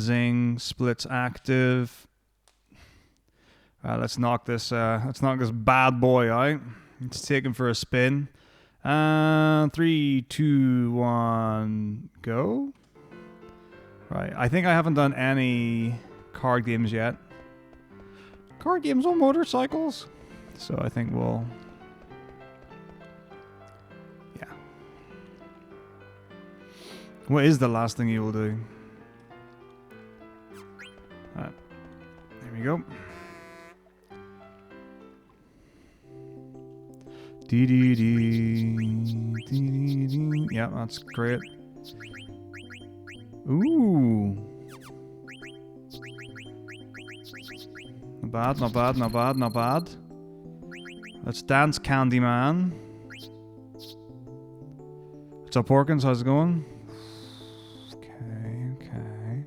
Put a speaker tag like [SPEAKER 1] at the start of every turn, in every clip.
[SPEAKER 1] Zing. Splits active. Let's knock this bad boy out. It's taken for a spin. 3, 2, 1, go. Right, I think I haven't done any card games yet. Card games on motorcycles. So I think we'll... Yeah. What is the last thing you will do? Alright. There we go. Yeah, that's great. Ooh. Not bad, not bad, not bad, not bad. Let's dance, Candyman. What's up, Porkins? How's it going? Okay, okay.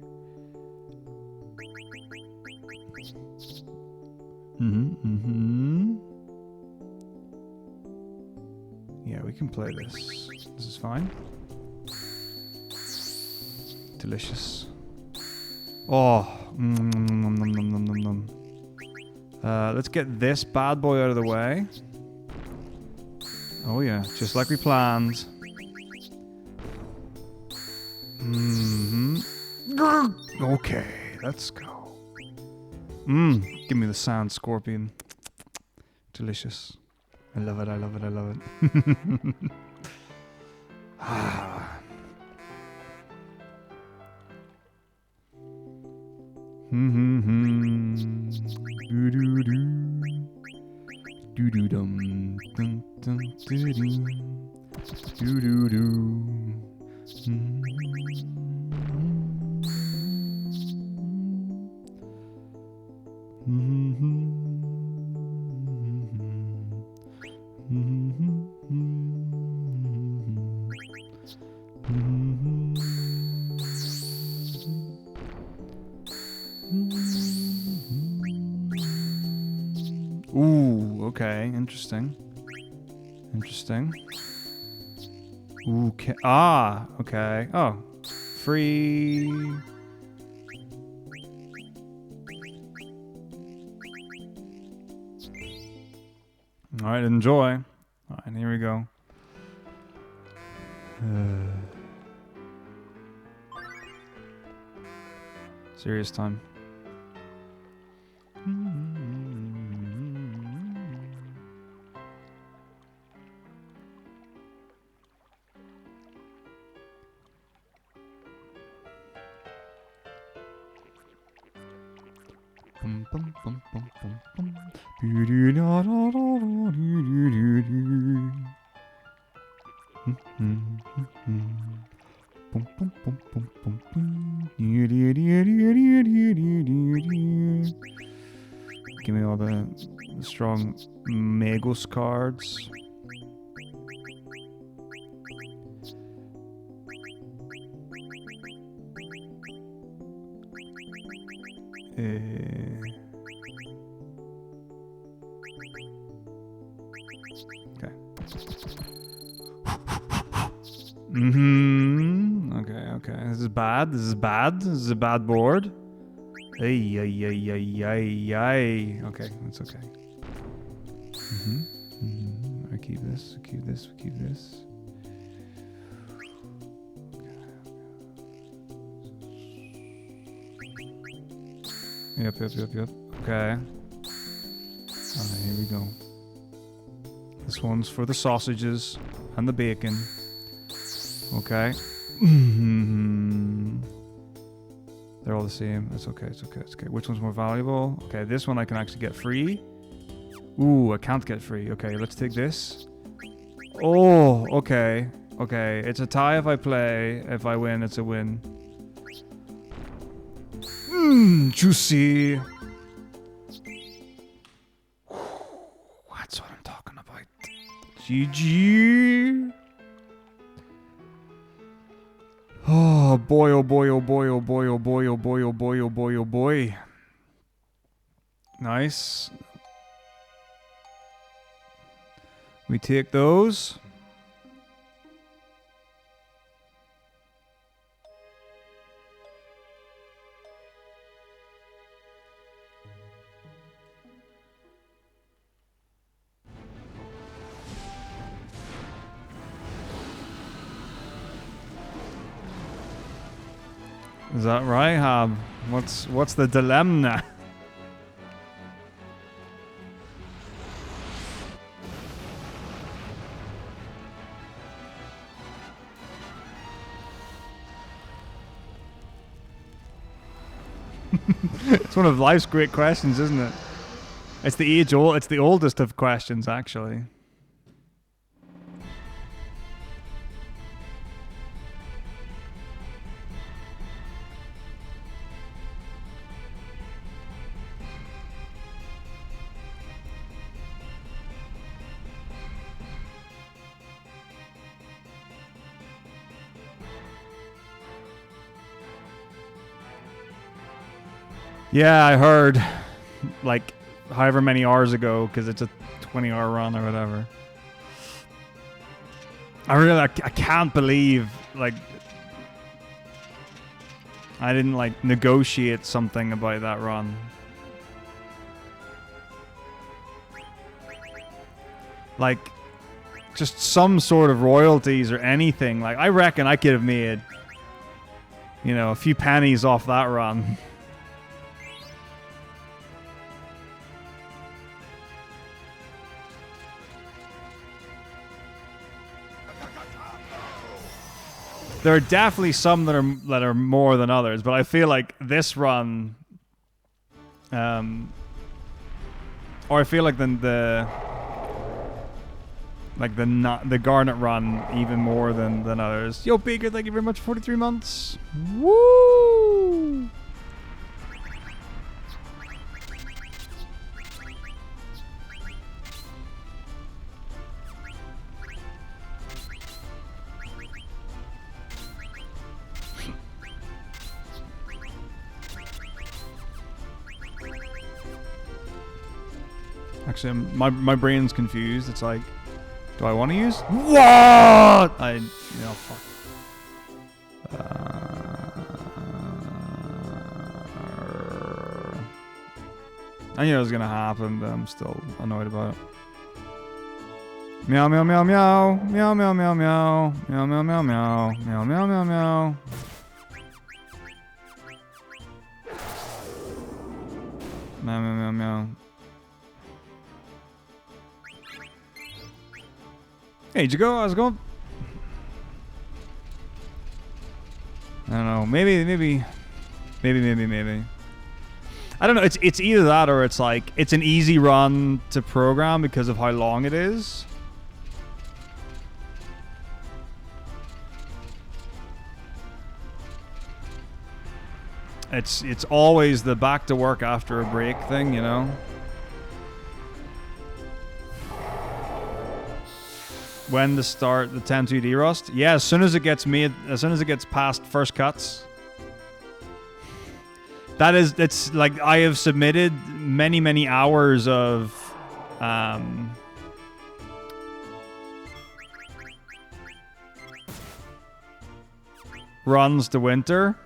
[SPEAKER 1] Yeah, we can play this. This is fine. Delicious. Oh. Let's get this bad boy out of the way. Oh yeah, just like we planned. Okay, let's go. Give me the sound, Scorpion. Delicious. I love it, I love it, I love it. Ooh, okay, interesting. Interesting. Ooh, okay. Oh, free. All right, enjoy. All right, here we go. Serious time. Give me all the strong Magus cards. Okay. Okay. This is bad. This is bad. This is a bad board. Ay. Okay, that's okay. I keep this. Keep this. Keep this. Yep. Okay. Alright, here we go. This one's for the sausages and the bacon. Okay. They're all the same. It's okay. It's okay. It's okay. Which one's more valuable? Okay, this one I can actually get free. Ooh, I can't get free. Okay, let's take this. Oh, okay. Okay, it's a tie if I play. If I win, it's a win. Juicy. That's what I'm talking about. GG. Oh boy, oh boy, oh boy, oh boy, oh boy, oh boy, oh boy, oh boy, oh boy. Nice. We take those. Is that right, Hab? What's the dilemma? It's one of life's great questions, isn't it? It's the oldest of questions, actually. Yeah, I heard, like, however many hours ago, because it's a 20-hour run or whatever. I can't believe, like, I didn't, like, negotiate something about that run. Like, just some sort of royalties or anything. Like, I reckon I could have made, you know, a few pennies off that run. There are definitely some that are more than others, but I feel like this run, or I feel like the Garnet run even more than others. Yo, Baker, thank you very much for 43 months. Woo! Actually, my brain's confused. It's like, do I want to use what? Fuck. I knew it was gonna happen, but I'm still annoyed about it. Meow meow meow meow meow meow meow meow meow meow meow meow meow meow meow meow. Meow meow meow meow. Hey, did you go? I was going. I don't know. Maybe. I don't know. It's either that or it's like it's an easy run to program because of how long it is. It's always the back to work after a break thing, you know. When to start the 10-2D rust? Yeah, as soon as it gets past first cuts. It's like I have submitted many hours of runs to winter.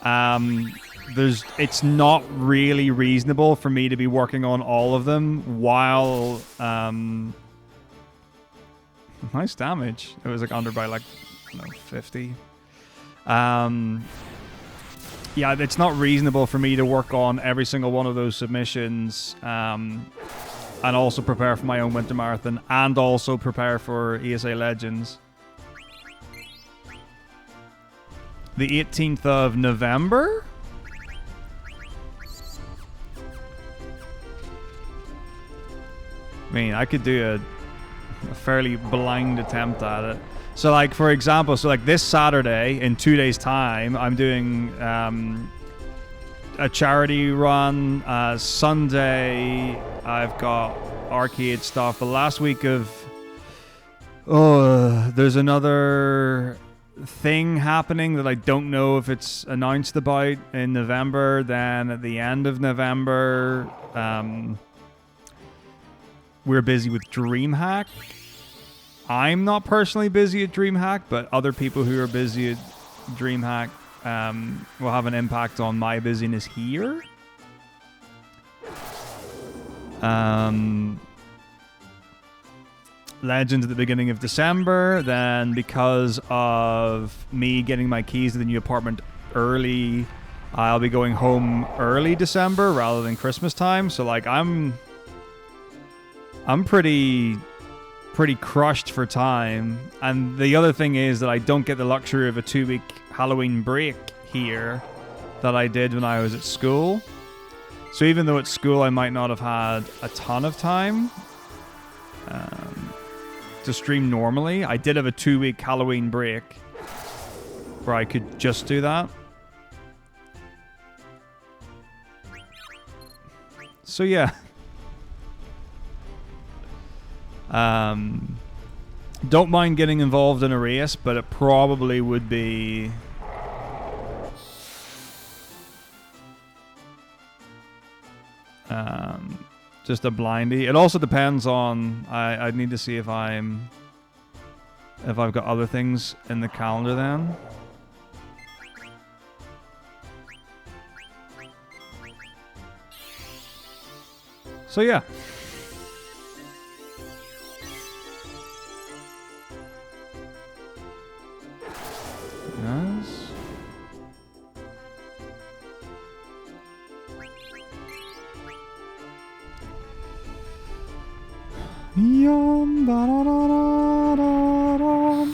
[SPEAKER 1] It's not really reasonable for me to be working on all of them while nice damage. It was like under by like 50. Yeah, it's not reasonable for me to work on every single one of those submissions and also prepare for my own winter marathon and also prepare for ESA Legends. The 18th of November? I mean, I could do a fairly blind attempt at it. So, like, for example, this Saturday, in 2 days' time, I'm doing a charity run. Sunday, I've got arcade stuff. The last week of... there's another thing happening that I don't know if it's announced about in November. Then at the end of November, we're busy with DreamHack. I'm not personally busy at DreamHack, but other people who are busy at DreamHack will have an impact on my busyness here. Legends at the beginning of December. Then because of me getting my keys to the new apartment early, I'll be going home early December rather than Christmas time. So like I'm pretty crushed for time. And the other thing is that I don't get the luxury of a 2-week Halloween break here that I did when I was at school. So even though at school I might not have had a ton of time to stream normally, I did have a 2-week Halloween break where I could just do that. So yeah. Don't mind getting involved in a race, but it probably would be just a blindy. It also depends on I'd need to see if I've got other things in the calendar then. So yeah. Yes. Yum, ba, da, da, da, da, da.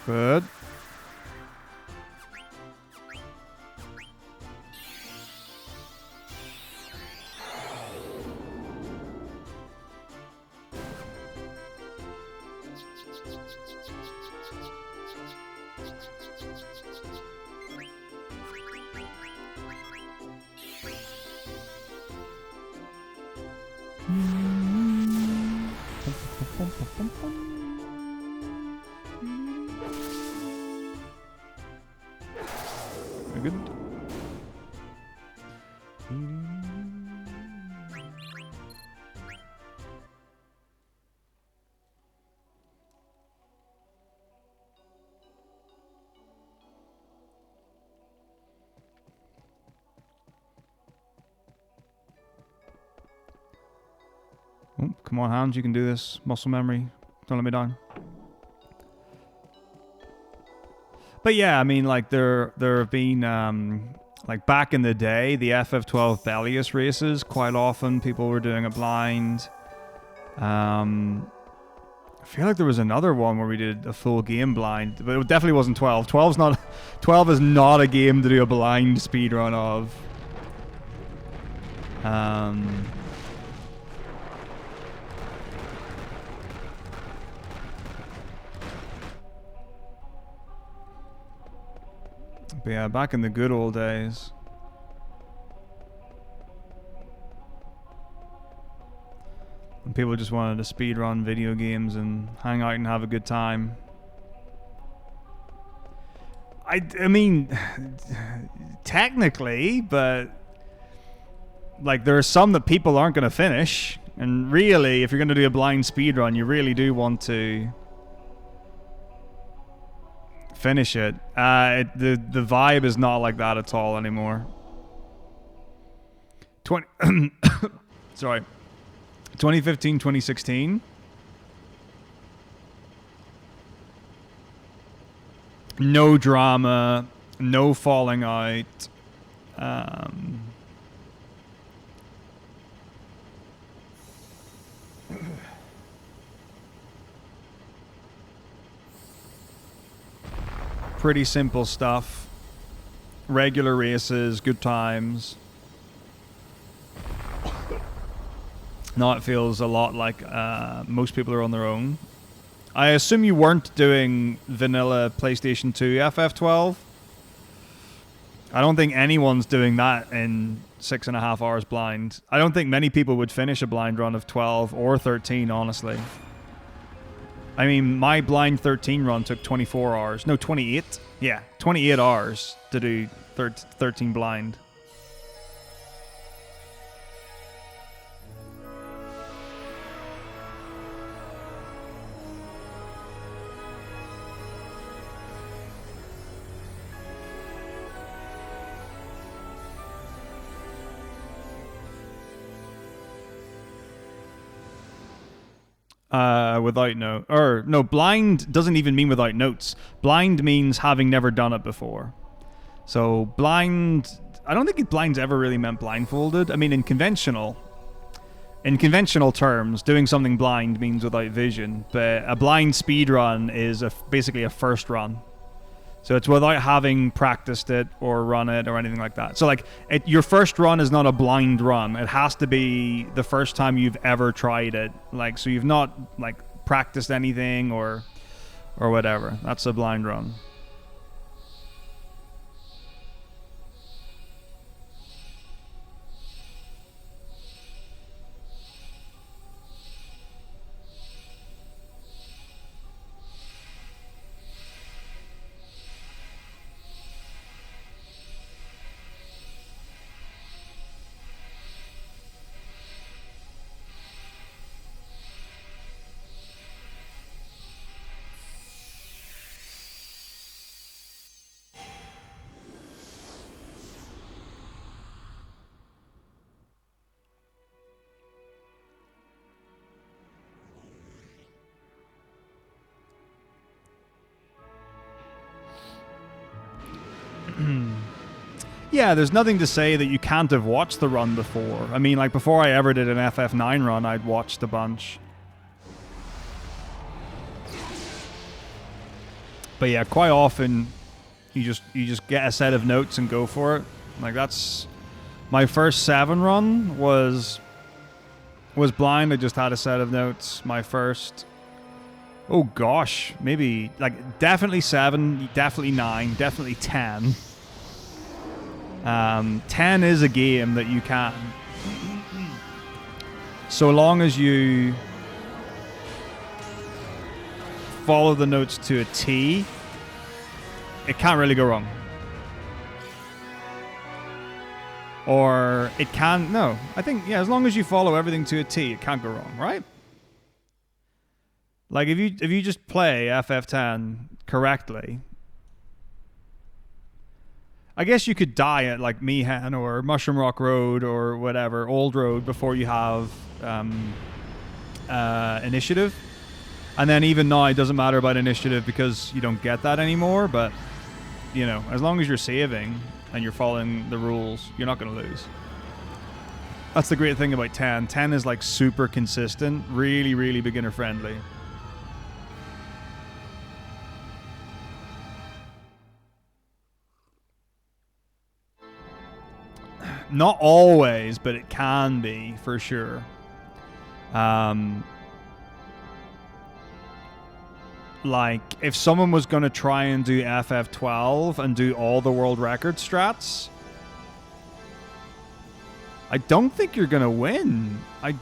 [SPEAKER 1] Good. Good. Oh, come on, Hans, you can do this. Muscle memory. Don't let me down. But yeah, I mean, like there have been like back in the day, the FF12 Bellius races. Quite often, people were doing it blind. I feel like there was another one where we did a full game blind, but it definitely wasn't 12. 12 is not a game to do a blind speedrun of. But yeah, back in the good old days. When people just wanted to speedrun video games and hang out and have a good time. I mean, technically, but like there are some that people aren't going to finish. And really, if you're going to do a blind speedrun, you really do want to finish it. The vibe is not like that at all anymore. 2015, 2016. No drama, no falling out. Pretty simple stuff. Regular races, good times. Now it feels a lot like most people are on their own. I assume you weren't doing vanilla PlayStation 2 FF12. I don't think anyone's doing that in 6.5 hours blind. I don't think many people would finish a blind run of 12 or 13, honestly. I mean, my blind 13 run took 24 hours. No, 28. Yeah, 28 hours to do 13 blind. Without no, blind doesn't even mean without notes. Blind means having never done it before. So blind, I don't think blind's ever really meant blindfolded. I mean, in conventional terms, doing something blind means without vision. But a blind speed run is basically a first run. So it's without having practiced it or run it or anything like that. So like your first run is not a blind run. It has to be the first time you've ever tried it. Like, so you've not like practiced anything or whatever. That's a blind run. Yeah, there's nothing to say that you can't have watched the run before. I mean, like, before I ever did an FF9 run, I'd watched a bunch. But yeah, quite often, you just get a set of notes and go for it. Like, that's... My first 7 run was blind. I just had a set of notes. My first... Oh, gosh. Maybe, like, definitely 7, definitely 9, definitely 10. 10 is a game that you can, so long as you follow the notes to a T, it can't really go wrong. Or it can, no, I think, yeah, as long as you follow everything to a T, it can't go wrong, right? Like, if you just play FF10 correctly, I guess you could die at like Mihan or Mushroom Rock Road or whatever, Old Road, before you have initiative. And then even now it doesn't matter about initiative because you don't get that anymore. But, you know, as long as you're saving and you're following the rules, you're not going to lose. That's the great thing about 10. 10 is like super consistent, really, really beginner friendly. Not always, but it can be, for sure. Like, if someone was going to try and do FF12 and do all the world record strats, I don't think you're going to win. I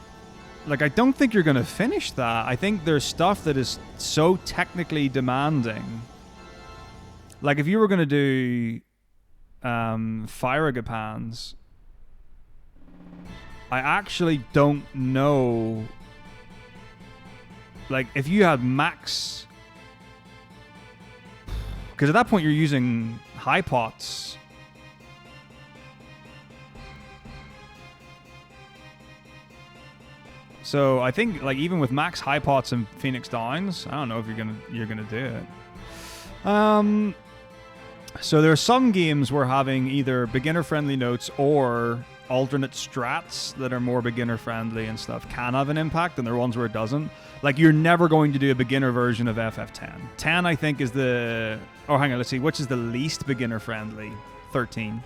[SPEAKER 1] don't think you're going to finish that. I think there's stuff that is so technically demanding. Like, if you were going to do Firagapans, I actually don't know. Like, if you had max... Because at that point, you're using high pots. So I think, like, even with max high pots and Phoenix Downs, I don't know if you're gonna do it. So there are some games where having either beginner-friendly notes or alternate strats that are more beginner-friendly and stuff can have an impact, and there are ones where it doesn't. Like, you're never going to do a beginner version of FF10. 10, I think, is the... Oh, hang on, let's see. Which is the least beginner-friendly? 13.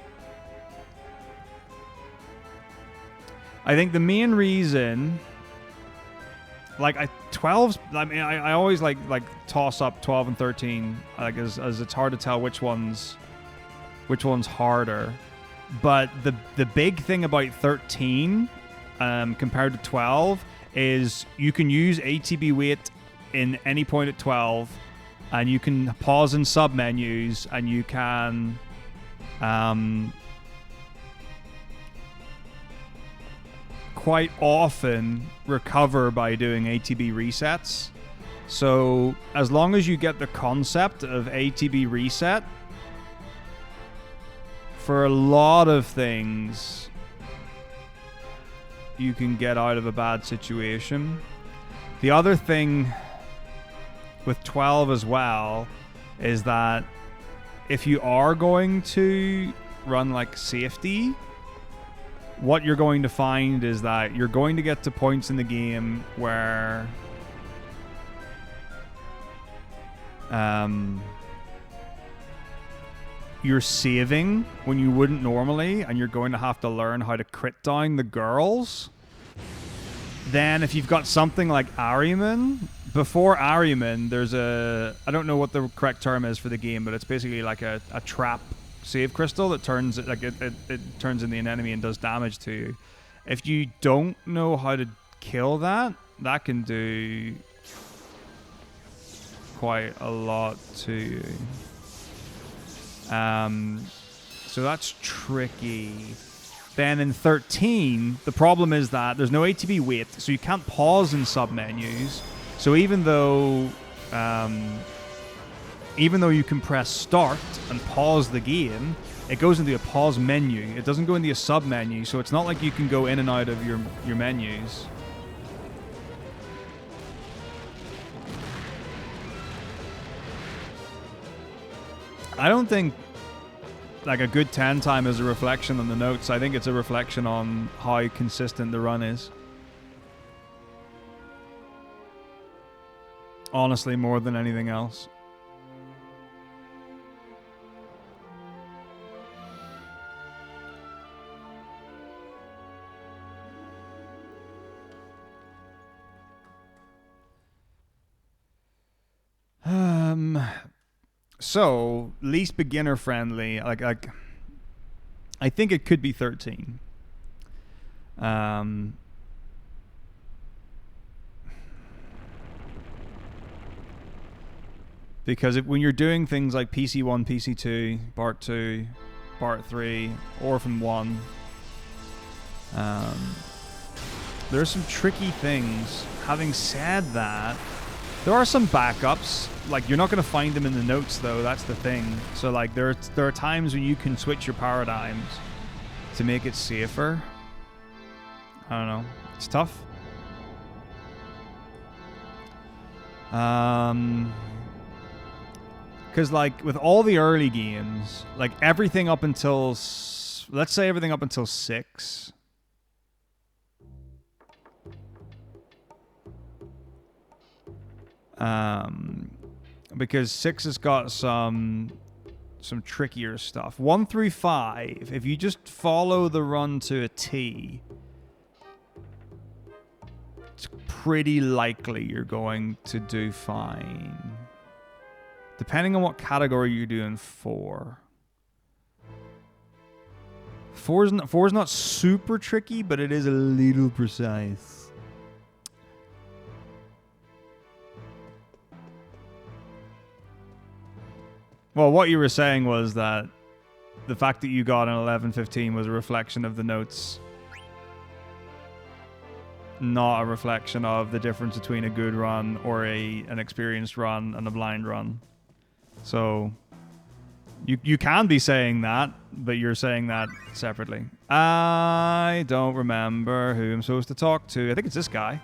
[SPEAKER 1] I think the main reason... Like, 12's... I mean, I always, like toss up 12 and 13, like, as it's hard to tell which one's harder. But the big thing about 13 compared to 12 is you can use ATB weight in any point at 12, and you can pause in sub-menus, and you can quite often recover by doing ATB resets. So as long as you get the concept of ATB reset, for a lot of things, you can get out of a bad situation. The other thing with 12 as well is that if you are going to run like safety, what you're going to find is that you're going to get to points in the game where you're saving when you wouldn't normally, and you're going to have to learn how to crit down the girls. Then if you've got something like Ahriman, before Ahriman, there's a... I don't know what the correct term is for the game, but it's basically like a trap save crystal that turns... like it turns into an enemy and does damage to you. If you don't know how to kill that, that can do quite a lot to you. So that's tricky. Then in 13, the problem is that there's no ATB wait, so you can't pause in sub-menus. So even though you can press start and pause the game, it goes into a pause menu. It doesn't go into a sub-menu, so it's not like you can go in and out of your menus. I don't think like a good 10 time is a reflection on the notes. I think it's a reflection on how consistent the run is. Honestly, more than anything else. So, least beginner friendly, like I think it could be 13. Because when you're doing things like PC1, PC2, Bart 2, Bart 3, Orphan 1, there's some tricky things. Having said that, there are some backups. Like, you're not going to find them in the notes, though. That's the thing. So, like, there are times when you can switch your paradigms to make it safer. I don't know. It's tough. Because, like, with all the early games, like, everything up until... let's say everything up until 6... because 6 has got some trickier stuff. 1 through 5, if you just follow the run to a T, it's pretty likely you're going to do fine. Depending on what category you're doing 4. 4's not super tricky, but it is a little precise. Well, what you were saying was that the fact that you got an 11-15 was a reflection of the notes, not a reflection of the difference between a good run or an experienced run and a blind run. So you can be saying that, but you're saying that separately. I don't remember who I'm supposed to talk to. I think it's this guy.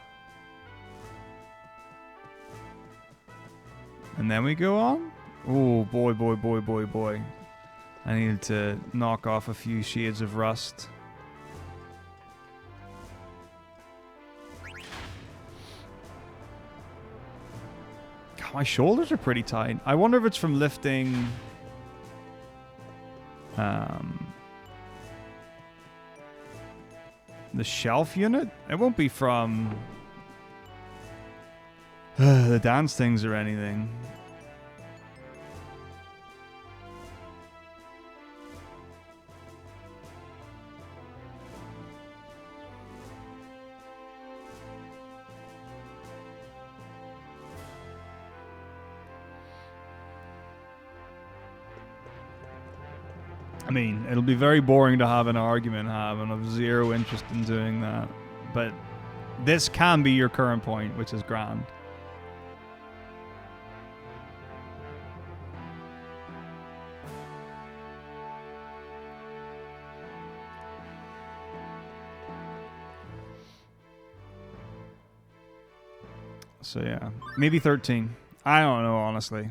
[SPEAKER 1] And then we go on. Oh, boy, boy, boy, boy, boy. I needed to knock off a few shades of rust. God, my shoulders are pretty tight. I wonder if it's from lifting... the shelf unit? It won't be from... the dance things or anything. I mean, it'll be very boring to have an argument, and I've zero interest in doing that. But this can be your current point, which is grand. So yeah, maybe 13. I don't know, honestly.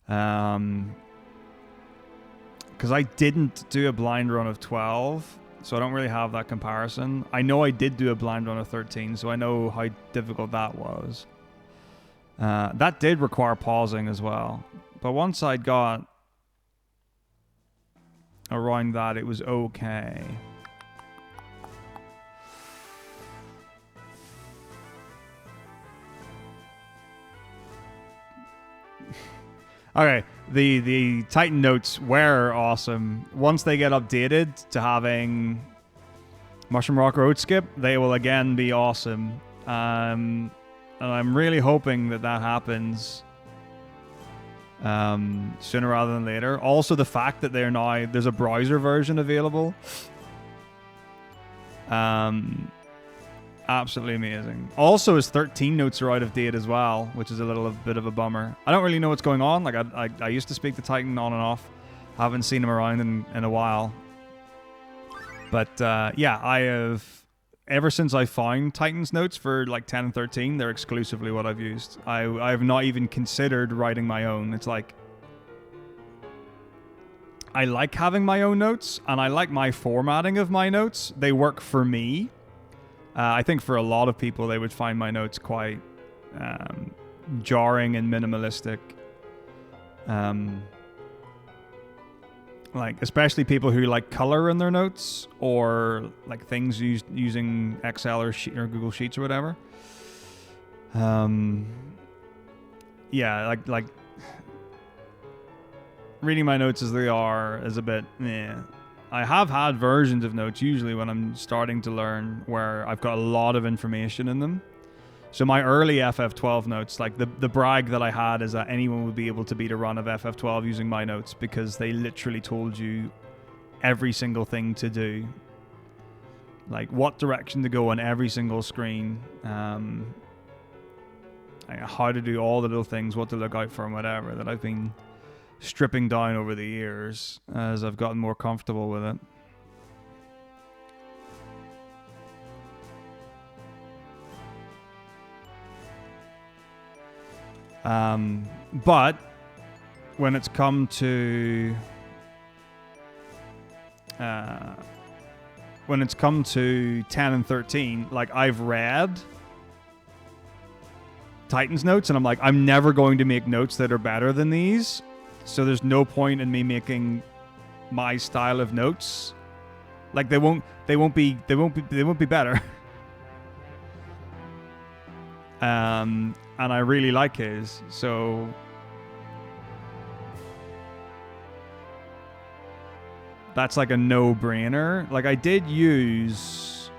[SPEAKER 1] Because I didn't do a blind run of 12, so I don't really have that comparison. I know I did do a blind run of 13, so I know how difficult that was. That did require pausing as well. But once I got around that, it was okay. Okay, the Titan notes were awesome. Once they get updated to having Mushroom Rock Road Skip, they will again be awesome. And I'm really hoping that happens sooner rather than later. Also, the fact that there's a browser version available. Absolutely amazing. Also, his 13 notes are out of date as well, which is a little bit of a bummer. I don't really know what's going on. Like I used to speak to Titan on and off. Haven't seen him around in a while. But yeah, I have ever since I found Titan's notes for like 10 and 13, they're exclusively what I've used. I've not even considered writing my own. It's like I like having my own notes, and I like my formatting of my notes. They work for me. I think for a lot of people, they would find my notes quite jarring and minimalistic. Like, especially people who like color in their notes, or like things using Excel or Google Sheets or whatever. Yeah, like reading my notes as they are is a bit meh. I have had versions of notes usually when I'm starting to learn where I've got a lot of information in them. So my early FF12 notes, like the brag that I had is that anyone would be able to beat a run of FF12 using my notes, because they literally told you every single thing to do. Like what direction to go on every single screen, how to do all the little things, what to look out for and whatever, that I've been stripping down over the years as I've gotten more comfortable with it. But when it's come to 10 and 13, like I've read Titan's notes and I'm like, I'm never going to make notes that are better than these. So there's no point in me making my style of notes. Like they won't be better. And I really like his, so that's like a no-brainer. Like I did use,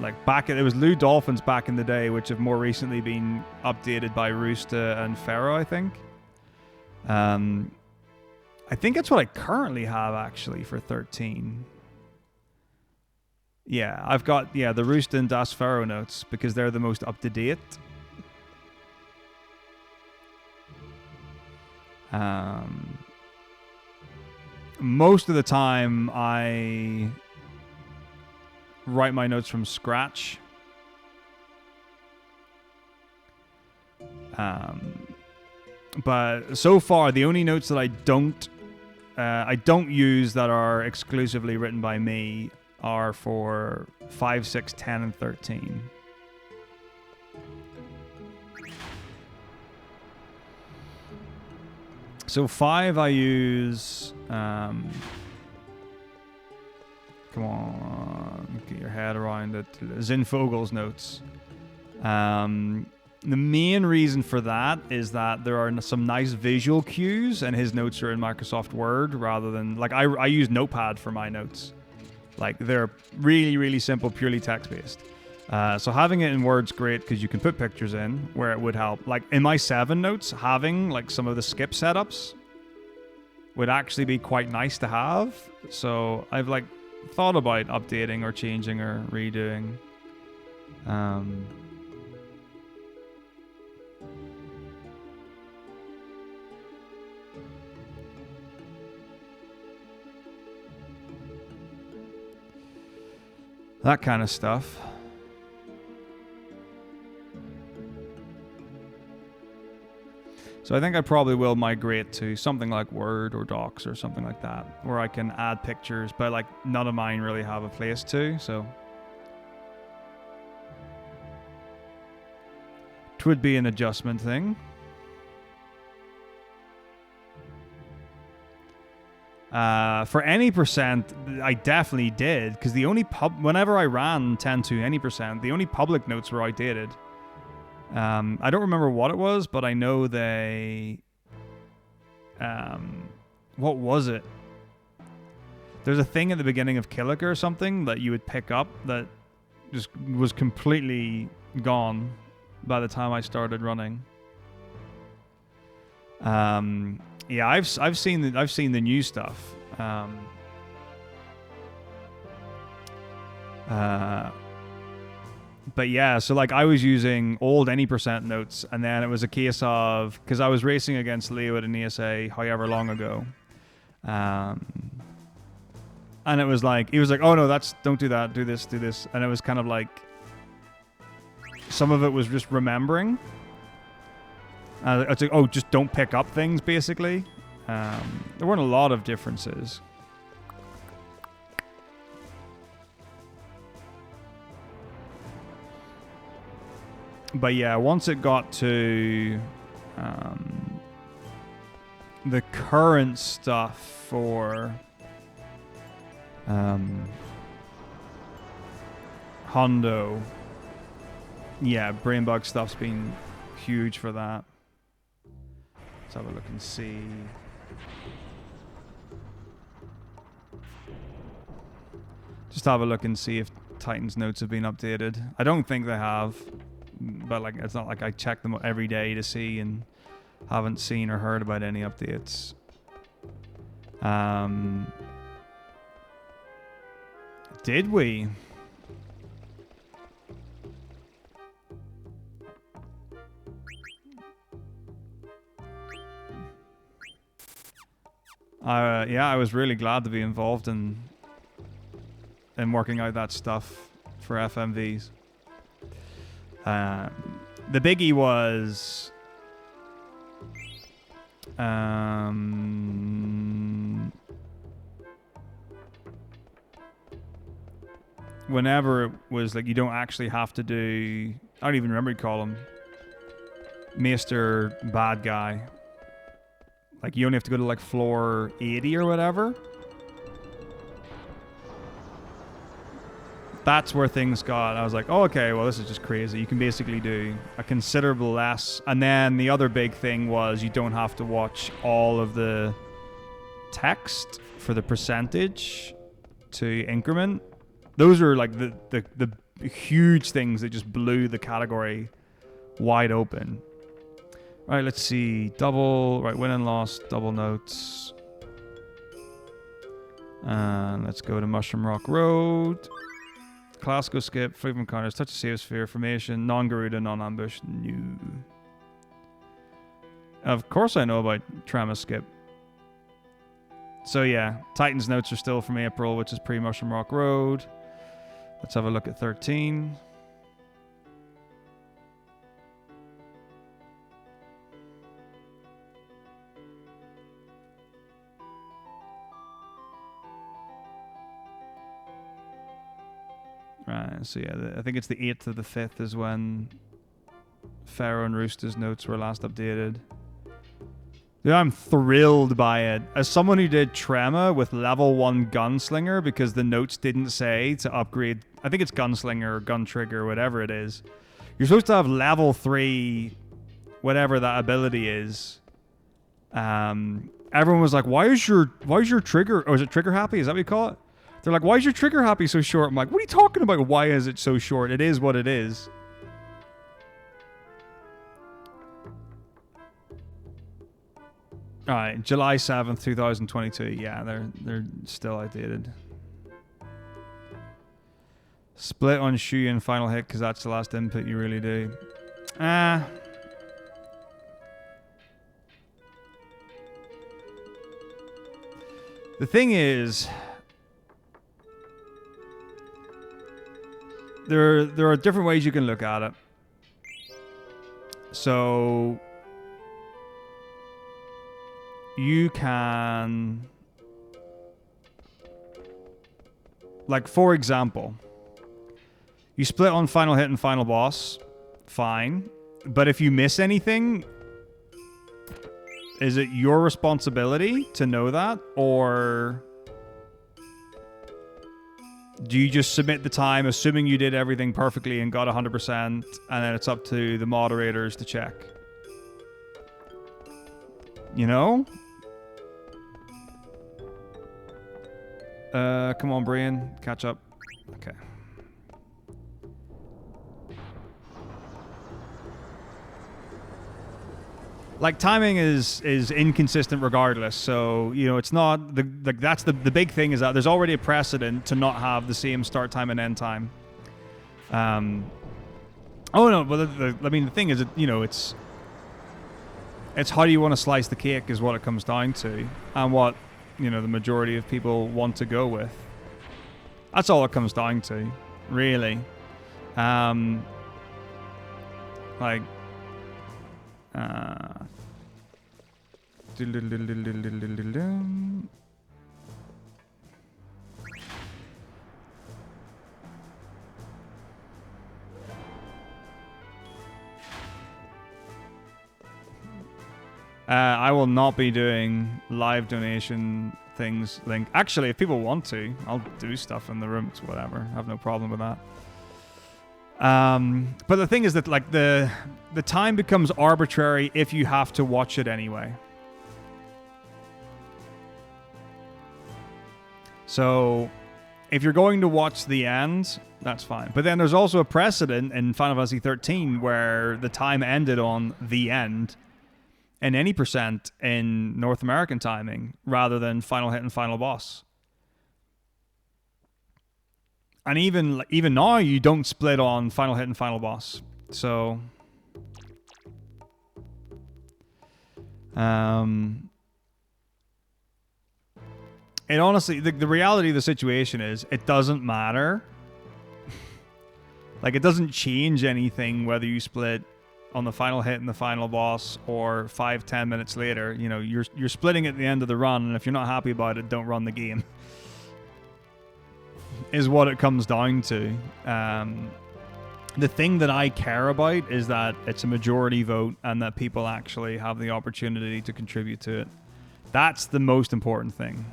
[SPEAKER 1] like it was Lou Dolphins back in the day, which have more recently been updated by Roosta and Pharaoh, I think. I think that's what I currently have actually for 13. Yeah, I've got the Roosta and Das Pharaoh notes because they're the most up to date. Most of the time I write my notes from scratch. But so far, the only notes that I don't use that are exclusively written by me are for 5, 6, 10, and 13. So 5 I use... come on, get your head around it. Zinfogel's notes. The main reason for that is that there are some nice visual cues, and his notes are in Microsoft Word rather than... Like, I use Notepad for my notes. Like, they're really, really simple, purely text-based. So having it in Word's great because you can put pictures in where it would help. Like, in my 7 notes, having, like, some of the skip setups would actually be quite nice to have. So I've like thought about updating or changing or redoing. That kind of stuff. So I think I probably will migrate to something like Word or Docs or something like that, where I can add pictures, but like none of mine really have a place to, so. It would be an adjustment thing. For any percent, I definitely did, because the only whenever I ran 10 to any percent, the only public notes were outdated. I don't remember what it was, but I know they... what was it? There's a thing at the beginning of Killiker or something that you would pick up that just was completely gone by the time I started running. Yeah, I've seen the new stuff. But yeah, so like I was using old any percent notes, and then it was a case of, because I was racing against Leo at an ESA however long ago, and it was like, he was like, oh no, don't do that, do this, and it was kind of like, some of it was just remembering. It's like, oh, just don't pick up things, basically. There weren't a lot of differences. But yeah, once it got to the current stuff for Hondo, yeah, Brainbug stuff's been huge for that. Let's have a look and see. Just have a look and see if Titan's notes have been updated. I don't think they have, but like it's not like I check them every day to see and haven't seen or heard about any updates. Did we? Yeah, I was really glad to be involved in working out that stuff for FMVs. The biggie was whenever it was like you don't actually have to do, I don't even remember what you call him, Maester Bad Guy. Like you only have to go to like floor 80 or whatever. That's where things got, I was like, oh, okay, well, this is just crazy. You can basically do a considerable less. And then the other big thing was you don't have to watch all of the text for the percentage to increment. Those are like the huge things that just blew the category wide open. Right, let's see. Double, right, win and loss, double notes. And let's go to Mushroom Rock Road. Classical skip, freedom encounters, touch of save sphere, formation, non-Garuda, non-ambush, new. Of course I know about Trema skip. So yeah, Titan's notes are still from April, which is pre-Mushroom Rock Road. Let's have a look at 13. Right, so yeah, I think it's the 8th of the 5th is when Pharaoh and Rooster's notes were last updated. Yeah, I'm thrilled by it. As someone who did Trema with level 1 Gunslinger, because the notes didn't say to upgrade, I think it's Gunslinger or Gun Trigger, whatever it is. You're supposed to have level 3, whatever that ability is. Everyone was like, why is your trigger, or is it trigger happy? Is that what you call it? They're like, why is your trigger happy so short? I'm like, what are you talking about? Why is it so short? It is what it is. All right, July 7th, 2022. Yeah, they're still outdated. Split on shoe and final hit because that's the last input you really do. The thing is, there are different ways you can look at it. So you can, like, for example, you split on final hit and final boss, fine. But if you miss anything, is it your responsibility to know that? Or do you just submit the time, assuming you did everything perfectly and got 100%, and then it's up to the moderators to check? You know? Come on, Brian. Catch up. Okay. Like, timing is inconsistent regardless. So, you know, it's not that's the big thing, is that there's already a precedent to not have the same start time and end time. Oh no, but I mean, the thing is, you know, it's how do you want to slice the cake is what it comes down to, and what, you know, the majority of people want to go with. That's all it comes down to, really. Like, I will not be doing live donation things. Link. Actually, if people want to, I'll do stuff in the room. It's whatever. I have no problem with that. But the thing is that, like, the time becomes arbitrary if you have to watch it anyway. So if you're going to watch the end, that's fine. But then there's also a precedent in Final Fantasy 13 where the time ended on the end and any percent in North American timing rather than final hit and final boss. And even now, you don't split on final hit and final boss. So, it honestly, the reality of the situation is, it doesn't matter. Like, it doesn't change anything whether you split on the final hit and the final boss or 5-10 minutes later. You know, you're splitting at the end of the run, and if you're not happy about it, don't run the game. Is what it comes down to. The thing that I care about is that it's a majority vote and that people actually have the opportunity to contribute to it. That's the most important thing.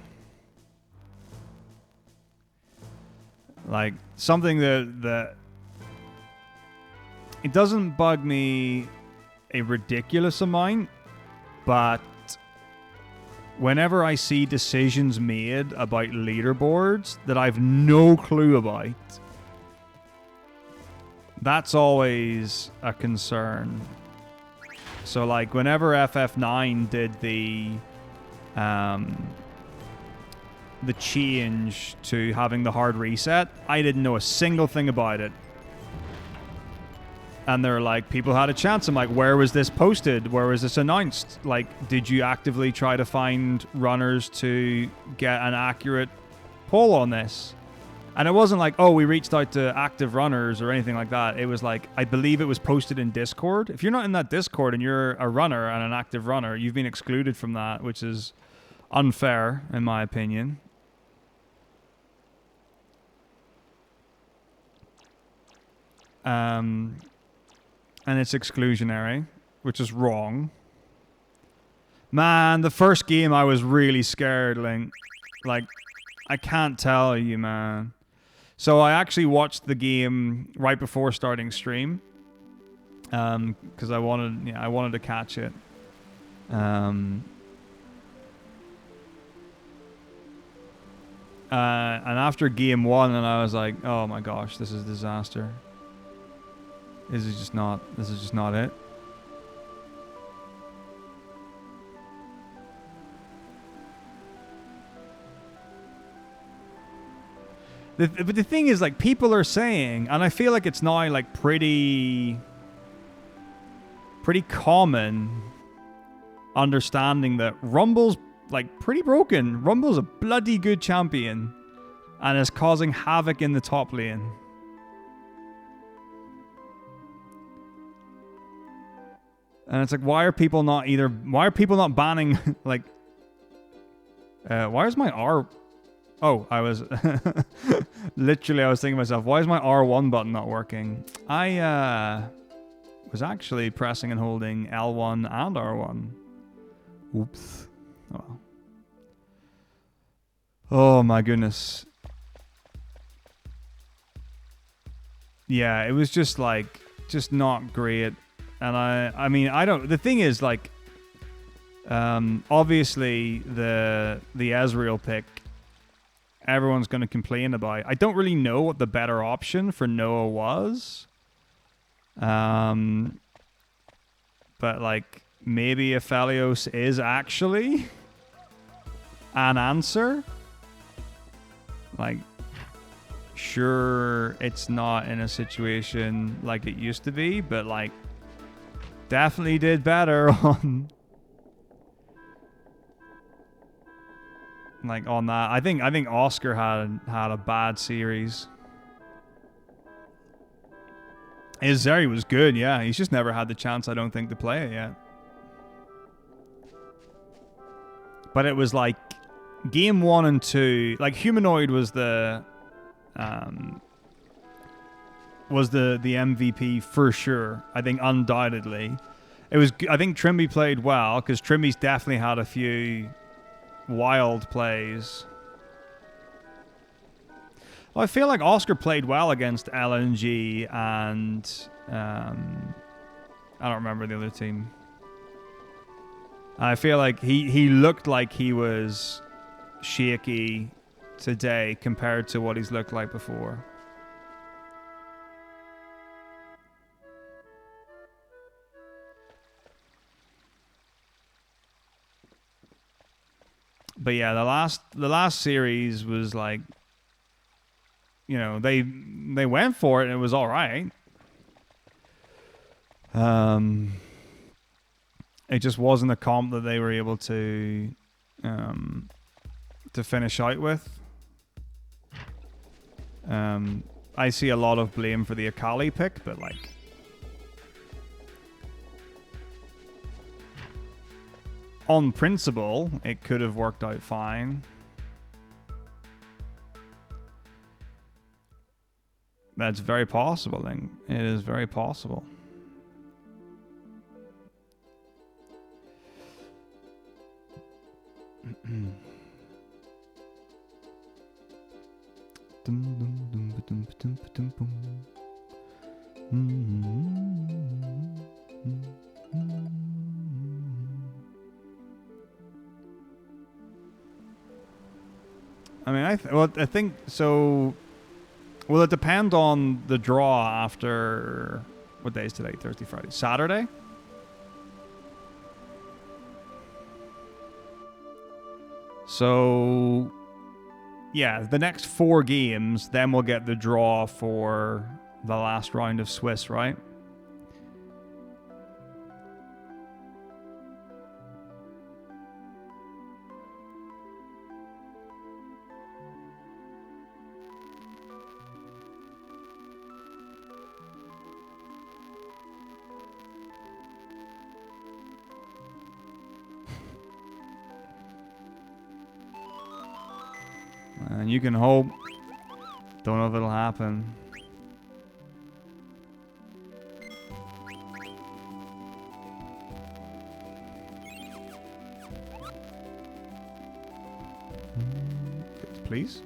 [SPEAKER 1] Like, something that it doesn't bug me a ridiculous amount, but whenever I see decisions made about leaderboards that I've no clue about, that's always a concern. So, like, whenever FF9 did the change to having the hard reset, I didn't know a single thing about it. And they're like, people had a chance. I'm like, where was this posted? Where was this announced? Like, did you actively try to find runners to get an accurate poll on this? And it wasn't like, oh, we reached out to active runners or anything like that. It was like, I believe it was posted in Discord. If you're not in that Discord and you're a runner and an active runner, you've been excluded from that, which is unfair, in my opinion. And it's exclusionary, which is wrong. Man, the first game I was really scared, like, I can't tell you, man. So I actually watched the game right before starting stream, because I wanted to catch it. And after game one, and I was like, oh my gosh, this is a disaster. This is just not it. But the thing is, like, people are saying, and I feel like it's now, like, pretty common understanding that Rumble's, like, pretty broken. Rumble's a bloody good champion and is causing havoc in the top lane. And it's like, why are people not banning, like, why is my R... Oh, I was... Literally, I was thinking to myself, why is my R1 button not working? I, was actually pressing and holding L1 and R1. Oops. Oh. Oh my goodness. Yeah, it was just like, just not great. And I mean, I don't, the thing is, like, obviously the Ezreal pick, everyone's going to complain about. I don't really know what the better option for Noah was. But like, maybe Aphelios is actually an answer. Like, sure, it's not in a situation like it used to be, but like, definitely did better on like on that. I think Oscar had a bad series. His Zeri was good, yeah. He's just never had the chance, I don't think, to play it yet. But it was like game 1 and 2, like Humanoid was the MVP for sure. I think undoubtedly. It was. I think Trimby played well because Trimby's definitely had a few wild plays. Well, I feel like Oscar played well against LNG and I don't remember the other team. I feel like he looked like he was shaky today compared to what he's looked like before. But yeah, the last series was like, you know, they went for it and it was all right. It just wasn't a comp that they were able to finish out with. I see a lot of blame for the Akali pick, but like, on principle, it could have worked out fine. That's very possible, then. It is very possible. I mean, I think so. Will it depend on the draw after what day is today? Thursday, Friday, Saturday. So, yeah, the next 4 games, then we'll get the draw for the last round of Swiss, right? And you can hope. Don't know if it'll happen. Please.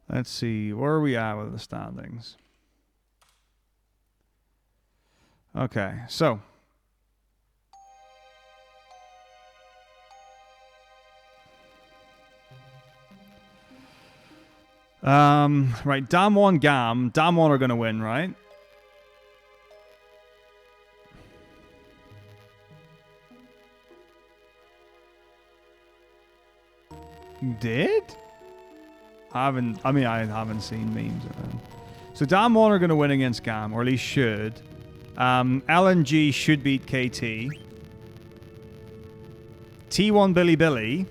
[SPEAKER 1] Let's see. Where are we at with the standings? Okay, so. Right, Damwon Gam. Damwon are going to win, right? Did? I haven't seen memes of them. So Damwon are going to win against Gam, or at least should. LNG should beat KT. T1 Billy Billy.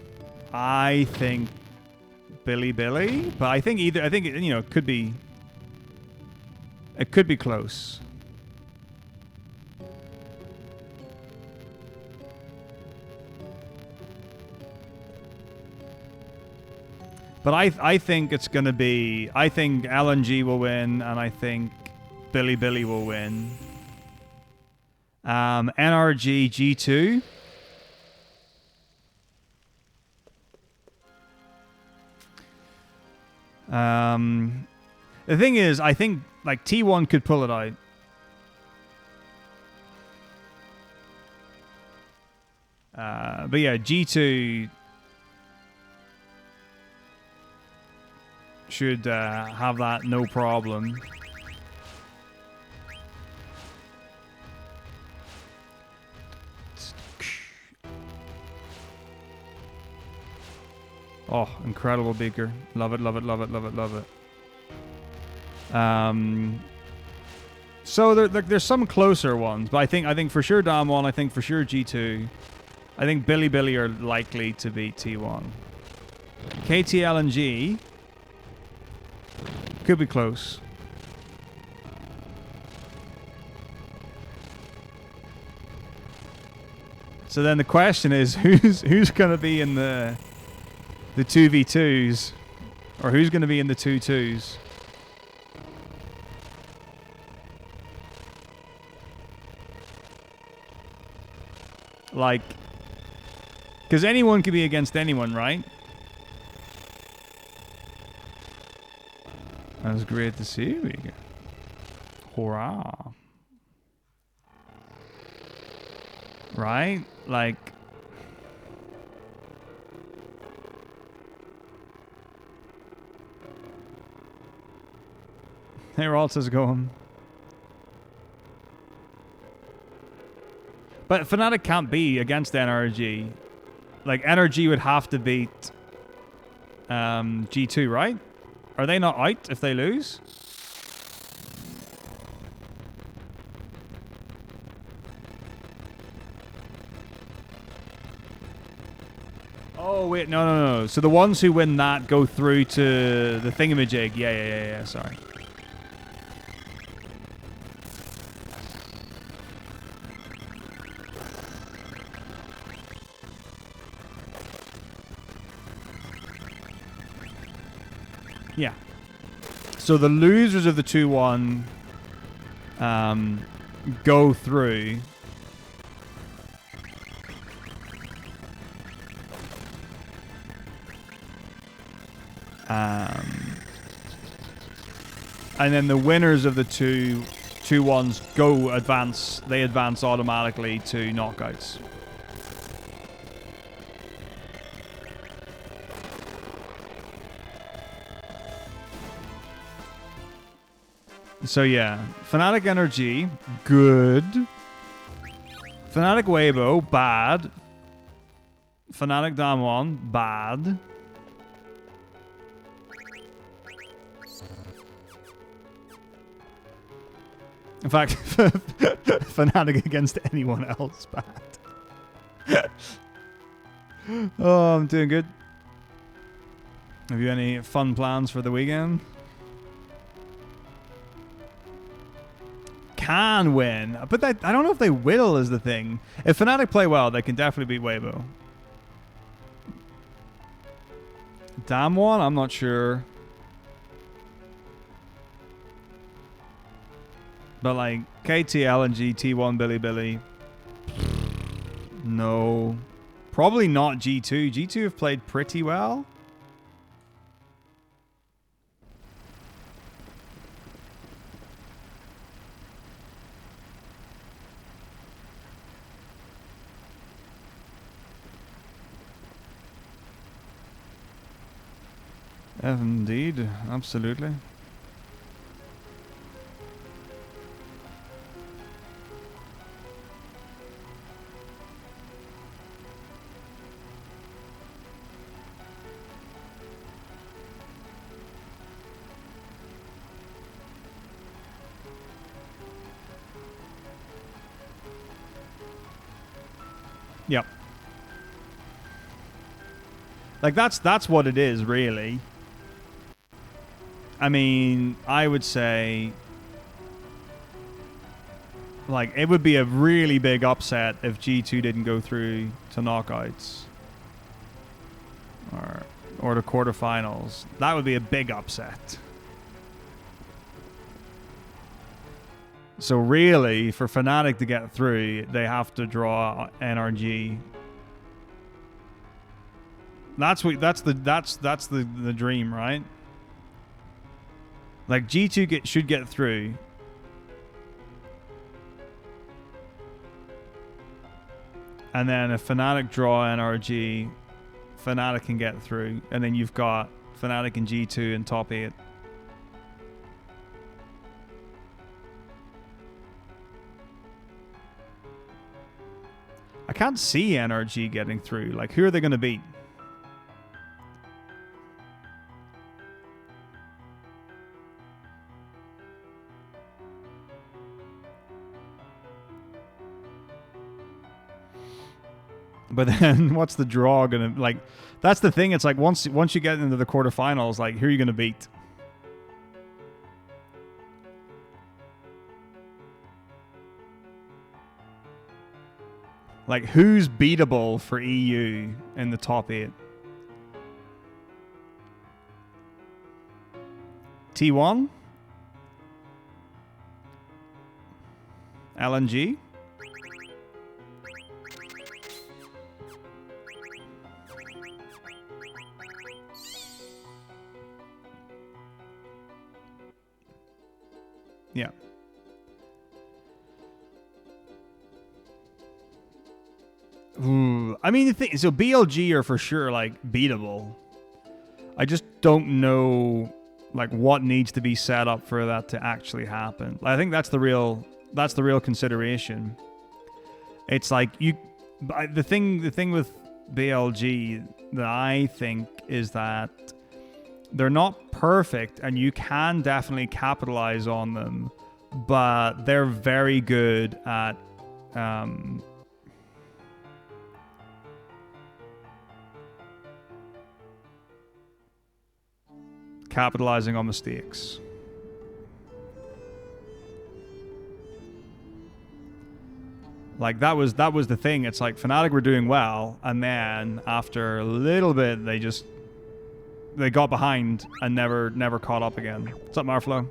[SPEAKER 1] I think Billy Billy, but I think you know, it could be close. But I think it's going to be... I think LNG will win, and I think Billy Billy will win. NRG G2. The thing is, I think like T1 could pull it out. But yeah, G2... should have that no problem. Oh, incredible beaker. Love it, love it, love it, love it, love it. So there's some closer ones, but I think for sure Damwon, I think for sure G2. I think Billy Billy are likely to beat T1. KTL and G could be close. So then the question is, who's going to be in the 2v2s, or who's going to be in the 2-2s? Like, because anyone could be against anyone, right? That was great to see you. Hurrah. Right? Like... Hey, Ralta's going. But Fnatic can't be against NRG. Like, NRG would have to beat G2, right? Are they not out if they lose? Oh, wait, no. So the ones who win that go through to the thingamajig. Yeah, sorry. Yeah. So the losers of the 2-1 go through. And then the winners of the 2-1s go advance. They advance automatically to knockouts. So yeah, Fnatic Energy, good. Fnatic Weibo, bad. Fnatic Damwon, bad. In fact, Fnatic against anyone else, bad. Oh, I'm doing good. Have you any fun plans for the weekend? Can win, but I don't know if they will is the thing. If Fnatic play well, they can definitely beat Weibo. Damwon, I'm not sure. But like KTL and T1 Billy Billy. No. Probably not G2. G2 have played pretty well. Indeed, absolutely. Yep. Like, that's what it is, really. I mean, I would say, like, it would be a really big upset if G2 didn't go through to knockouts. Or the quarterfinals. That would be a big upset. So really, for Fnatic to get through, they have to draw NRG. That's the dream, right? Like, G2 should get through. And then if Fnatic draw NRG, Fnatic can get through. And then you've got Fnatic and G2 in top 8. I can't see NRG getting through. Like, who are they going to beat? But then what's the draw going to... Like, that's the thing. It's like once you get into the quarterfinals, like, who are you going to beat? Like, who's beatable for EU in the top 8? T1? LNG? Yeah. Ooh. I mean, the thing, so BLG are for sure, like, beatable. I just don't know, like, what needs to be set up for that to actually happen. I think that's the real consideration. It's like, the thing with BLG that I think is that they're not perfect, and you can definitely capitalize on them, but they're very good at capitalizing on mistakes. Like, that was the thing. It's like Fnatic were doing well, and then after a little bit, they got behind and never caught up again. What's up, Marflow?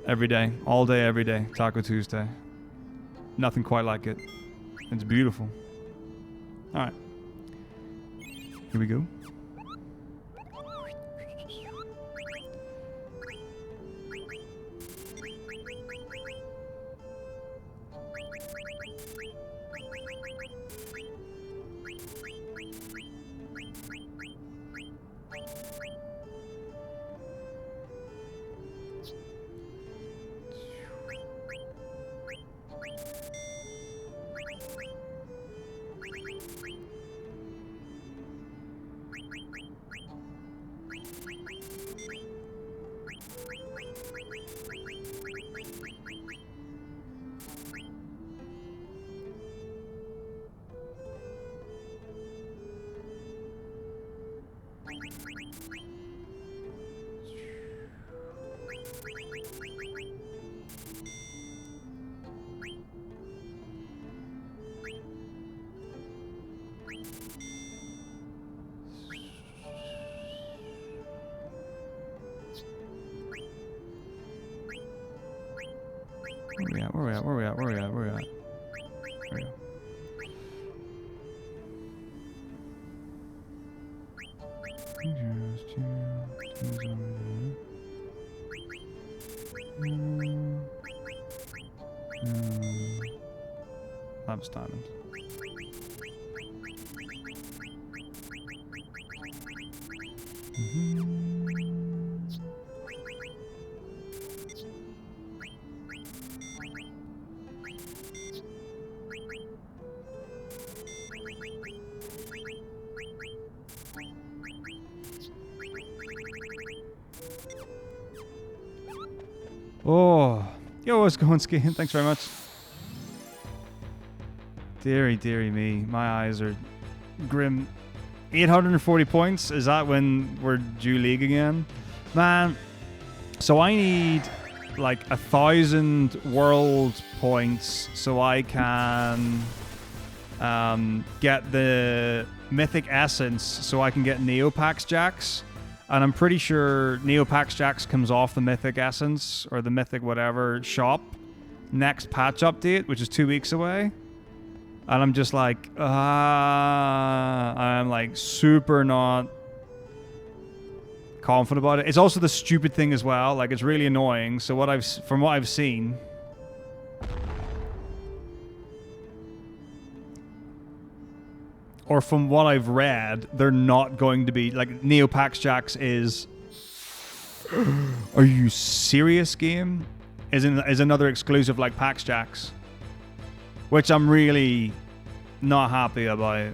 [SPEAKER 1] Every day, all day, every day. Taco Tuesday. Nothing quite like it. It's beautiful. All right. Here we go. Where we at? There we go. That was diamond. Oh, yo, what's going, Skin? Thanks very much. Deary, deary me. My eyes are grim. 840 points? Is that when we're due league again? Man, so I need like 1,000 world points so I can get the mythic essence so I can get Neopax Jax. And I'm pretty sure Neopax Jax comes off the mythic essence or the mythic whatever shop next patch update, which is 2 weeks away. And I'm just like, I'm like super not confident about it. It's also the stupid thing as well. Like, it's really annoying. So from what I've seen, or from what I've read, they're not going to be like Neopax Jax is. Are you serious? Game is another exclusive like Pax Jax, which I'm really not happy about.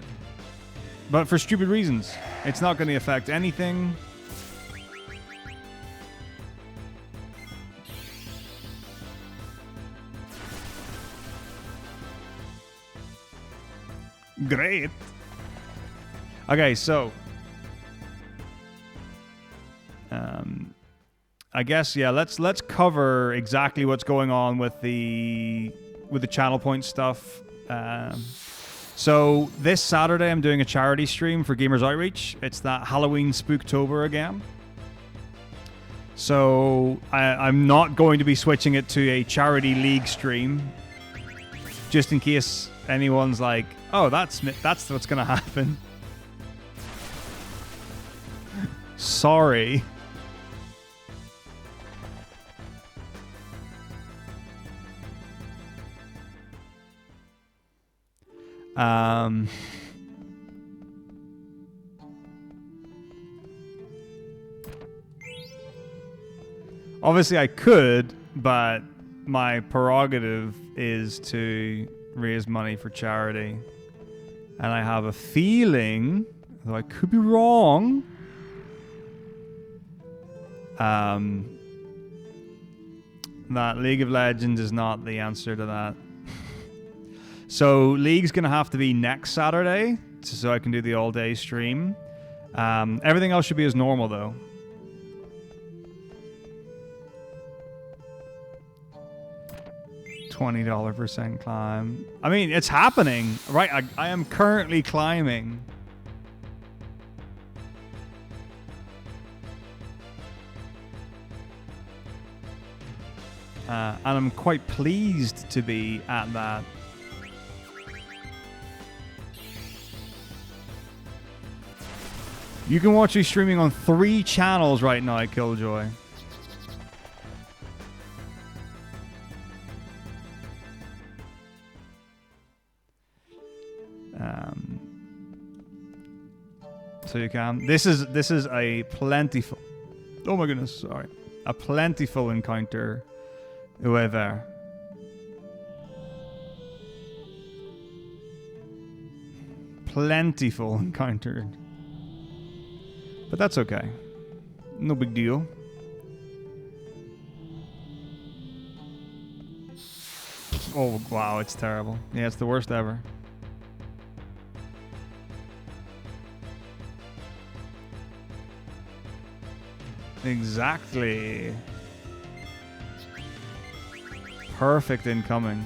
[SPEAKER 1] But for stupid reasons. It's not going to affect anything. Great. Okay, so I guess let's cover exactly what's going on with the channel point stuff. So this Saturday I'm doing a charity stream for Gamers Outreach. It's that Halloween Spooktober again. So I'm not going to be switching it to a charity league stream, just in case anyone's like, oh, that's what's gonna happen. Sorry. Obviously I could, but my prerogative is to raise money for charity. And I have a feeling, though I could be wrong, that League of Legends is not the answer to that. So League's going to have to be next Saturday, so I can do the all-day stream. Everything else should be as normal, though. $20% climb. I mean, it's happening, right? I am currently climbing. And I'm quite pleased to be at that. You can watch me streaming on 3 channels right now, Killjoy. So you can. This is a plentiful. Oh my goodness, sorry. A plentiful encounter. Whoever. Plentiful encounter. But that's okay. No big deal. Oh wow, it's terrible. Yeah, it's the worst ever. Exactly. Perfect incoming.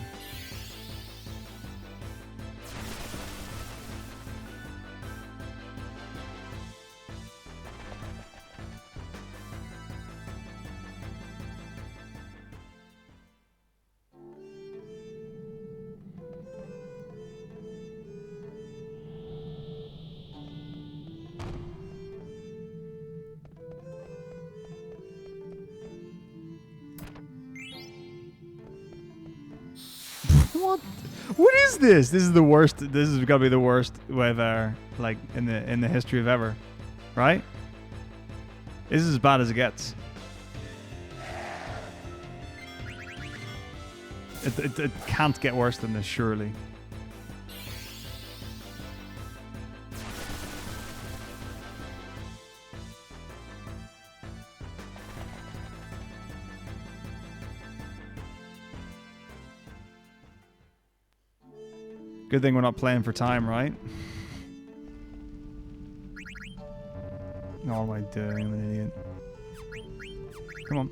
[SPEAKER 1] What is this? This is the worst. This is gotta be the worst weather like in the history of ever, right? This is as bad as it gets. It can't get worse than this, surely. Good thing we're not playing for time, right? No, what am I doing? I'm an idiot. Come on.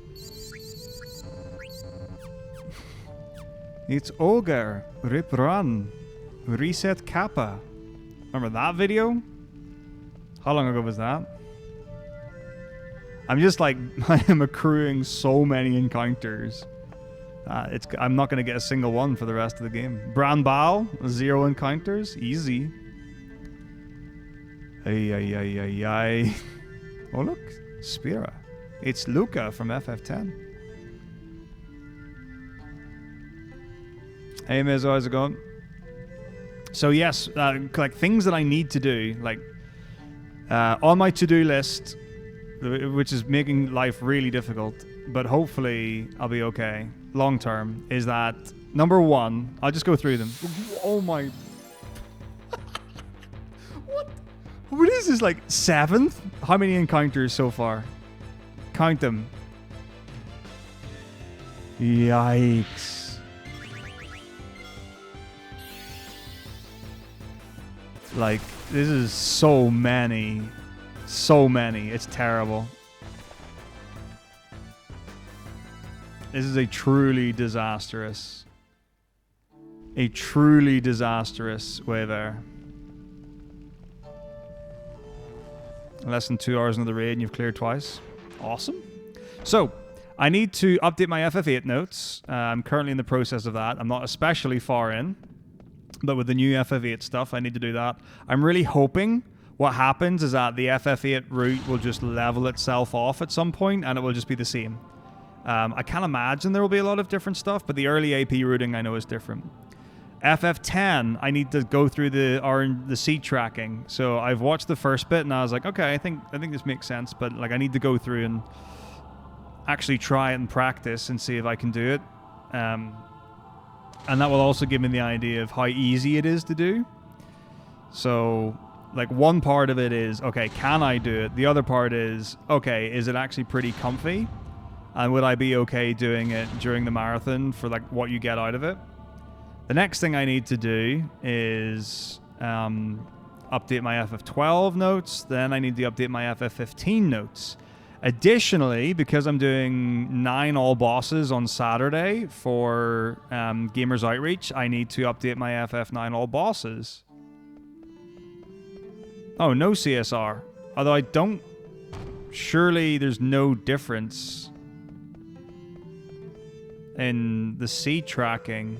[SPEAKER 1] It's Olga. Rip Run. Reset Kappa. Remember that video? How long ago was that? I'm just like, I am accruing so many encounters. I'm not going to get a single one for the rest of the game. Branbal, 0 encounters. Easy. Ay. Oh, look. Spira. It's Luca from FF10. Hey, Miz, how's it going? So, yes, like things that I need to do, like on my to-do list, which is making life really difficult, but hopefully I'll be okay long term, is that number 1, I'll just go through them. Oh my. What is this, like 7th? How many encounters so far? Count them. Yikes. Like, this is so many. So many. It's terrible. This is a truly disastrous way there. Less than 2 hours into the raid and you've cleared twice. Awesome. So, I need to update my FF8 notes. I'm currently in the process of that. I'm not especially far in, but with the new FF8 stuff, I need to do that. I'm really hoping what happens is that the FF8 route will just level itself off at some point and it will just be the same. I can't imagine there will be a lot of different stuff, but the early AP routing I know is different. FF10, I need to go through the seed tracking. So I've watched the first bit and I was like, okay, I think this makes sense, but like I need to go through and actually try it and practice and see if I can do it. And that will also give me the idea of how easy it is to do. So like one part of it is, okay, can I do it? The other part is, okay, is it actually pretty comfy? And would I be okay doing it during the marathon for like what you get out of it? The next thing I need to do is update my FF12 notes. Then I need to update my FF15 notes. Additionally, because I'm doing 9 all bosses on Saturday for Gamers Outreach, I need to update my FF9 all bosses. Oh, no CSR. Although I don't... Surely there's no difference in the seed tracking.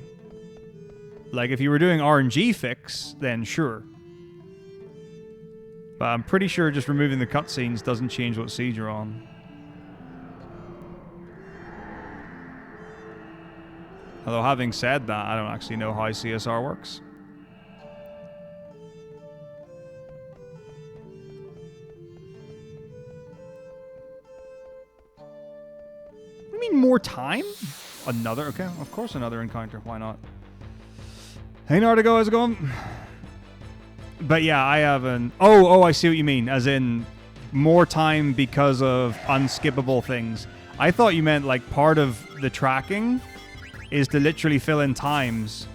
[SPEAKER 1] Like, if you were doing RNG fix, then sure. But I'm pretty sure just removing the cutscenes doesn't change what seed you're on. Although, having said that, I don't actually know how CSR works. What do you mean, more time? Another? Okay, of course another encounter. Why not? Hey, Nardigo, how's it going? But yeah, I have an... Oh, I see what you mean. As in, more time because of unskippable things. I thought you meant, like, part of the tracking is to literally fill in times.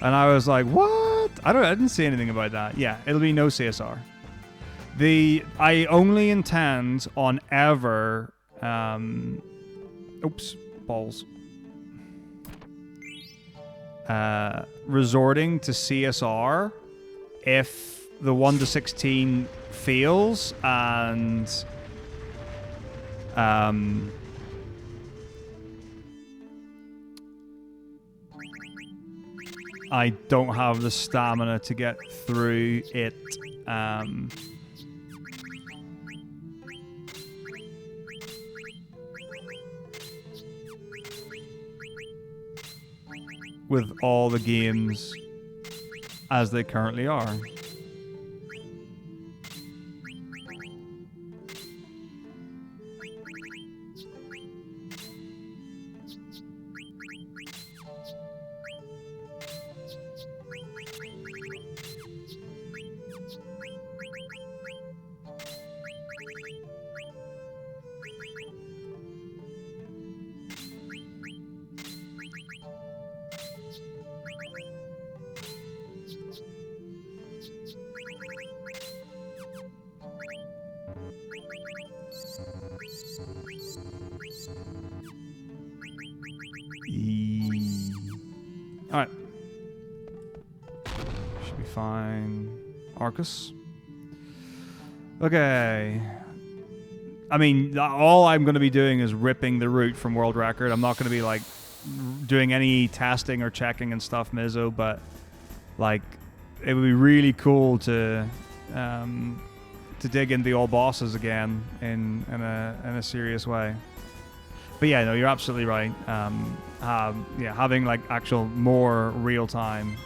[SPEAKER 1] And I was like, what? I didn't say anything about that. Yeah, it'll be no CSR. I only intend on ever... oops, balls. Resorting to CSR if the 1 to 16 fails and... I don't have the stamina to get through it. With all the games as they currently are. fine. Arcus. Okay. I mean, all I'm going to be doing is ripping the route from world record. I'm not going to be like doing any testing or checking and stuff, Mizzo, but like it would be really cool to dig into the old bosses again in a serious way. But yeah, no, you're absolutely right. Yeah, having like actual more real time.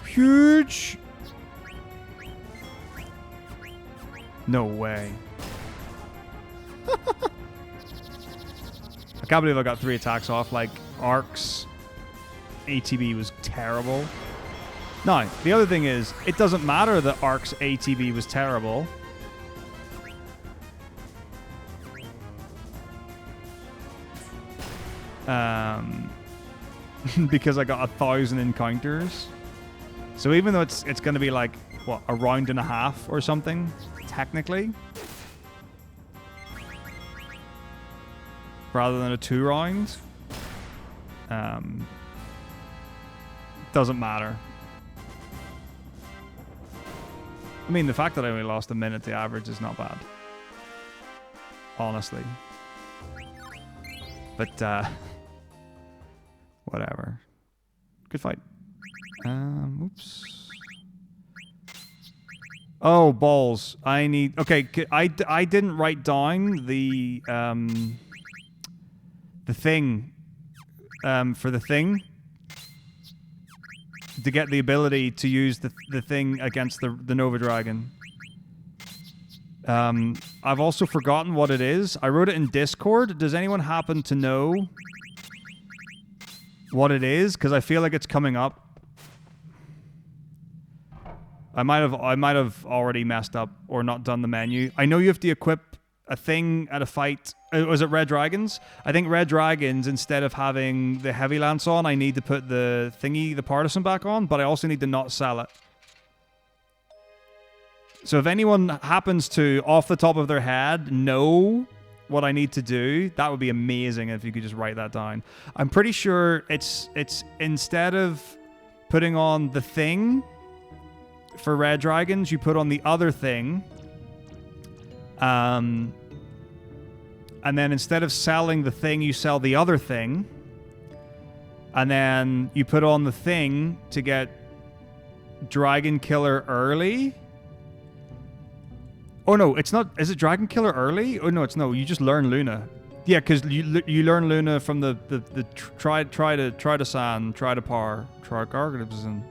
[SPEAKER 1] Huge. No way. I can't believe I got 3 attacks off. Like, Ark's ATB was terrible. Now, the other thing is, it doesn't matter that Ark's ATB was terrible. Because I got 1,000 encounters. So even though it's going to be like, what, a round and a half or something, technically, rather than a 2 round, doesn't matter. I mean, the fact that I only lost a minute to average is not bad, honestly. But whatever. Good fight. Oops. Oh, balls. I need... Okay, I didn't write down the thing for the thing to get the ability to use the thing against the Nova Dragon. I've also forgotten what it is. I wrote it in Discord. Does anyone happen to know what it is? Because I feel like it's coming up. I might have already messed up or not done the menu. I know you have to equip a thing at a fight. Was it Red Dragons? I think Red Dragons, instead of having the heavy lance on, I need to put the thingy, the partisan back on, but I also need to not sell it. So if anyone happens to, off the top of their head, know what I need to do, that would be amazing if you could just write that down. I'm pretty sure it's instead of putting on the thing for Red Dragons, you put on the other thing. And then instead of selling the thing, you sell the other thing. And then you put on the thing to get Dragon Killer early. Oh no, it's not. Is it Dragon Killer early? Oh no, it's no. You just learn Luna. Yeah, because you learn Luna from the try to San, try to par, try Gargantibus.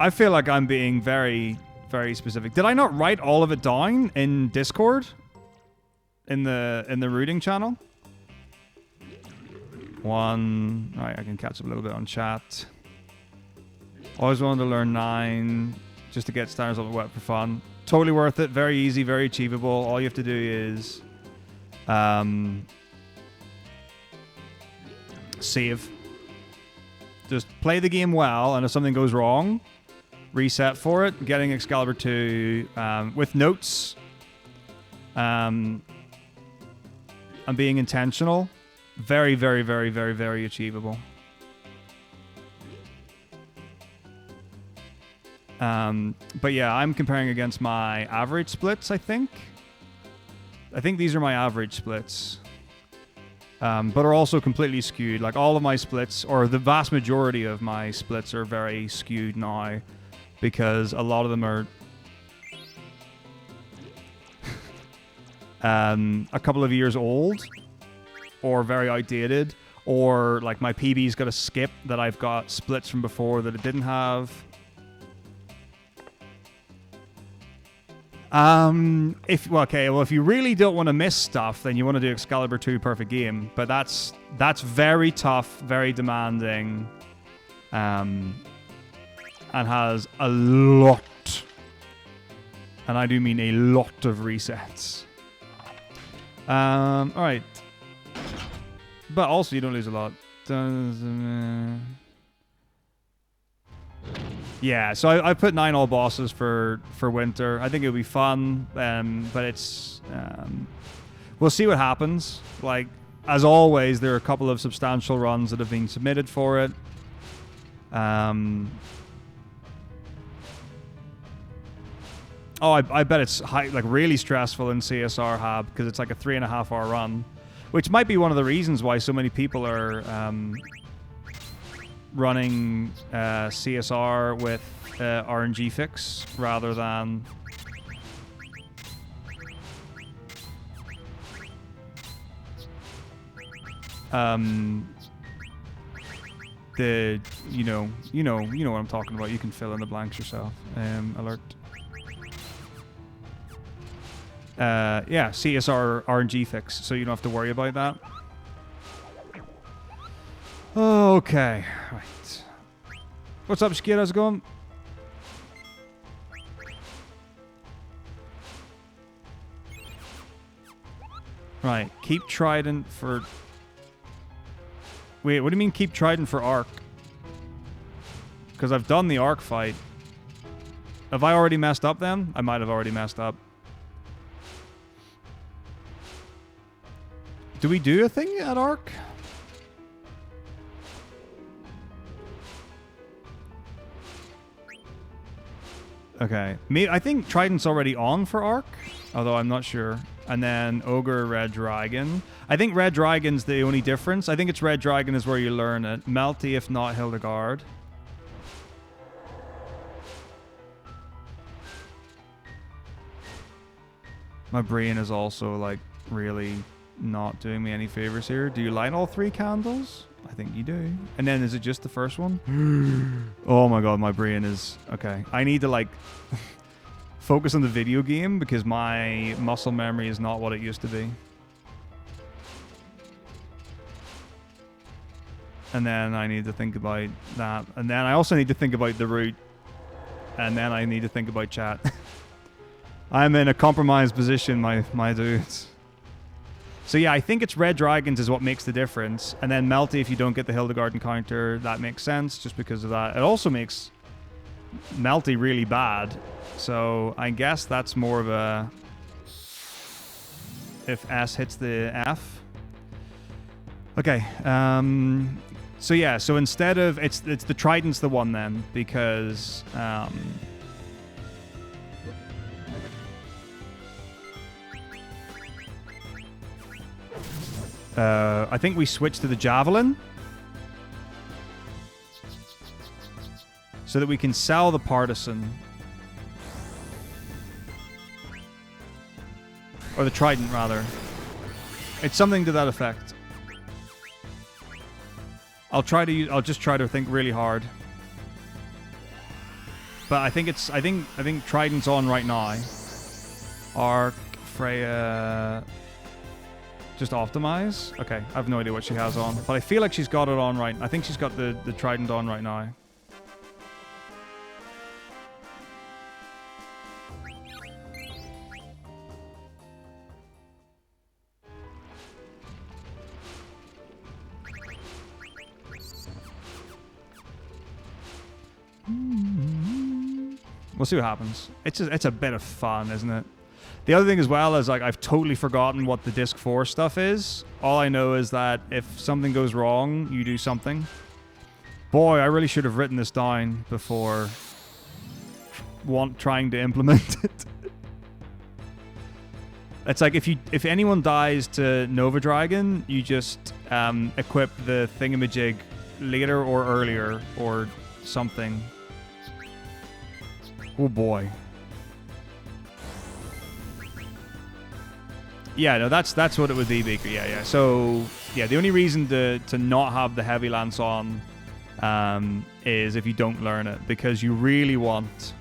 [SPEAKER 1] I feel like I'm being very, very specific. Did I not write all of it down in Discord? In the rooting channel? Alright, I can catch up a little bit on chat. Always wanted to learn 9 just to get stars on the web for fun. Totally worth it. Very easy, very achievable. All you have to do is save. Just play the game well, and if something goes wrong, reset for it. Getting Excalibur 2 with notes and being intentional. Very, very, very, very, very achievable. But yeah, I'm comparing against my average splits, I think. I think these are my average splits. But are also completely skewed. Like all of my splits, or the vast majority of my splits, are very skewed now because a lot of them are a couple of years old or very outdated, or like my PB's got a skip that I've got splits from before that it didn't have. If you really don't want to miss stuff, then you want to do Excalibur 2 Perfect Game, but that's very tough, very demanding, and has a lot, and I do mean a lot of resets. Alright. But also you don't lose a lot. Yeah, so I put 9 all bosses for winter. I think it'll be fun, but it's we'll see what happens. Like as always, there are a couple of substantial runs that have been submitted for it. Oh, I bet it's like really stressful in CSR Hub because it's like a 3.5 hour run, which might be one of the reasons why so many people are running CSR with RNG fix rather than the you know what I'm talking about. You can fill in the blanks yourself. Alert. Yeah, CSR RNG fix, so you don't have to worry about that. Okay, right. What's up, Skid? How's it going? Right, keep Trident for... Wait, what do you mean keep Trident for Arc? Because I've done the Arc fight. Have I already messed up then? I might have already messed up. Do we do a thing at Arc? Okay. I think Trident's already on for Arc, although I'm not sure. And then Ogre, Red Dragon. I think Red Dragon's the only difference. I think it's Red Dragon is where you learn it. Melty, if not Hildegard. My brain is also, like, really not doing me any favors here. Do you light all 3 candles? I think you do. And then is it just the first one? Oh my god, my brain is... Okay. I need to, like... focus on the video game because my muscle memory is not what it used to be. And then I need to think about that. And then I also need to think about the route. And then I need to think about chat. I'm in a compromised position, my dudes. So yeah, I think it's Red Dragons is what makes the difference. And then Melty, if you don't get the Hildegard encounter, that makes sense just because of that. It also makes Melty really bad. So I guess that's more of a... if S hits the F. Okay. So yeah, so instead of... It's the Trident's the one then, because... I think we switch to the Javelin. So that we can sell the Partisan. Or the Trident, rather. It's something to that effect. I'll just try to think really hard. But I think it's... I think Trident's on right now. Arc, Freya... Just optimize? Okay, I have no idea what she has on. But I feel like she's got it on right... I think she's got the Trident on right now. We'll see what happens. It's a bit of fun, isn't it? The other thing as well is, like, I've totally forgotten what the Disc 4 stuff is. All I know is that if something goes wrong, you do something. Boy, I really should have written this down before trying to implement it. It's like if anyone dies to Nova Dragon, you just equip the thingamajig later or earlier or something. Oh boy. Yeah, no, that's what it would be, Baker. Yeah. So, yeah, the only reason to not have the Heavy Lance on is if you don't learn it, because you really want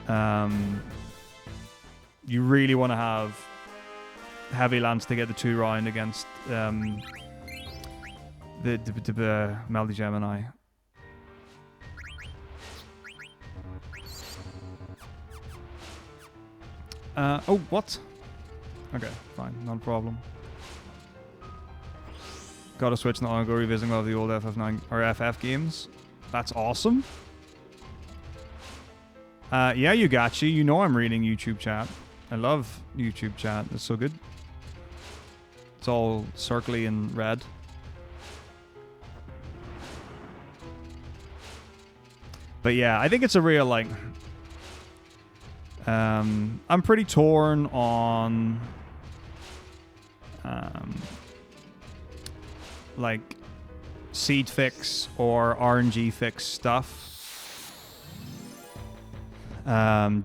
[SPEAKER 1] to have Heavy Lance to get the 2 round against the Melody Gemini. Oh, what? Okay, fine, not a problem. Gotta switch now and go revisiting all of the old FF9 or FF games. That's awesome. Yeah, Yugachi, you know I'm reading YouTube chat. I love YouTube chat. It's so good. It's all circly and red. But yeah, I think it's a real, like... I'm pretty torn on... like, seed fix or RNG fix stuff.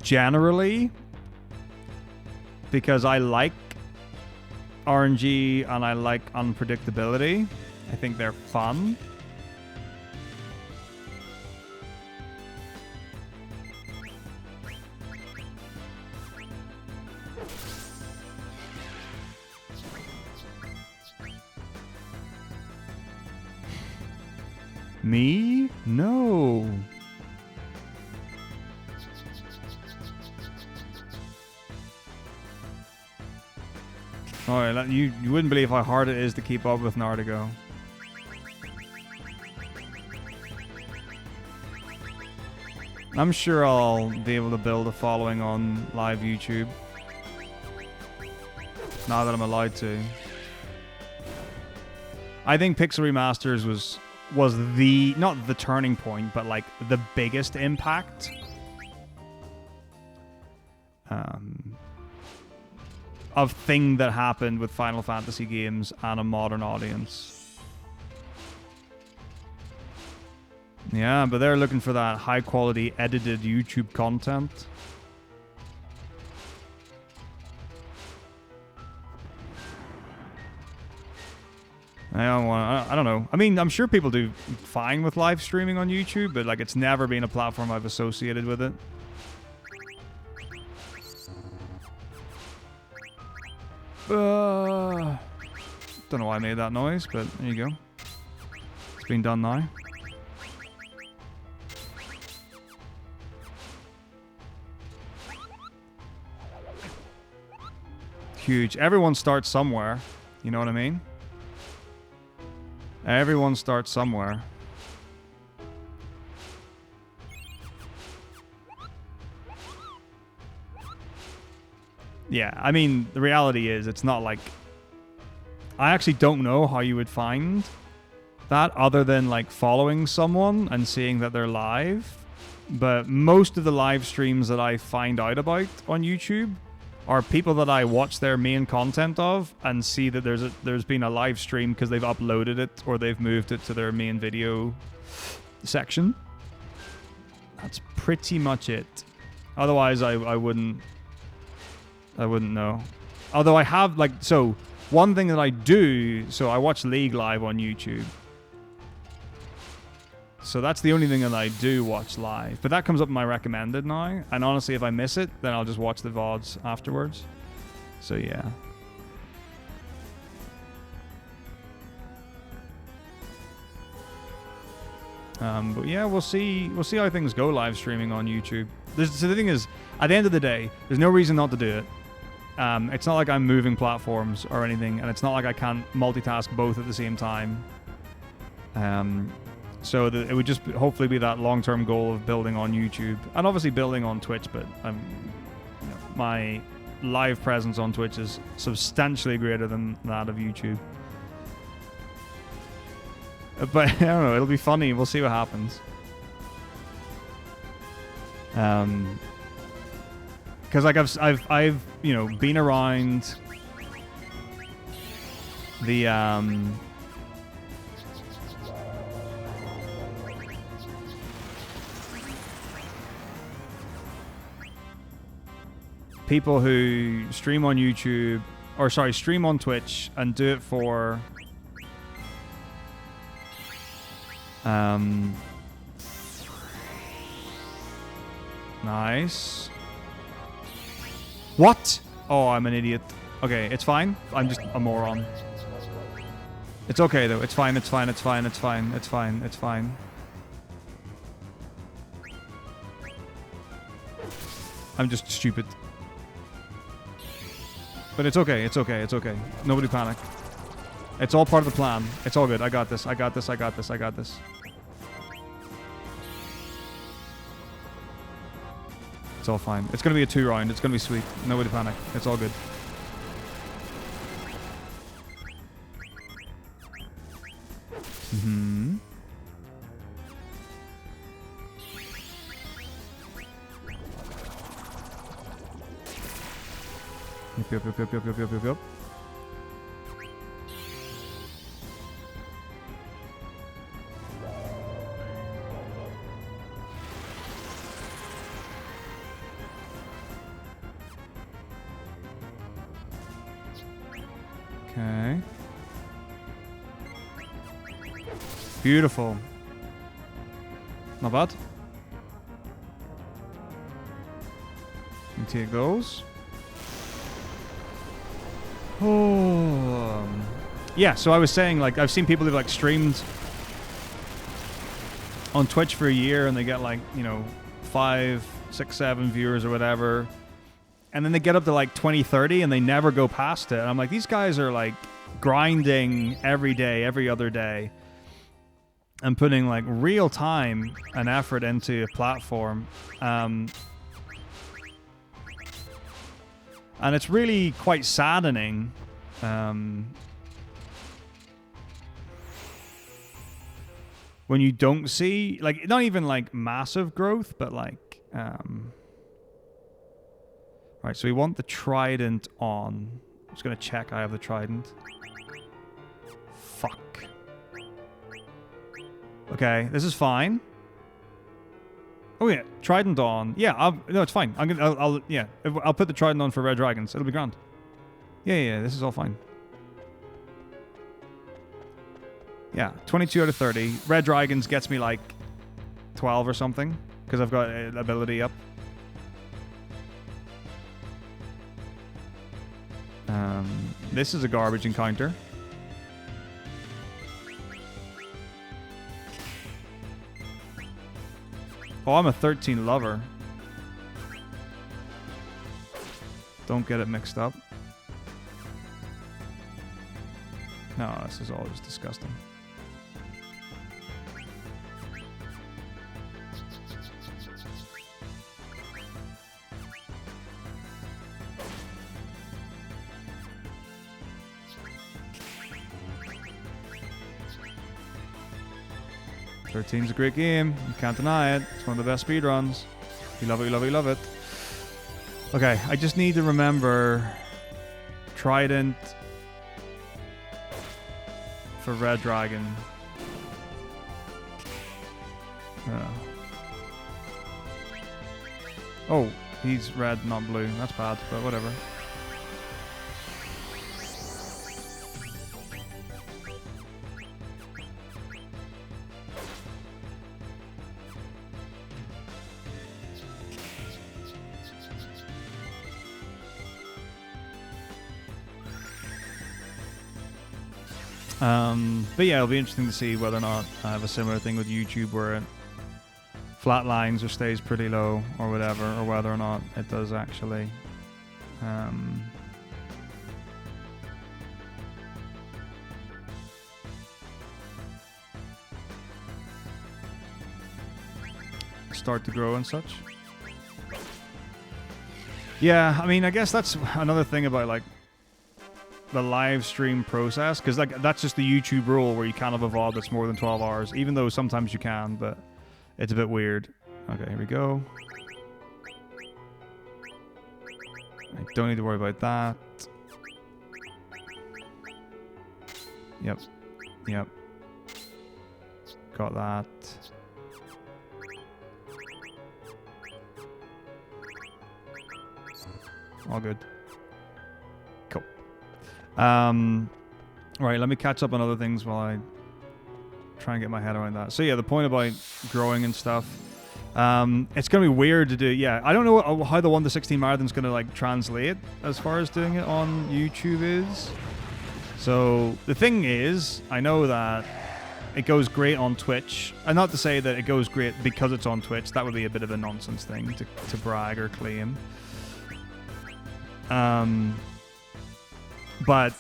[SPEAKER 1] Generally, because I like RNG and I like unpredictability. I think they're fun. Me? No. Alright, you wouldn't believe how hard it is to keep up with Nardigo. I'm sure I'll be able to build a following on live YouTube. Now that I'm allowed to. I think Pixel Remasters was the, not the turning point, but like the biggest impact. Of thing that happened with Final Fantasy games and a modern audience. Yeah, but they're looking for that high quality edited YouTube content. I don't know. I mean, I'm sure people do fine with live streaming on YouTube, but like it's never been a platform I've associated with it. Don't know why I made that noise, but there you go. It's been done now. Huge. Everyone starts somewhere. You know what I mean? Everyone starts somewhere. Yeah, I mean, the reality is it's not like... I actually don't know how you would find that other than like following someone and seeing that they're live. But most of the live streams that I find out about on YouTube are people that I watch their main content of and see that there's been a live stream because they've uploaded it or they've moved it to their main video section. That's pretty much it. Otherwise, I wouldn't know. Although I have, like, so one thing that I do, so I watch League live on YouTube. So that's the only thing that I do watch live. But that comes up in my recommended now. And honestly, if I miss it, then I'll just watch the VODs afterwards. So yeah. But yeah, we'll see how things go live streaming on YouTube. So the thing is, at the end of the day, there's no reason not to do it. It's not like I'm moving platforms or anything, and it's not like I can't multitask both at the same time. So it would just hopefully be that long-term goal of building on YouTube, and obviously building on Twitch. But my live presence on Twitch is substantially greater than that of YouTube. But I don't know, it'll be funny. We'll see what happens. Because like I've you know been around the people who stream on YouTube, or sorry, stream on Twitch and do it for nice. What? Oh, I'm an idiot. Okay, it's fine. I'm just a moron. It's okay though. It's fine. It's fine. It's fine. It's fine. It's fine. It's fine. I'm just stupid. But it's okay. It's okay. It's okay. Nobody panic. It's all part of the plan. It's all good. I got this. I got this. I got this. I got this. It's all fine. It's going to be a 2-round. It's going to be sweet. Nobody panic. It's all good. Mm-hmm. Yep. Okay. Beautiful. Not bad. You take those. Oh. Yeah, so I was saying, like, I've seen people who've, like, streamed on Twitch for a year and they get, like, you know, 5, 6, 7 viewers or whatever. And then they get up to, like, 20, 30 and they never go past it. And I'm like, these guys are, like, grinding every day, every other day. And putting, like, real time and effort into a platform. And it's really quite saddening. When you don't see, like, not even, like, massive growth, but, like, right, so we want the trident on. I'm just going to check I have the trident. Fuck. Okay, this is fine. Oh yeah, trident on. Yeah, no, it's fine. I'll put the trident on for red dragons. It'll be grand. Yeah, this is all fine. Yeah, 22 out of 30. Red dragons gets me like 12 or something because I've got ability up. This is a garbage encounter. Oh, I'm a 13 lover. Don't get it mixed up. No, this is all just disgusting. Thirteen's a great game. You can't deny it. It's one of the best speedruns. You love it, you love it, you love it. Okay, I just need to remember trident for red dragon. Oh, he's red, not blue. That's bad, but whatever. But yeah, it'll be interesting to see whether or not I have a similar thing with YouTube where it flatlines or stays pretty low or whatever, or whether or not it does actually. Start to grow and such. Yeah, I mean, I guess that's another thing about like the live stream process, because like that's just the YouTube rule where you can't have a VOD that's more than 12 hours, even though sometimes you can, but it's a bit weird. Okay, here we go. I don't need to worry about that. Yep. Got that. All good. Cool. Right, let me catch up on other things while I try and get my head around that. So yeah, the point about growing and stuff. It's going to be weird to do. Yeah, I don't know how the 1 to 16 marathon's going to like translate as far as doing it on YouTube is. So the thing is, I know that it goes great on Twitch. And not to say that it goes great because it's on Twitch. That would be a bit of a nonsense thing to brag or claim. But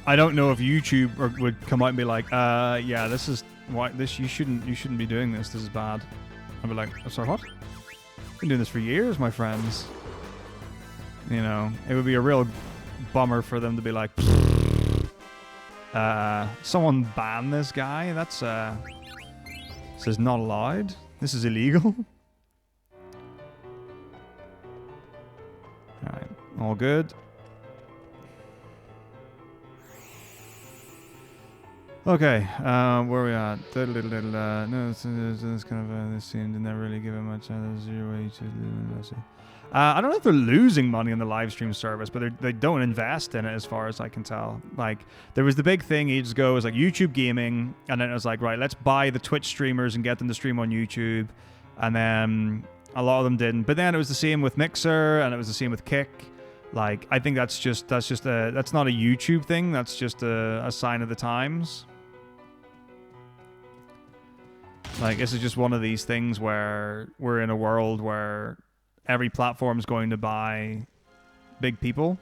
[SPEAKER 1] I don't know if YouTube would come out and be like, yeah, this is why you shouldn't be doing this. This is bad. I'd be like, oh, sorry, what? Been doing this for years, my friends. You know, it would be a real bummer for them to be like, someone ban this guy. That's this is not allowed. This is illegal. All right, all good. Okay, where are we at? No, it's kind of this scene did not really give it much. I don't know if they're losing money on the live stream service, but they don't invest in it as far as I can tell. Like, there was the big thing ages ago, it was like YouTube gaming, and then it was like, right, let's buy the Twitch streamers and get them to stream on YouTube, and then a lot of them didn't. But then it was the same with Mixer, and it was the same with Kick. Like, I think that's not a YouTube thing, that's just a sign of the times. Like, this is just one of these things where we're in a world where every platform is going to buy big people.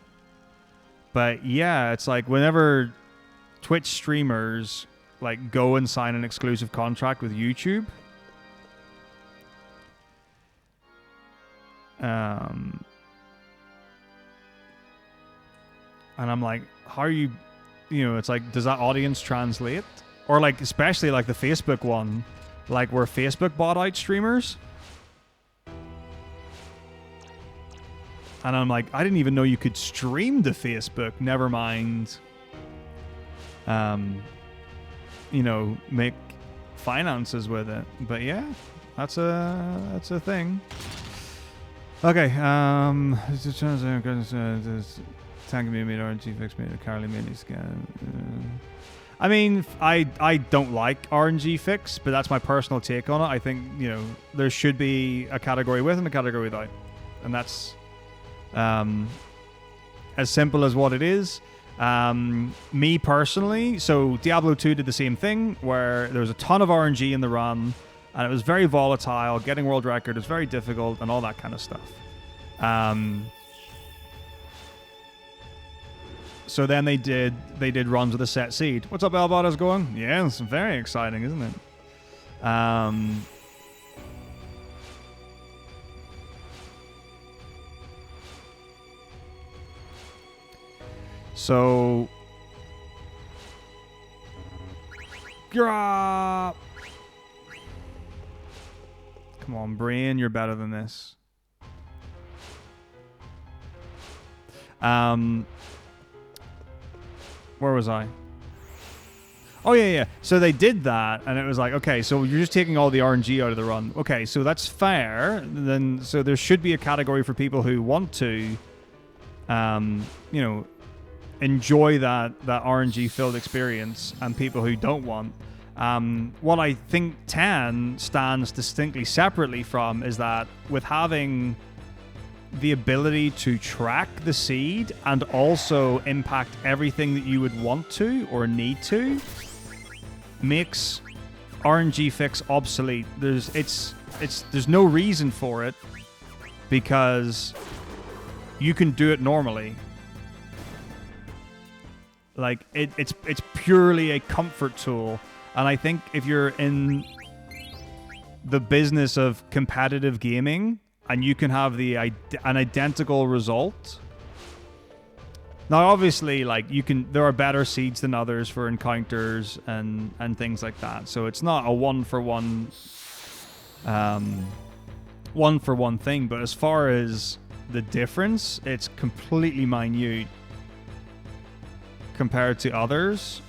[SPEAKER 1] But yeah, it's like whenever Twitch streamers like go and sign an exclusive contract with YouTube, and I'm like, how are you know, it's like, does that audience translate? Or like, especially like the Facebook one, like where Facebook bought out streamers. And I'm like, I didn't even know you could stream to Facebook. Never mind, you know, make finances with it. But yeah, that's a thing. Okay, Tank me made RNG fix made a Carly mini scan. I mean, I don't like RNG fix, but that's my personal take on it. I think, you know, there should be a category with and a category without, and that's as simple as what it is. Me personally, so Diablo 2 did the same thing, where there was a ton of RNG in the run, and it was very volatile. Getting world record was very difficult, and all that kind of stuff. So then they did runs with a set seed. What's up, Elbot? How's it going? Yeah, it's very exciting, isn't it? So, come on, Brain, you're better than this. Where was I? Oh, yeah. So they did that, and it was like, okay, so you're just taking all the RNG out of the run. Okay, so that's fair. Then, so there should be a category for people who want to, you know, enjoy that RNG-filled experience, and people who don't want. What I think 10 stands distinctly separately from is that with having the ability to track the seed and also impact everything that you would want to or need to makes RNG fix obsolete. There's no reason for it because you can do it normally. Like it's purely a comfort tool, and I think if you're in the business of competitive gaming and you can have an identical result. Now, obviously, like there are better seeds than others for encounters and things like that. So it's not a one for one thing. But as far as the difference, it's completely minute compared to others.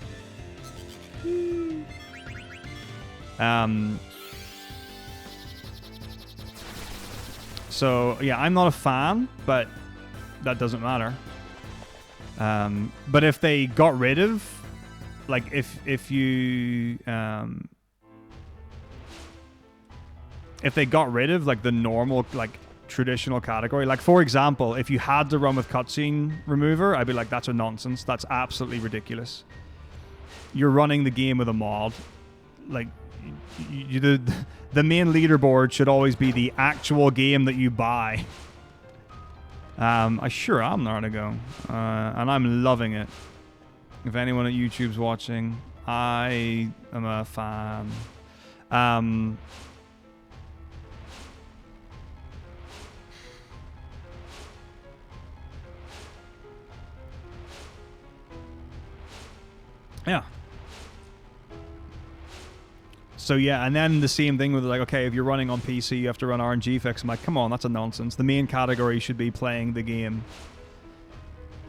[SPEAKER 1] So, yeah, I'm not a fan, but that doesn't matter. But if they got rid of, like, if they got rid of, like, the normal, like, traditional category, like, for example, if you had to run with cutscene remover, I'd be like, that's a nonsense. That's absolutely ridiculous. You're running the game with a mod. Like, the main leaderboard should always be the actual game that you buy. I sure am there to go. And I'm loving it. If anyone at YouTube's watching, I am a fan. Yeah. So yeah, and then the same thing with like, okay, if you're running on PC, you have to run RNG fix. I'm like, come on, that's a nonsense. The main category should be playing the game.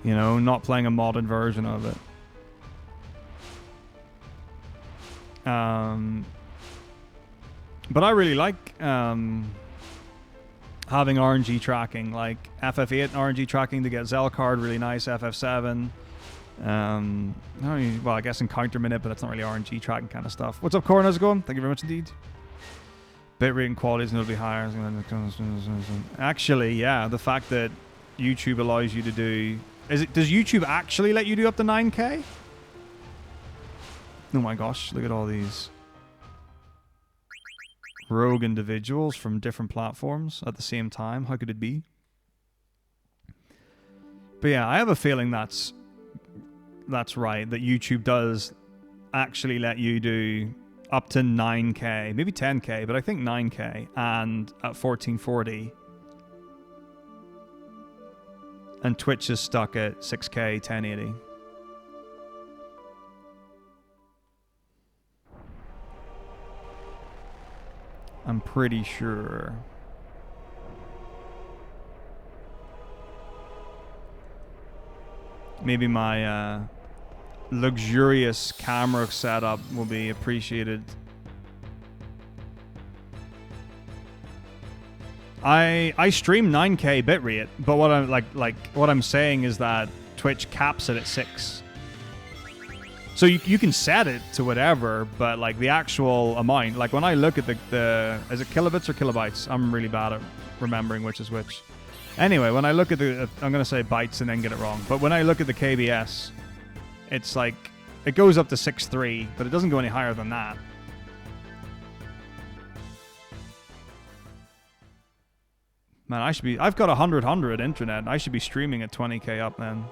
[SPEAKER 1] You know, not playing a modded version of it. But I really like having RNG tracking, like FF8 RNG tracking to get Zelcard, really nice. FF7. Well, I guess Encounter Minute, but that's not really RNG tracking kind of stuff. What's up, Corin? How's it going? Thank you very much indeed. Bitrate and quality is notably higher. Actually, yeah, the fact that YouTube allows you to do... Does YouTube actually let you do up to 9K? Oh my gosh, look at all these rogue individuals from different platforms at the same time. How could it be? But yeah, I have a feeling that's right, that YouTube does actually let you do up to 9K, maybe 10K, but I think 9K, and at 1440. And Twitch is stuck at 6K, 1080. I'm pretty sure. Maybe my luxurious camera setup will be appreciated. I stream 9K bitrate, but what I'm what I'm saying is that Twitch caps it at 6. So you can set it to whatever, but like the actual amount, like when I look at the is it kilobits or kilobytes? I'm really bad at remembering which is which. Anyway, when I look at I'm going to say bytes and then get it wrong. But when I look at the KBS, it's like, it goes up to 6.3, but it doesn't go any higher than that. Man, I've got 100 internet. I should be streaming at 20K up then.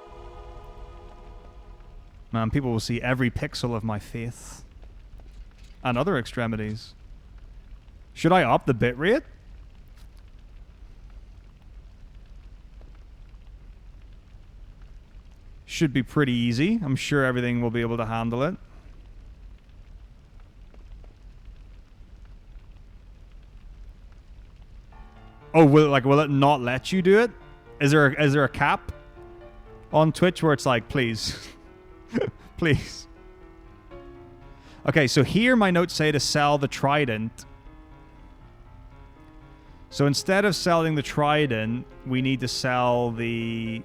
[SPEAKER 1] Man, people will see every pixel of my face. And other extremities. Should I up the bitrate? Should be pretty easy. I'm sure everything will be able to handle it. Oh, will it not let you do it? Is there a cap on Twitch where it's like, please, please? Okay, so here my notes say to sell the Trident. So instead of selling the Trident, we need to sell the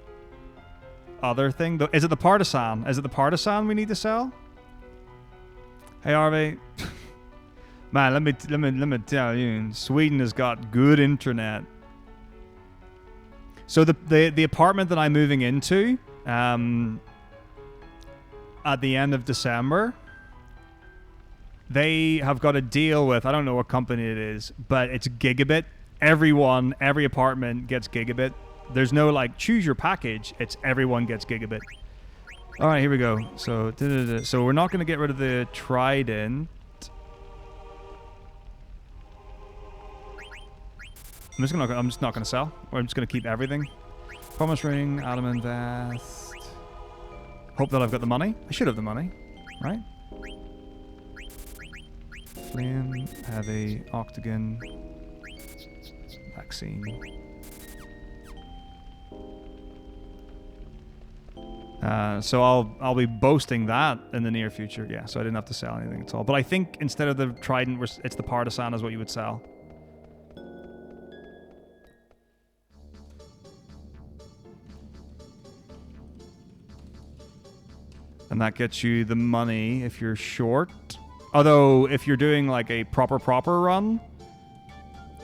[SPEAKER 1] other thing. Is it the Partisan? Is it the Partisan we need to sell? Hey, Harvey. Man, let me tell you, Sweden has got good internet. So the apartment that I'm moving into at the end of December, they have got a deal with, I don't know what company it is, but it's gigabit. Every apartment gets gigabit. There's no like choose your package. It's everyone gets gigabit. All right, here we go. So so we're not going to get rid of the Trident. I'm just not going to sell. Or I'm just going to keep everything. Promise ring, adamant vest. Hope that I've got the money. I should have the money, right? Flame, heavy, octagon, vaccine. So I'll be boasting that in the near future. Yeah, so I didn't have to sell anything at all. But I think instead of the Trident, it's the Partisan is what you would sell. And that gets you the money if you're short. Although, if you're doing like a proper run,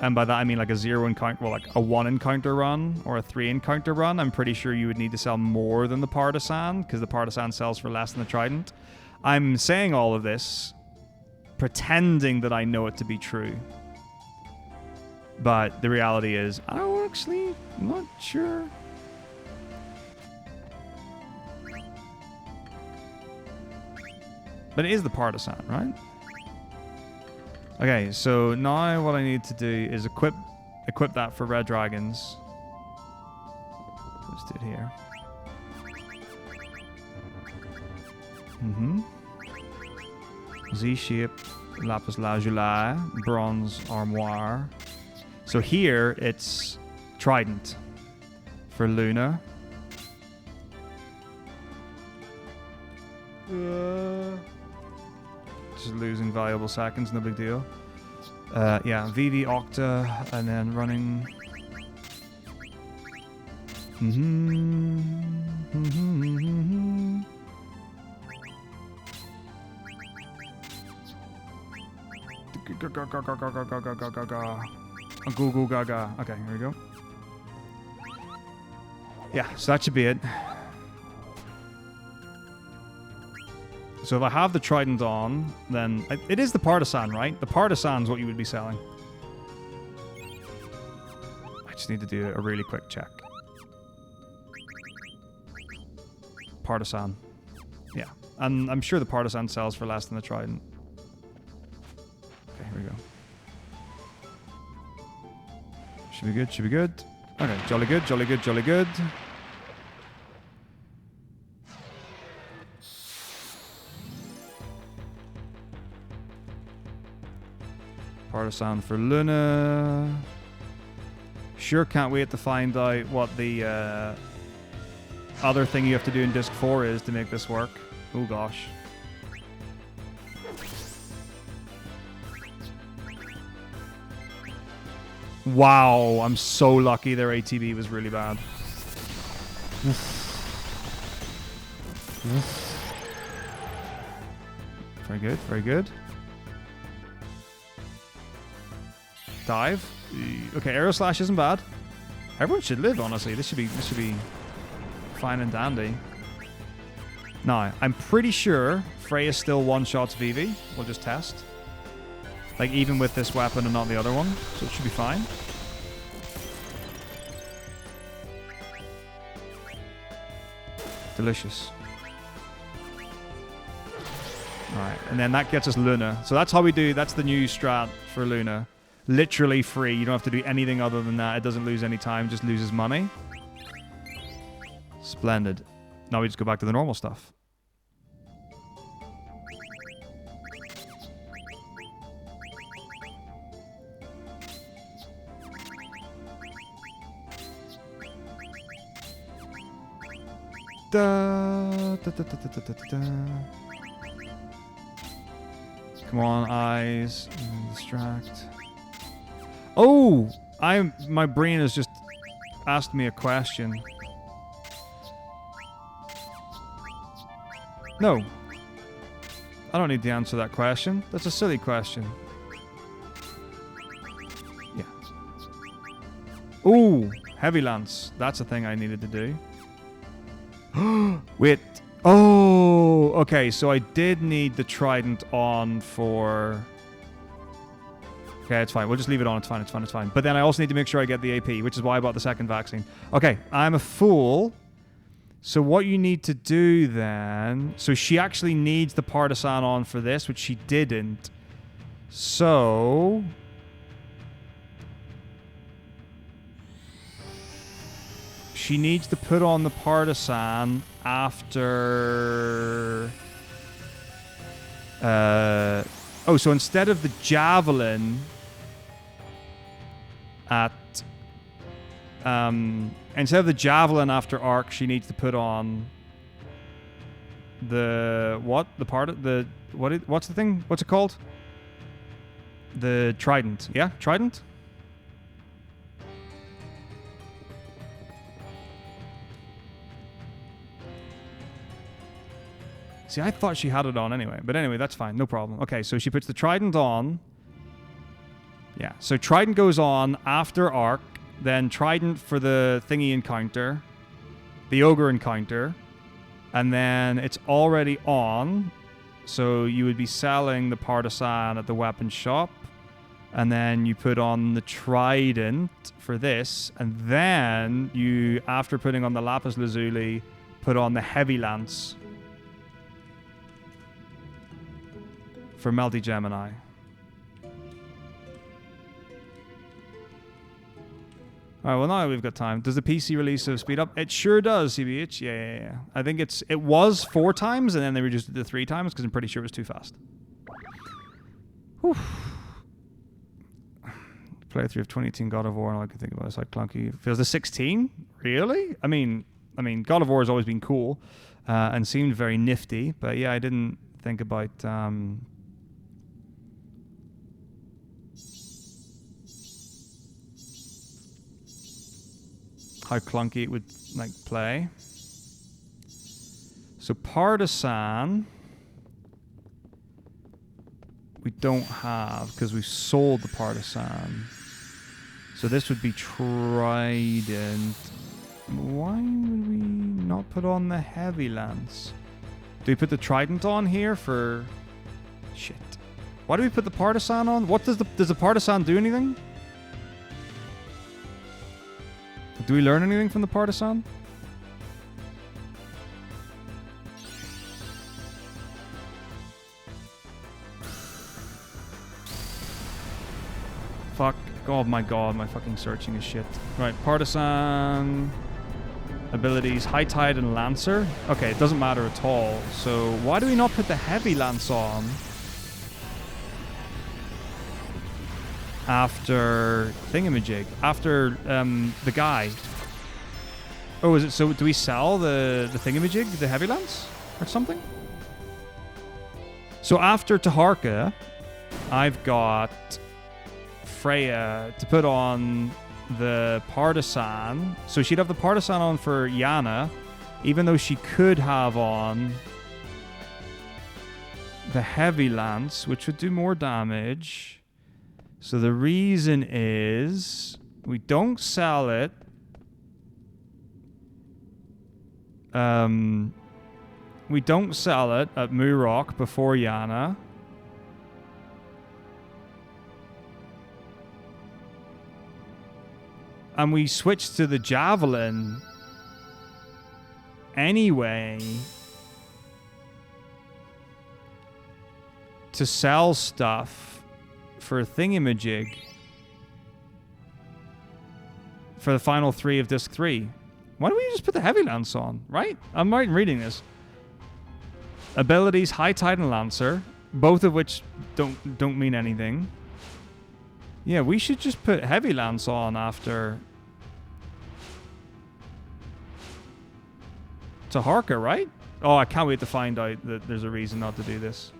[SPEAKER 1] and by that I mean like a 0 encounter, well, like a 1 encounter run or a 3 encounter run, I'm pretty sure you would need to sell more than the Partisan, because the Partisan sells for less than the Trident. I'm saying all of this, pretending that I know it to be true. But the reality is, I'm actually not sure. But it is the Partisan, right? Okay, so now what I need to do is equip that for Red Dragons. Let's do it here. Z-shape, lapis lazuli, bronze armoire. So here it's trident for Luna. Just losing valuable seconds, no big deal. Yeah, VV Octa, and then running. Goo goo gaga. Okay, here we go. Yeah, so that should be it. So if I have the trident on, then it is the partisan, right? The partisan's what you would be selling. I just need to do a really quick check. Partisan. Yeah. And I'm sure the partisan sells for less than the trident. Okay, here we go. Should be good, should be good. Okay, jolly good, jolly good, jolly good. Partisan for Luna. Sure can't wait to find out what the other thing you have to do in Disc 4 is to make this work. Oh gosh. Wow, I'm so lucky their ATB was really bad. Very good, very good. Dive. Okay, Aero Slash isn't bad. Everyone should live, honestly. This should be fine and dandy. Now, I'm pretty sure Freya still one-shots Vivi. We'll just test. Like, even with this weapon and not the other one. So it should be fine. Delicious. Alright, and then that gets us Luna. So that's how we do, that's the new strat for Luna. Literally free. You don't have to do anything other than that. It doesn't lose any time, just loses money. Splendid. Now we just go back to the normal stuff. Da, da, da, da, da, da, da, da. Come on, eyes. Distract. Oh! My brain has just asked me a question. No. I don't need to answer that question. That's a silly question. Yeah. Ooh! Heavy Lance. That's a thing I needed to do. Wait. Oh! Okay, so I did need the trident on for... Okay, it's fine. We'll just leave it on. It's fine, it's fine, it's fine. But then I also need to make sure I get the AP, which is why I bought the second vaccine. Okay, I'm a fool. So what you need to do then... So she actually needs the partisan on for this, which she didn't. So... She needs to put on the partisan after... Oh, so instead of the javelin at... instead of the javelin after arc, she needs to put on the... What? The part of the... What's the thing? What's it called? The trident. Yeah? Trident? See, I thought she had it on anyway. But anyway, that's fine. No problem. Okay, so she puts the trident on. Yeah, so trident goes on after arc. Then trident for the thingy encounter. The ogre encounter. And then it's already on. So you would be selling the partisan at the weapon shop. And then you put on the trident for this. And then you, after putting on the lapis lazuli, put on the heavy lance. For Melty Gemini. Alright, well now we've got time. Does the PC release of Speed Up? It sure does, CBH. Yeah. I think it was 4 times and then they reduced it to 3 times because I'm pretty sure it was too fast. Playthrough of 2018 God of War, and all I can think about is like clunky. Feels the 16? Really? I mean, God of War has always been cool and seemed very nifty, but yeah, I didn't think about how clunky it would like play. So Partisan we don't have because we've sold the Partisan. So this would be Trident. Why would we not put on the Heavy Lance? Do we put the Trident on here for... Shit. Why do we put the Partisan on? What does the Partisan do anything? Do we learn anything from the Partisan? Fuck. Oh my god, my fucking searching is shit. Right, Partisan... Abilities, High Tide and Lancer. Okay, it doesn't matter at all. So why do we not put the Heavy Lance on after Thingamajig? After the guy. Oh, is it so? Do we sell the Thingamajig, the Heavy Lance, or something? So after Taharka, I've got Freya to put on the Partisan. So she'd have the Partisan on for Yana, even though she could have on the Heavy Lance, which would do more damage. So the reason is we don't sell it. We don't sell it at Murok before Yana. And we switched to the Javelin anyway to sell stuff for Thingamajig for the final 3 of Disc 3. Why don't we just put the Heavy Lance on, right? I'm right in reading this. Abilities, High Tide and Lancer, both of which don't mean anything. Yeah, we should just put Heavy Lance on after Taharka, right? Oh, I can't wait to find out that there's a reason not to do this.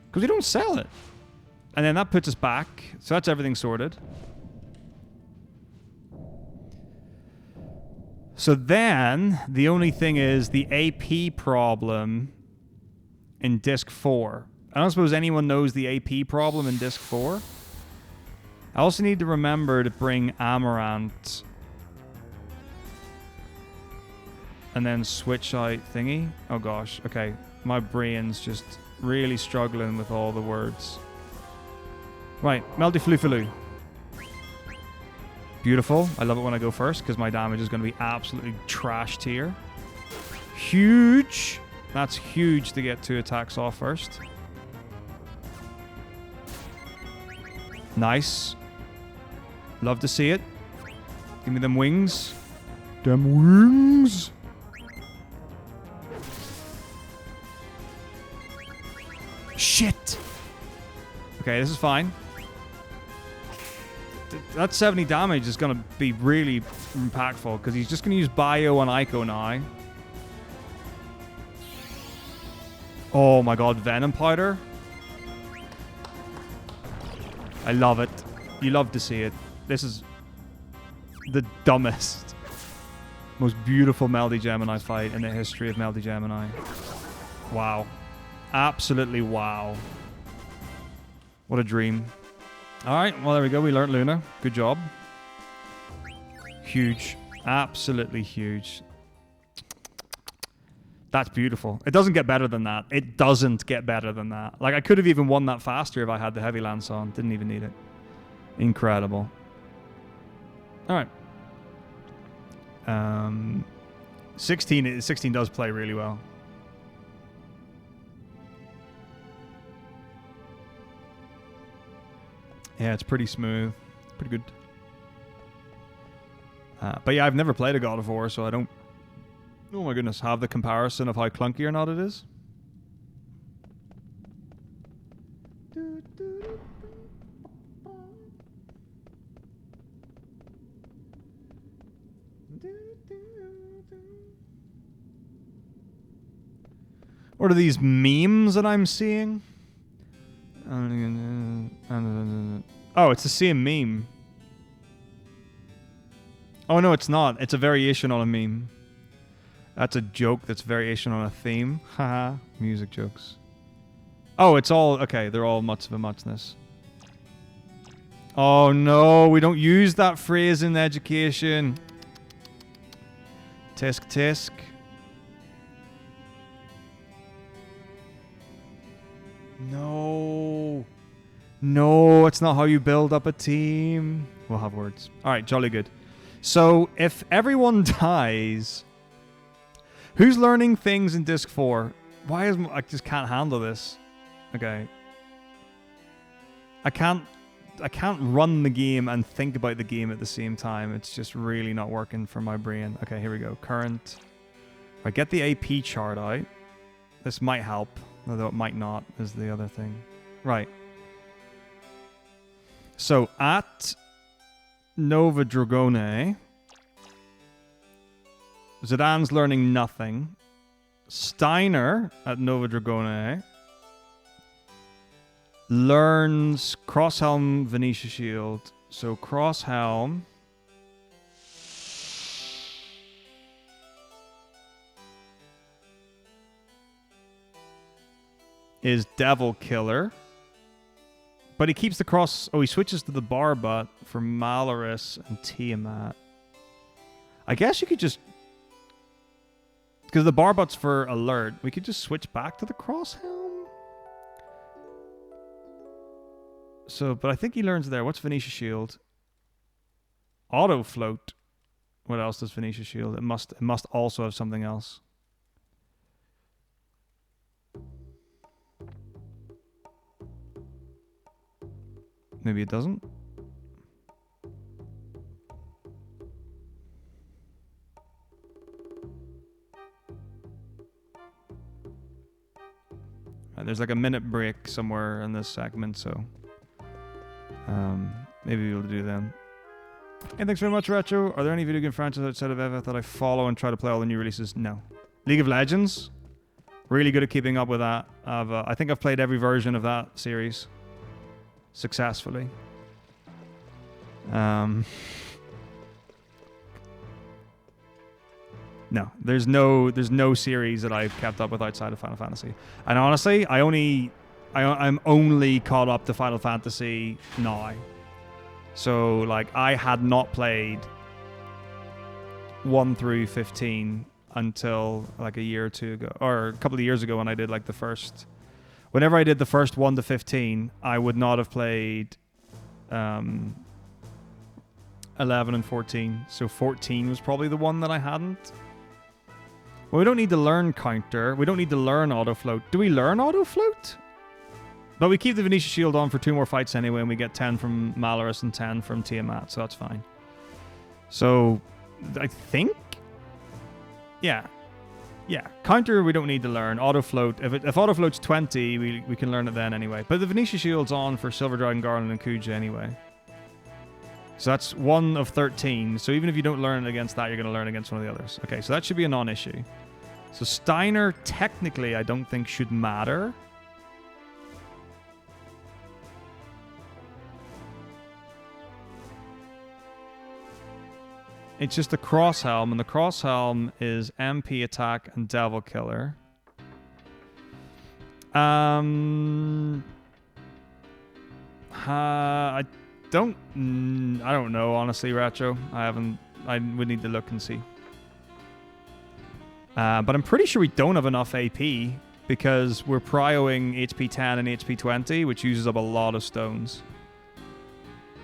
[SPEAKER 1] Because we don't sell it. And then that puts us back. So that's everything sorted. So then, the only thing is the AP problem in Disc 4. I don't suppose anyone knows the AP problem in Disc 4. I also need to remember to bring Amaranth. And then switch out thingy. Oh gosh, okay. My brain's just really struggling with all the words. Right, Melty Flufaloo. Beautiful. I love it when I go first because my damage is going to be absolutely trashed here. Huge. That's huge to get 2 attacks off first. Nice. Love to see it. Give me them wings. Them wings. Shit. Okay, this is fine. That 70 damage is going to be really impactful because he's just going to use Bio on Ico now. Oh my god, Venom Powder. I love it. You love to see it. This is the dumbest, most beautiful Melody Gemini fight in the history of Melody Gemini. Wow. Absolutely wow. What a dream. Alright, well there we go. We learnt Luna. Good job. Huge. Absolutely huge. That's beautiful. It doesn't get better than that. It doesn't get better than that. Like, I could have even won that faster if I had the Heavy Lance on. Didn't even need it. Incredible. Alright. 16 does play really well. Yeah, it's pretty smooth. Pretty good. But yeah, I've never played a God of War, so I don't Oh my goodness, have the comparison of how clunky or not it is. What are these memes that I'm seeing? Oh, it's the same meme. Oh no, it's not. It's a variation on a meme. That's a joke that's variation on a theme. Haha. Music jokes. Oh, it's all... Okay, they're all much of a muchness. Oh no, we don't use that phrase in education. Tisk tisk. No. No, it's not how you build up a team. We'll have words. Alright, jolly good. So, if everyone dies... Who's learning things in Disc 4? Why is... I just can't handle this. Okay. I can't run the game and think about the game at the same time. It's just really not working for my brain. Okay, here we go. Current. I get the AP chart out. This might help, although it might not, is the other thing. Right. So, at Nova Dragone, Zidane's learning nothing. Steiner at Nova Dragone learns Crosshelm, Venetia Shield. So Crosshelm is Devil Killer. But he keeps the cross... Oh, he switches to the Barbutt for Malorus and Tiamat. I guess you could just... Because the Barbutt's for alert. We could just switch back to the Crosshelm. So, but I think he learns there. What's Venetia Shield? Auto Float. What else does Venetia Shield? It must also have something else. Maybe it doesn't. There's like a minute break somewhere in this segment, so maybe we'll do them. Hey, thanks very much, Retro. Are there any video game franchises outside of EVA that I follow and try to play all the new releases? No. League of Legends. Really good at keeping up with that. I think I've played every version of that series successfully. No, there's no series that I've kept up with outside of Final Fantasy. And honestly, I'm only caught up to Final Fantasy now. So like I had not played 1 through 15 until like a year or two ago, or a couple of years ago when I did like the first. Whenever I did the first 1 to 15, I would not have played 11 and 14. So 14 was probably the one that I hadn't. Well, we don't need to learn counter. We don't need to learn auto float. Do we learn auto float? But we keep the Venetia Shield on for 2 more fights anyway, and we get 10 from Malorus and 10 from Tiamat, so that's fine. So, I think... Yeah. Counter we don't need to learn. Auto float. If auto float's 20, we can learn it then anyway. But the Venetia Shield's on for Silver Dragon, Garland, and Kuja anyway. So that's 1 of 13. So even if you don't learn against that, you're going to learn against one of the others. Okay, so that should be a non-issue. So Steiner, technically, I don't think should matter. It's just the Crosshelm, and the Crosshelm is MP attack and Devil Killer. I don't know, honestly, Retro. I would need to look and see. But I'm pretty sure we don't have enough AP because we're prioing HP 10 and HP 20, which uses up a lot of stones.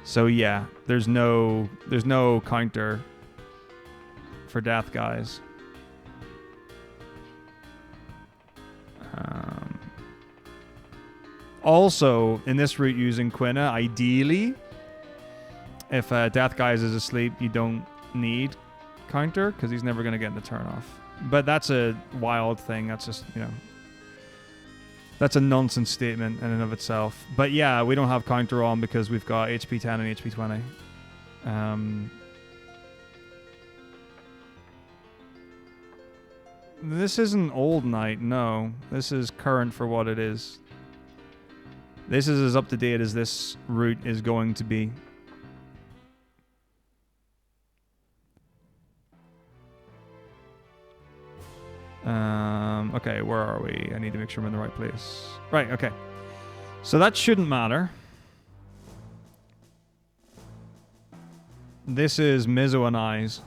[SPEAKER 1] So yeah, there's no counter for death guys. Also, in this route using Quina, ideally, if Death Guys is asleep, you don't need counter, because he's never going to get in the turn off. But that's a wild thing. That's just, you know, that's a nonsense statement in and of itself. But yeah, we don't have counter on because we've got HP 10 and HP 20. This isn't old night, no. This is current for what it is. This is as up to date as this route is going to be. Okay, where are we? I need to make sure I'm in the right place. Right, okay. So that shouldn't matter. This is Mizzo and Eyes.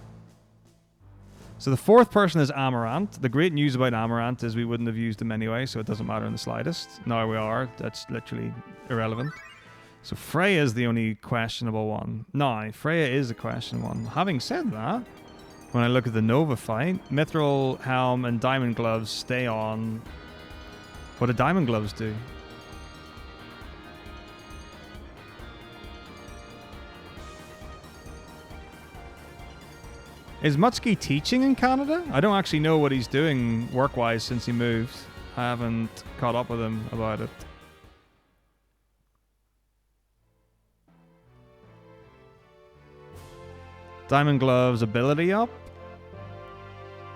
[SPEAKER 1] So the fourth person is Amaranth. The great news about Amaranth is we wouldn't have used him anyway, so it doesn't matter in the slightest. Now we are. That's literally irrelevant. So Freya is the only questionable one. No, Freya is a questionable one. Having said that, when I look at the Nova fight, Mithril Helm and Diamond Gloves stay on. What do Diamond Gloves do? Is Mutsky teaching in Canada? I don't actually know what he's doing work-wise since he moved. I haven't caught up with him about it. Diamond Gloves ability up?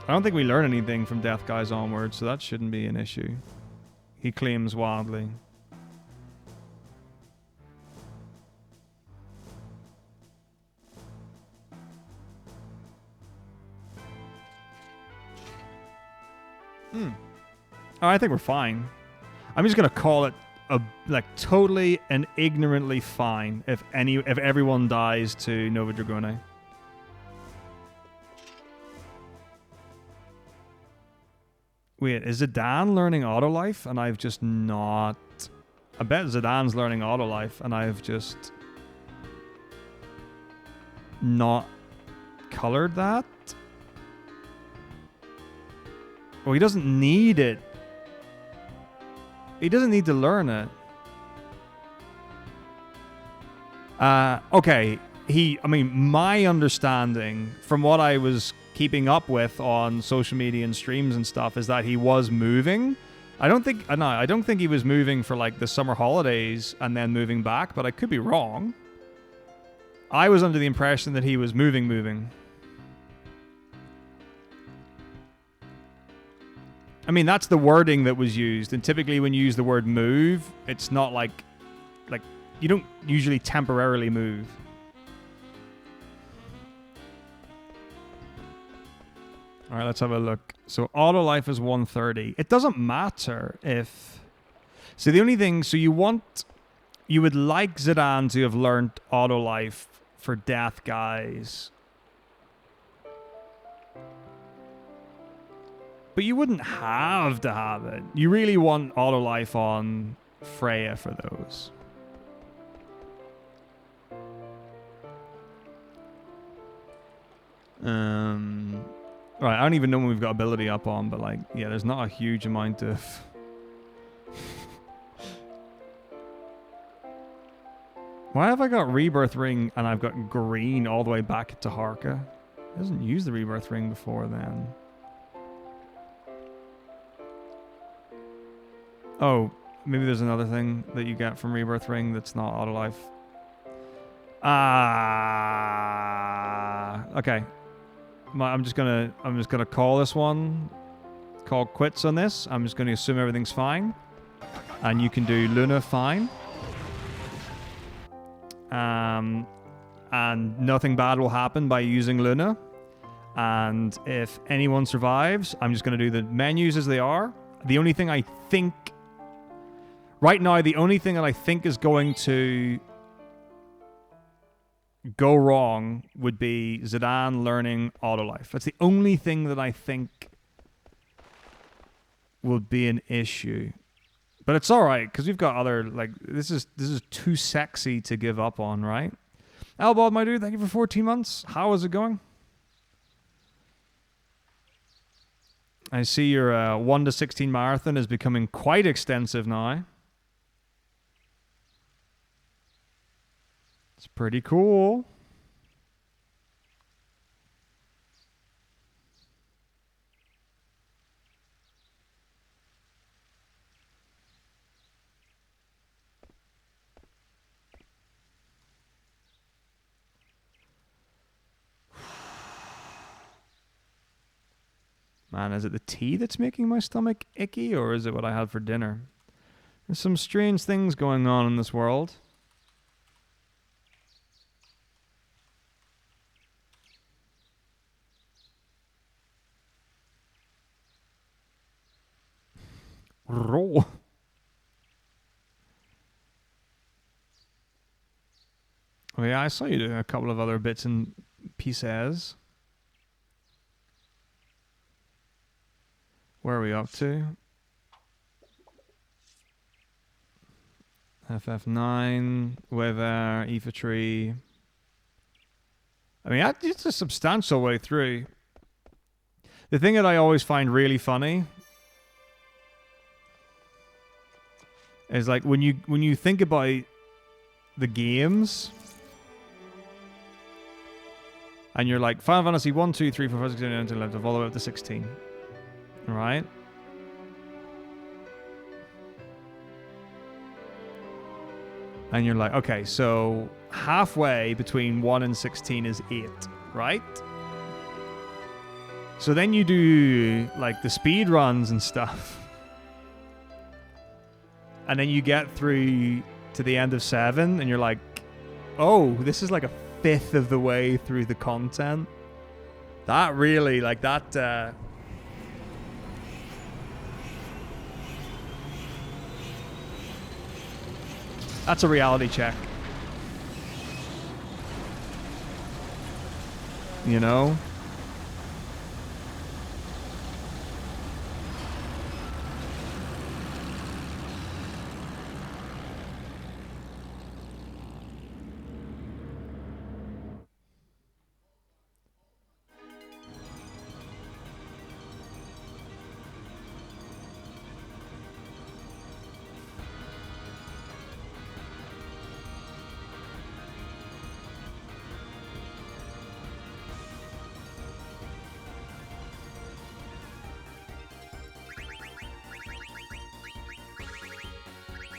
[SPEAKER 1] I don't think we learn anything from Death Guys onwards, so that shouldn't be an issue. He claims wildly. Oh, I think we're fine. I'm just gonna call it like totally and ignorantly fine if everyone dies to Nova Dragone. Wait, is Zidane learning Autolife and I've just not? I bet Zidane's learning Autolife and I've just not colored that. Well, he doesn't need it. He doesn't need to learn it. Okay. I mean, my understanding from what I was keeping up with on social media and streams and stuff is that he was moving. I don't think he was moving for like the summer holidays and then moving back, but I could be wrong. I was under the impression that he was moving. I mean, that's the wording that was used. And typically when you use the word move, it's not like you don't usually temporarily move. All right, let's have a look. So Autolife is 130. It doesn't matter if... So the only thing... So you would like Zidane to have learned Autolife for Death Guys. But you wouldn't have to have it. You really want Autolife on Freya for those. Right, I don't even know when we've got ability up on, but like, yeah, there's not a huge amount of... Why have I got Rebirth Ring and I've got green all the way back to Harka? I hasn't used the Rebirth Ring before then. Oh, maybe there's another thing that you get from Rebirth Ring that's not Autolife. Okay. I'm just gonna call this one. Call quits on this. I'm just gonna assume everything's fine. And you can do Luna fine. And nothing bad will happen by using Luna. And if anyone survives, I'm just gonna do the menus as they are. The only thing I think... Right now, the only thing that I think is going to go wrong would be Zidane learning Autolife. That's the only thing that I think would be an issue. But it's all right, because we've got other, like, this is too sexy to give up on, right? Albod, my dude, thank you for 14 months. How is it going? I see your 1 to 16 marathon is becoming quite extensive now. It's pretty cool. Man, is it the tea that's making my stomach icky, or is it what I had for dinner? There's some strange things going on in this world. Roll. Oh yeah, I saw you do a couple of other bits and pieces. Where are we up to? FF9, Weather, EVA tree. I mean, it's a substantial way through. The thing that I always find really funny is like when you think about the games and you're like Final Fantasy 1, 2, 3, 4, 5, 6, 7, 8, 9, 10, 11, all the way up to 16. Right? And you're like, okay, so halfway between 1 and 16 is 8, right? So then you do like the speed runs and stuff. And then you get through to the end of 7 and you're like, oh, this is like a fifth of the way through the content. That really, like that... that's a reality check. You know?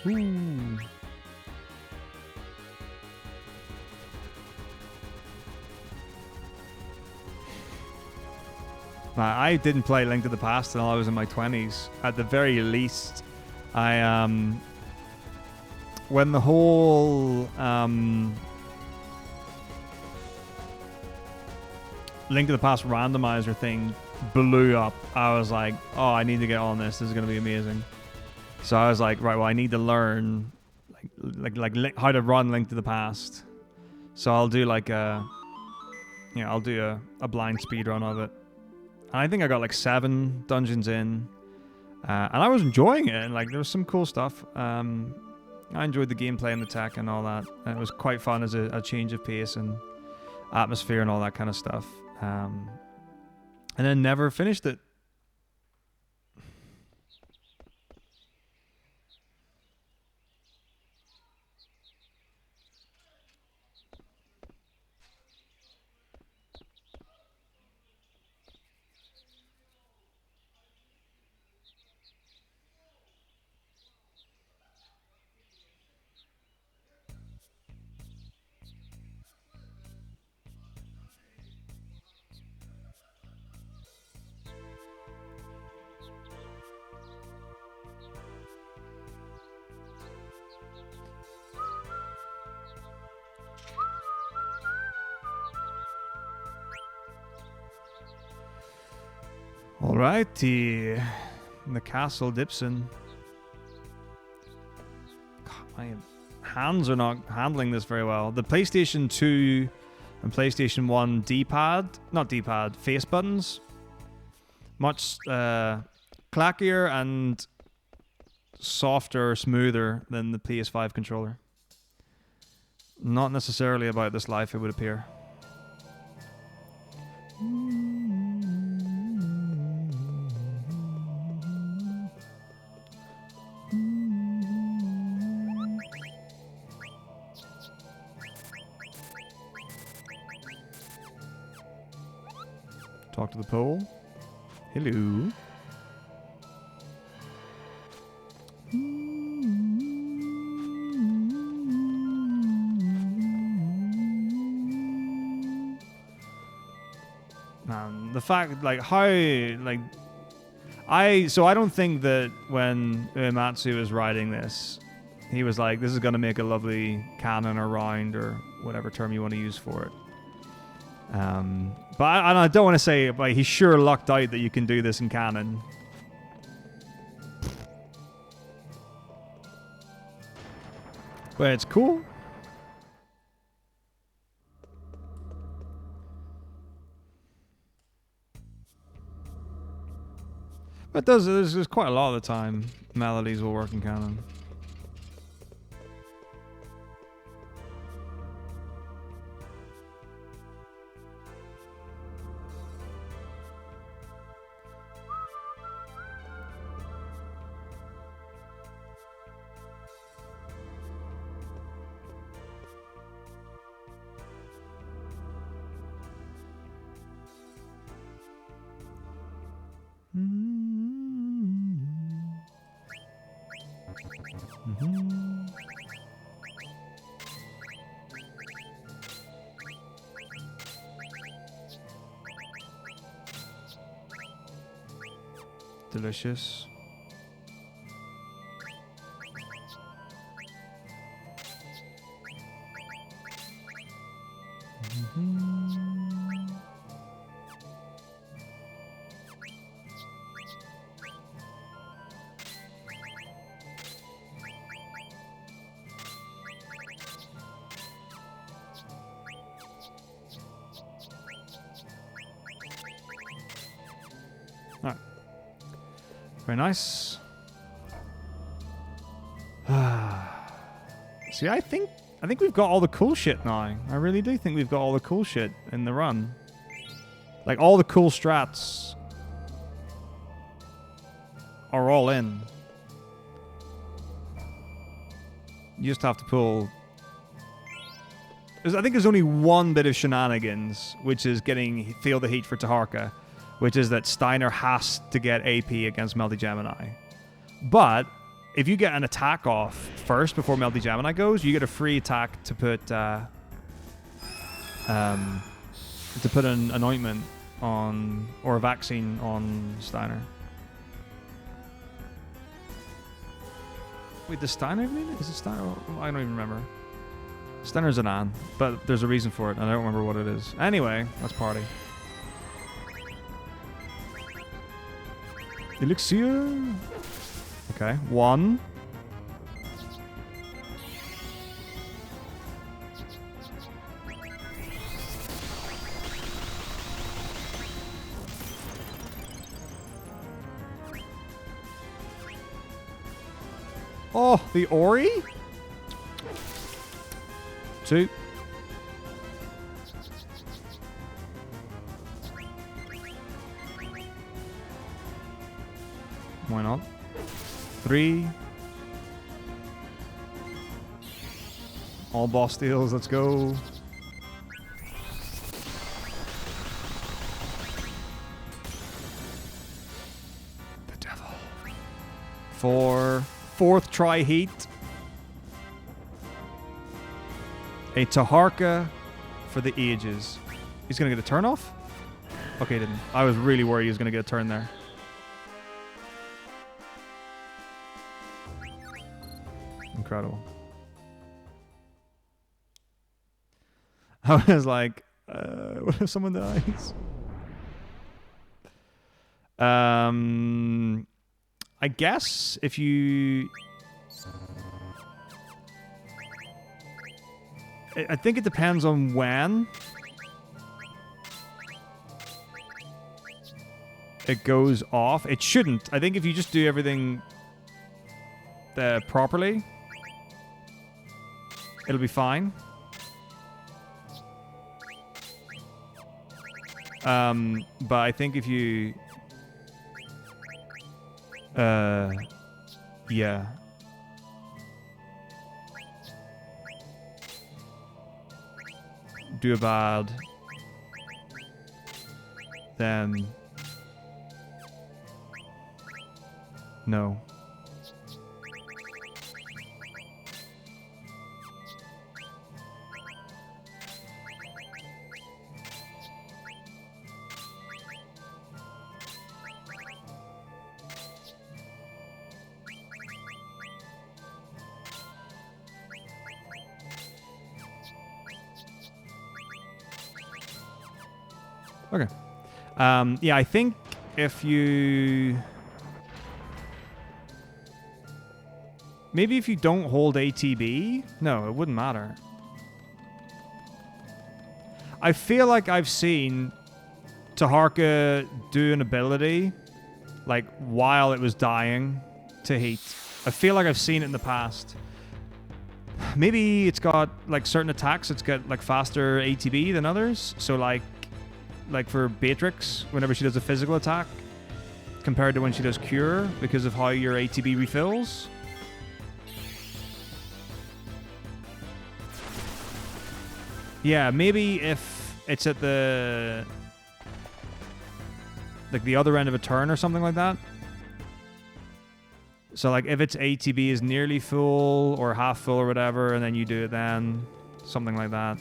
[SPEAKER 1] Ooh. I didn't play Link to the Past until I was in my 20s. At the very least, I when the whole Link to the Past randomizer thing blew up, I was like, oh, I need to get on this. This is going to be amazing. So I was like, right, well, I need to learn like how to run Link to the Past. So I'll do like I'll do a blind speed run of it. And I think I got like 7 dungeons in. And I was enjoying it. And like there was some cool stuff. I enjoyed the gameplay and the tech and all that. And it was quite fun as a change of pace and atmosphere and all that kind of stuff. And then never finished it. Alrighty, the castle Dipson. God, my hands are not handling this very well. The PlayStation 2 and PlayStation 1 face buttons, much clackier and softer, smoother than the PS5 controller. Not necessarily about this life, it would appear. Talk to the pole. Hello. Man, the fact, like, how, like, So I don't think that when Uematsu was writing this, he was like, this is going to make a lovely canon or round or whatever term you want to use for it. But I don't want to say, like, he's sure lucked out that you can do this in canon. But it's cool. But there's quite a lot of the time melodies will work in canon. Delicious. Alright. Very nice. See, I think we've got all the cool shit now. I really do think we've got all the cool shit in the run. Like, all the cool strats are all in. You just have to pull... I think there's only one bit of shenanigans, which is getting Feel the Heat for Taharka, which is that Steiner has to get AP against Melty Gemini. But if you get an attack off first before Melty Gemini goes, you get a free attack to put an anointment on, or a vaccine on Steiner. Wait, does Steiner mean it? Is it Steiner? I don't even remember. Steiner's an An, but there's a reason for it, and I don't remember what it is. Anyway, let's party. Elixir. Okay, 1. Oh, the Ori? 2. Why not? 3. All boss deals, let's go. The devil. 4. 4th try heat. A Taharka for the ages. He's gonna get a turn off? Okay, he didn't. I was really worried he was gonna get a turn there. Incredible. I was like, what if someone dies? I guess if you... I think it depends on when it goes off. It shouldn't. I think if you just do everything properly, it'll be fine. But I think if you... yeah. Do a bad, then no. Okay. Yeah, I think if you... Maybe if you don't hold ATB? No, it wouldn't matter. I feel like I've seen Taharka do an ability, like, while it was dying to heat. I feel like I've seen it in the past. Maybe it's got, like, certain attacks, it's got, like, faster ATB than others. So, like for Beatrix, whenever she does a physical attack, compared to when she does Cure, because of how your ATB refills. Yeah, maybe if it's at the... like, the other end of a turn or something like that. So, like, if its ATB is nearly full or half full or whatever, and then you do it then. Something like that.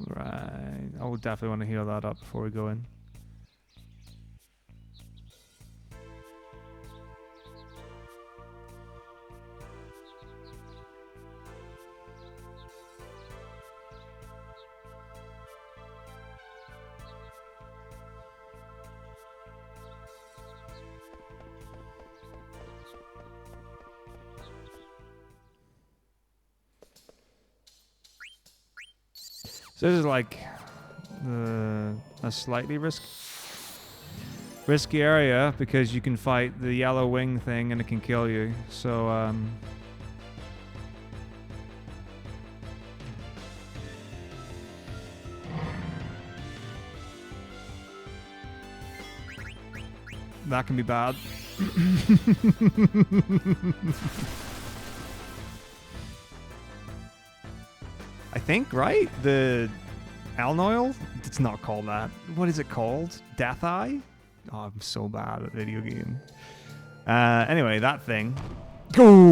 [SPEAKER 1] Right. I would definitely want to heal that up before we go in. So this is like a slightly risky area because you can fight the yellow wing thing and it can kill you. So that can be bad. I think, right? The Alnoil? It's not called that. What is it called? Death Eye? Oh, I'm so bad at video game. Anyway, that thing. Oops.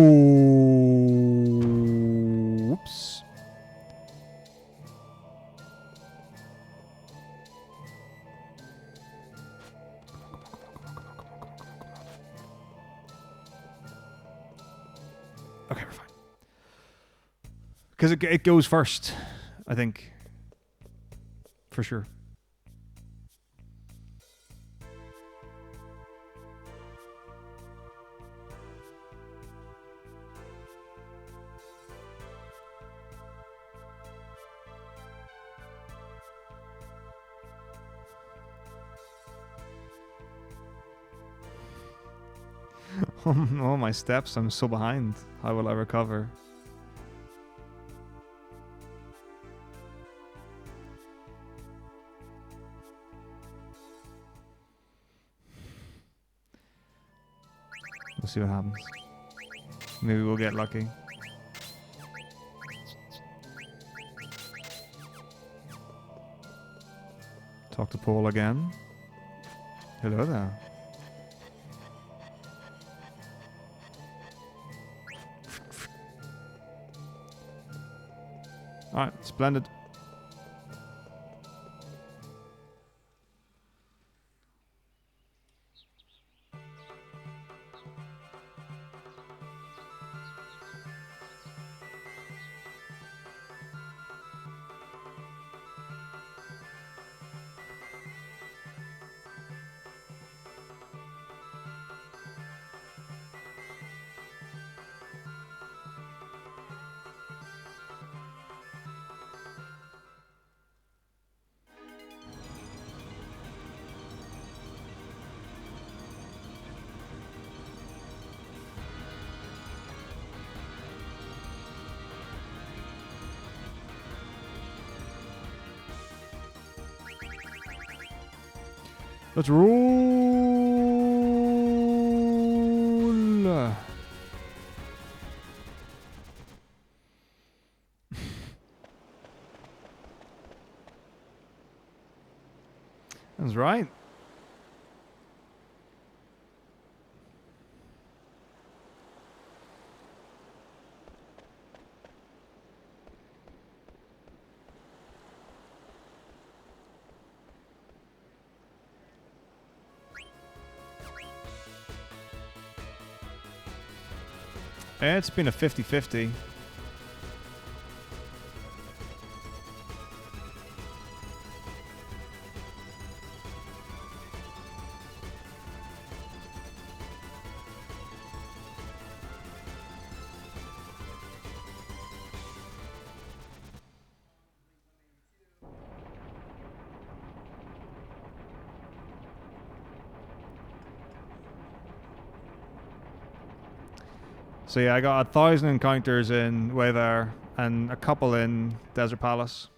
[SPEAKER 1] Okay, we're fine. Because it goes first, I think. For sure. Oh, my steps. I'm so behind. How will I recover? We'll see what happens. Maybe we'll get lucky. Talk to Paul again. Hello there. Alright, splendid. Let's roll. That's right. It's been a 50-50. So yeah, I got 1,000 encounters in way there and a couple in Desert Palace.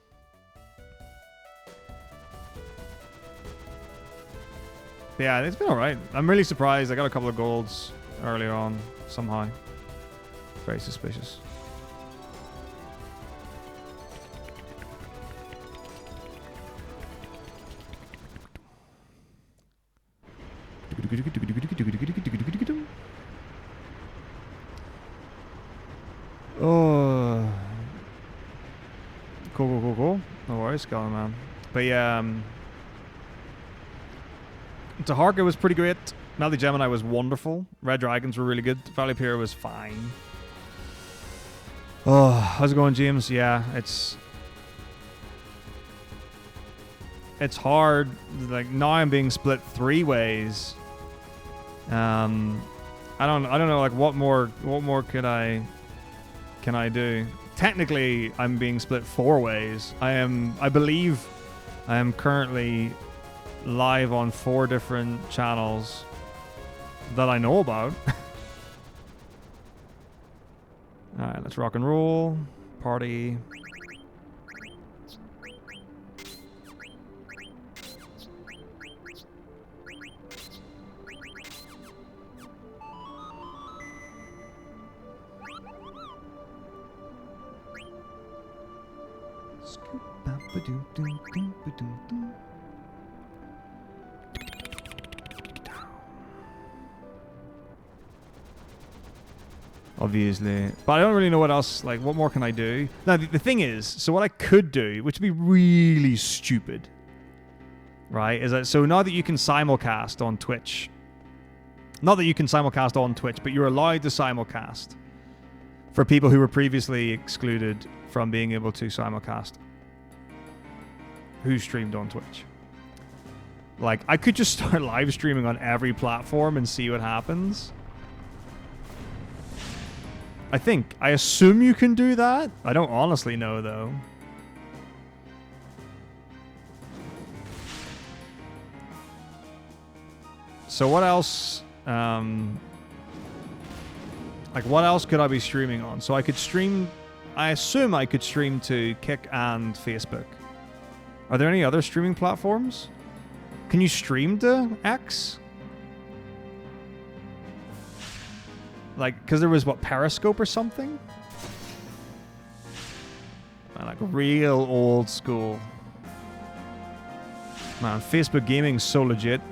[SPEAKER 1] But yeah, it's been alright. I'm really surprised. I got a couple of golds earlier on somehow. Very suspicious. Oh, cool. No worries, Scala, man. But yeah, Taharka was pretty great. Melody Gemini was wonderful. Red Dragons were really good. Valley Pier was fine. Oh, how's it going, James? Yeah, it's hard. Like now, I'm being split 3 ways. I don't know. Like what more can I do? Technically, I'm being split 4 ways. I believe I am currently live on 4 different channels that I know about. Alright, let's rock and roll. Party. Obviously. But I don't really know what else, like, what more can I do? Now, the thing is, so what I could do, which would be really stupid, right, is that, so now that you can simulcast on Twitch, not that you can simulcast on Twitch, but you're allowed to simulcast for people who were previously excluded from being able to simulcast who streamed on Twitch. Like, I could just start live streaming on every platform and see what happens. I assume you can do that. I don't honestly know, though. So what else, like, what else could I be streaming on? So I could stream, I assume I could stream to Kick and Facebook. Are there any other streaming platforms? Can you stream to X? Like, because there was, what, Periscope or something? Man, like, real old school. Man, Facebook gaming's so legit.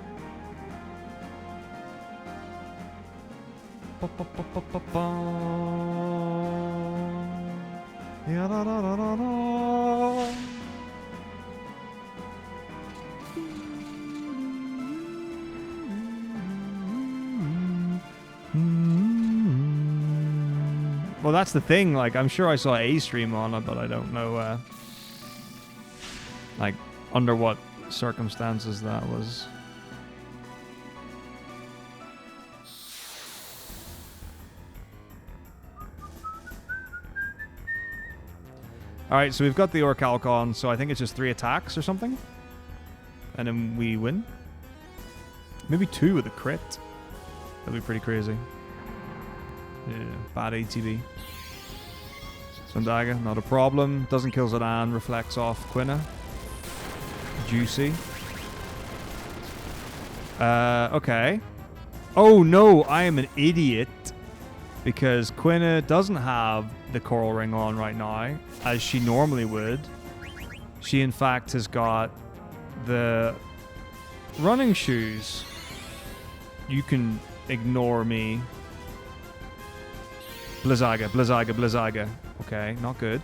[SPEAKER 1] Yeah, da, da, da, da, da. Well, that's the thing. Like, I'm sure I saw a stream on it, but I don't know, like, under what circumstances that was. Alright, so we've got the Orichalcon, so I think it's just 3 attacks or something. And then we win. Maybe 2 with a crit. That'd be pretty crazy. Yeah, bad ATB. Sandaga, not a problem. Doesn't kill Zidane, reflects off Quina. Juicy. Okay. Oh no, I am an idiot. Because Quina doesn't have the coral ring on right now, as she normally would. She in fact has got the running shoes. You can ignore me. Blizzaga, Blizzaga, Blizzaga. Okay, not good.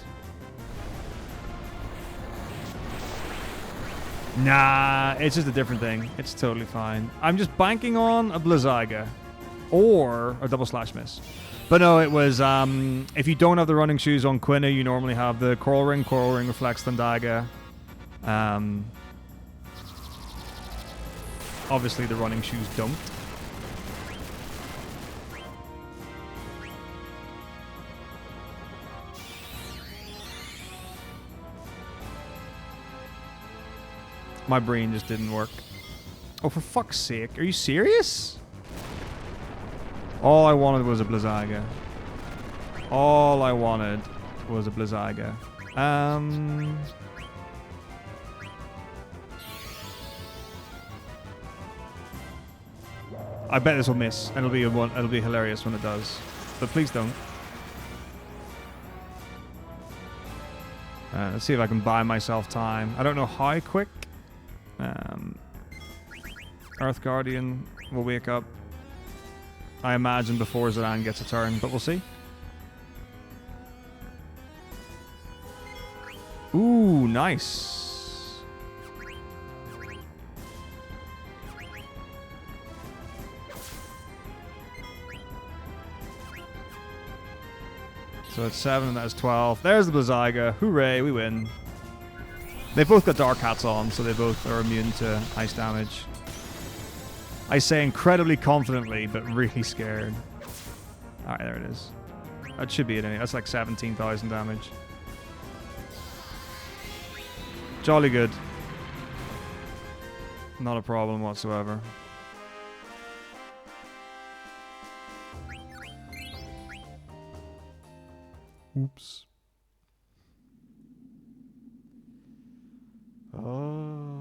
[SPEAKER 1] Nah, it's just a different thing. It's totally fine. I'm just banking on a Blizzaga. Or a double slash miss. But no, it was, if you don't have the running shoes on Quina, you normally have the coral ring. Coral ring reflects Thundaga. Obviously the running shoes don't. My brain just didn't work. Oh, for fuck's sake. Are you serious? All I wanted was a Blizzaga. All I wanted was a Blizzaga. I bet this will miss, and it'll be hilarious when it does. But please don't. Let's see if I can buy myself time. I don't know how quick. Earth Guardian will wake up. I imagine before Zidane gets a turn, but we'll see. Ooh, nice. So it's 7 and that's 12. There's the Blizzaga. Hooray, we win. They both got Dark Hats on, so they both are immune to ice damage. I say incredibly confidently, but really scared. Alright, there it is. That should be it anyway. That's like 17,000 damage. Jolly good. Not a problem whatsoever. Oops. Oh.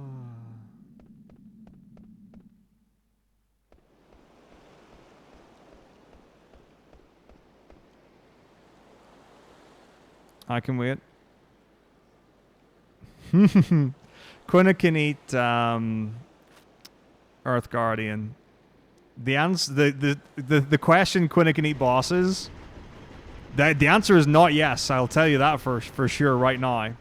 [SPEAKER 1] I can wait. Quina can eat Earth Guardian. The answer, the question, Quina can eat bosses. The answer is not yes. I'll tell you that for sure right now.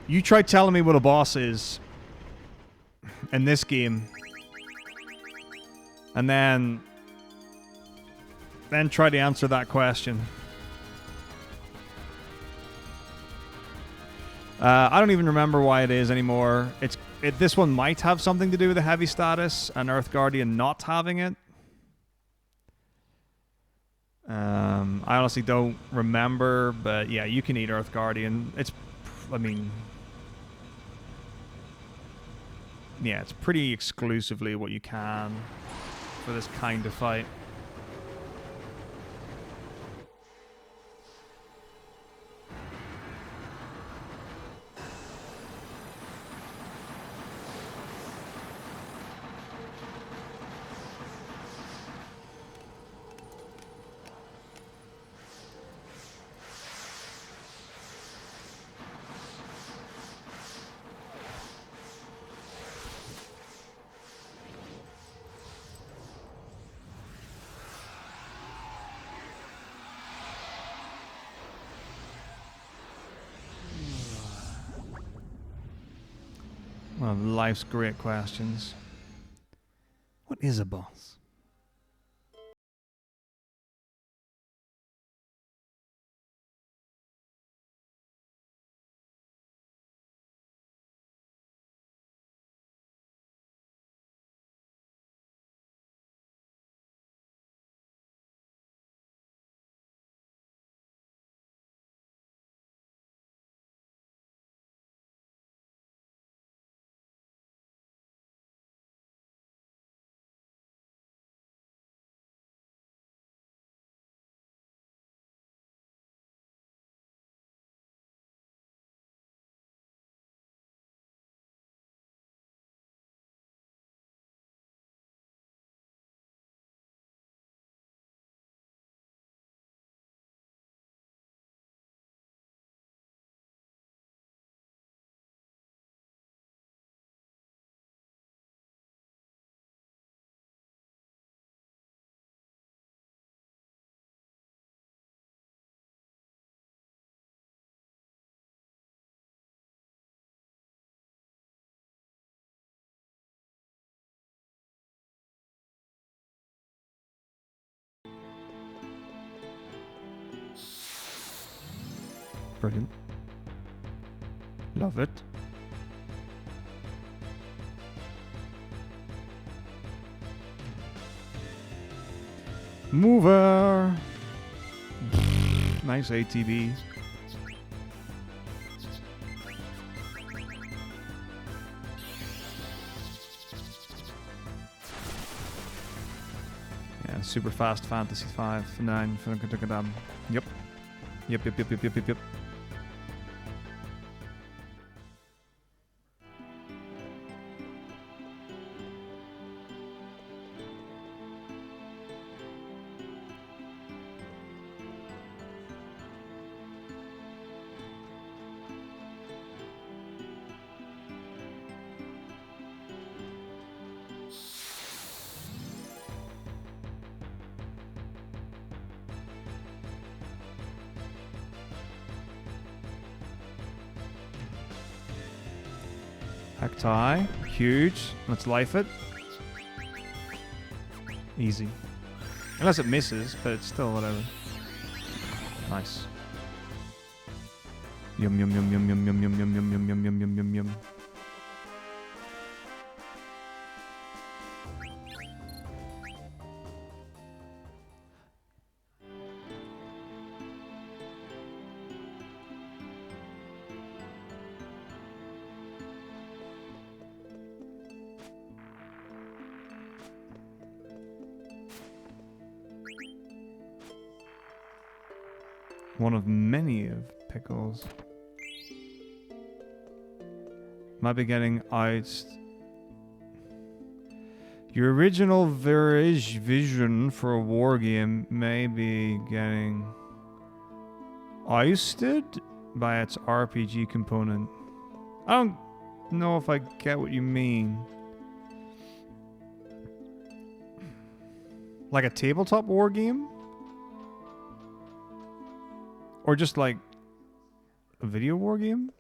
[SPEAKER 1] You try telling me what a boss is in this game, and then try to answer that question. I don't even remember why it is anymore. This one might have something to do with the heavy status and Earth Guardian not having it. I honestly don't remember, but yeah, you can eat Earth Guardian. I mean, yeah, it's pretty exclusively what you can for this kind of fight. One of life's great questions. What is a boss? Brilliant. Love it. Mover. Nice ATB. Yeah, super fast Fantasy 5 9. Yep. Yep. Tie, huge. Let's life it. Easy. Unless it misses, but it's still whatever. Nice. Yum yum yum yum yum yum yum yum yum yum yum yum yum yum. One of many of pickles. Might be getting iced. Your original vision for a war game may be getting ousted by its RPG component. I don't know if I get what you mean. Like a tabletop war game? Or just like a video war game?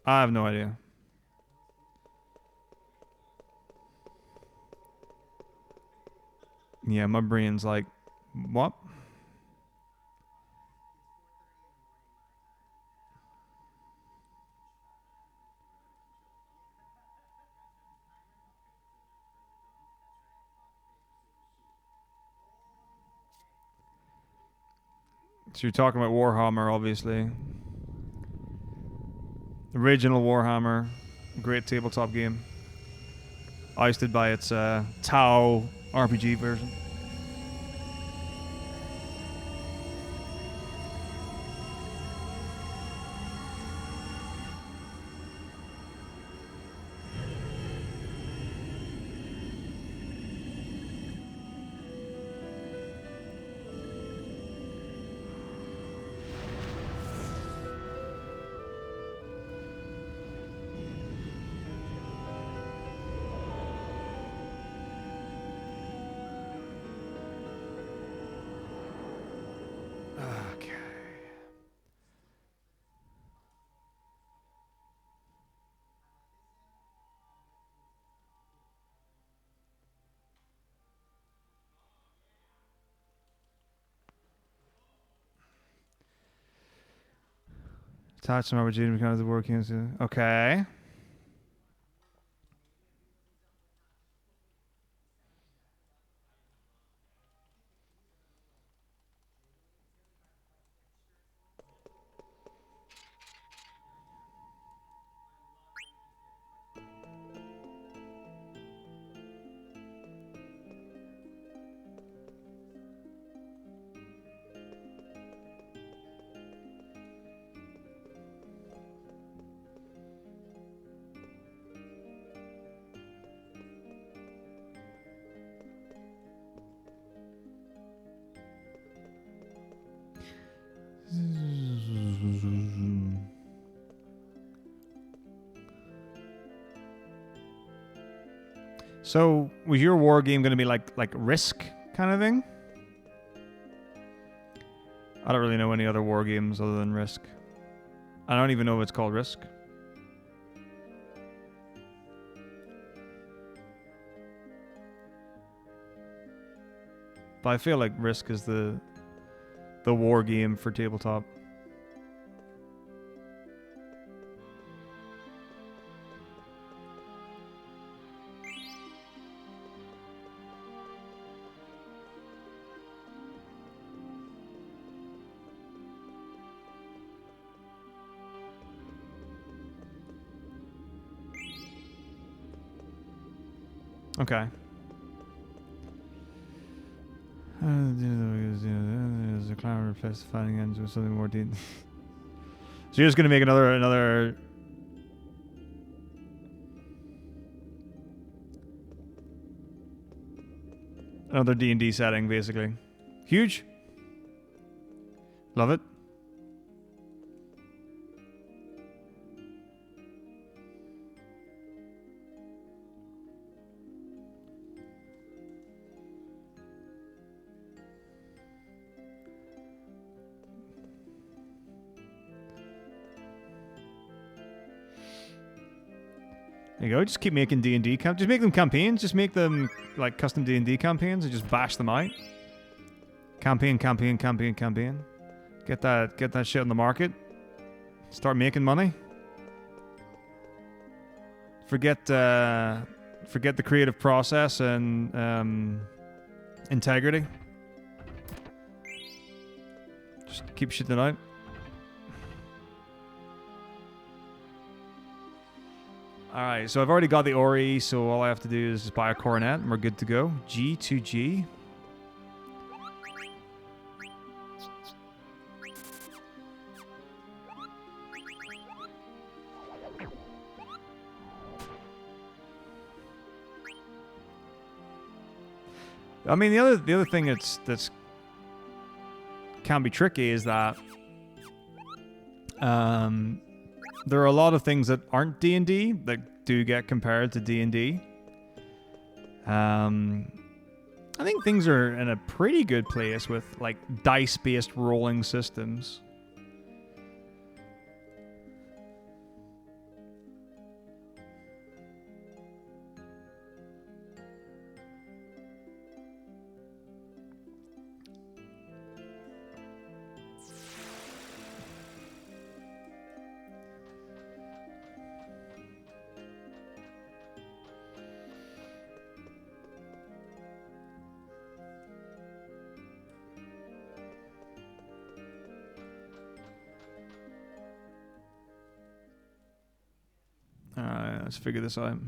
[SPEAKER 1] I have no idea. Yeah, my brain's like, what? So you're talking about Warhammer, obviously. Original Warhammer, great tabletop game. Ousted by its Tau RPG version. Attach some opportunity because of the working. Okay. So, was your war game going to be like Risk kind of thing? I don't really know any other war games other than Risk. I don't even know if it's called Risk. But I feel like Risk is the war game for tabletop. Okay. The clown replace the fighting ends with something more deep. So you're just gonna make another D&D setting, basically. Huge. Love it. There you go. Just keep making D&D. Just make them campaigns. Just make them like custom D&D campaigns and just bash them out. Campaign. Get that shit on the market. Start making money. Forget the creative process and integrity. Just keep shitting out. Alright, so I've already got the Ori, so all I have to do is just buy a coronet and we're good to go. G2G. I mean, the other thing that's can be tricky is that there are a lot of things that aren't D&D that do get compared to D&D. I think things are in a pretty good place with like dice-based rolling systems. Alright, let's figure this out.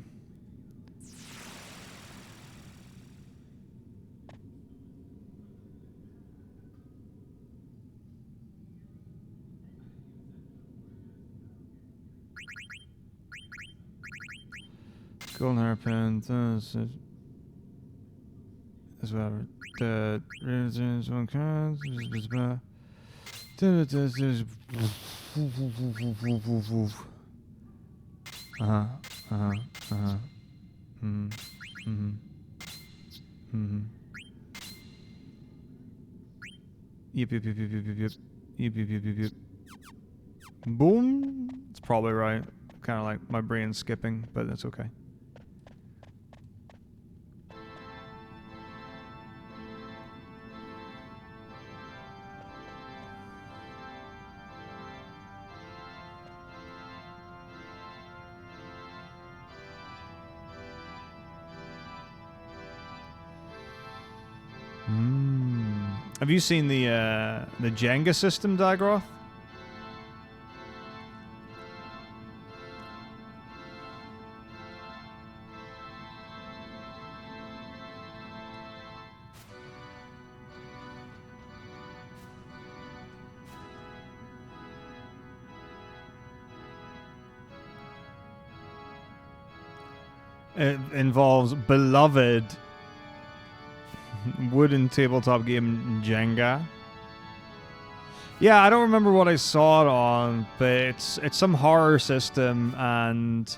[SPEAKER 1] Golden hairpin. As well. The one card. Yep. Boom. It's probably right. Kind of like my brain's skipping, but that's okay. Have you seen the Jenga system, Digroth? It involves beloved wooden tabletop game Jenga. Yeah, I don't remember what I saw it on, but it's some horror system, and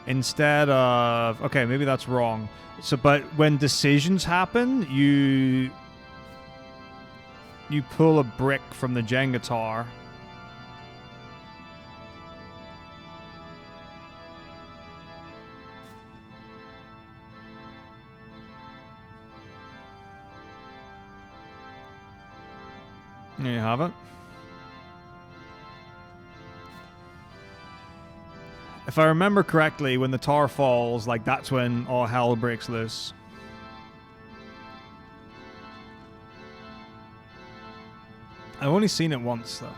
[SPEAKER 1] instead of... Okay, maybe that's wrong. So, but when decisions happen, you pull a brick from the Jenga tower. There you have it. If I remember correctly, when the tower falls, like, that's when all hell breaks loose. I've only seen it once, though.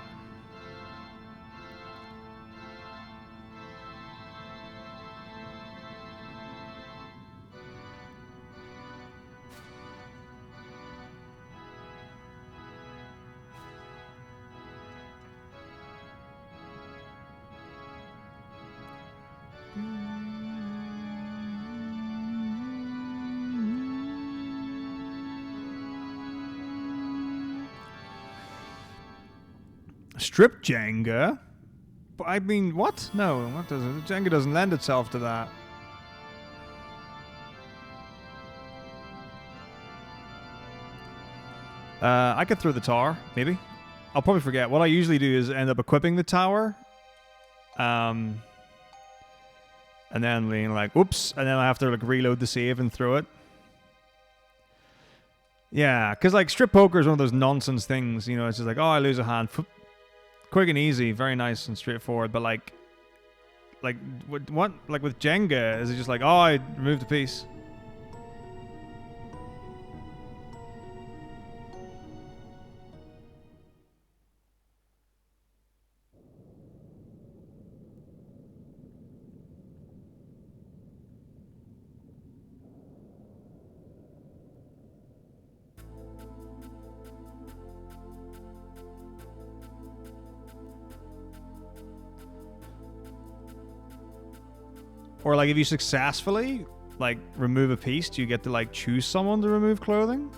[SPEAKER 1] Strip Jenga? But I mean, what? No, what doesn't? Jenga doesn't lend itself to that. I could throw the tower, maybe. I'll probably forget. What I usually do is end up equipping the tower. And then being like, oops, and then I have to like reload the save and throw it. Yeah, because like strip poker is one of those nonsense things, you know, it's just like, oh, I lose a hand. Quick and easy, very nice and straightforward, but like what? Like with Jenga, is it just like, oh, I removed a piece? Or like if you successfully like remove a piece, do you get to like choose someone to remove clothing?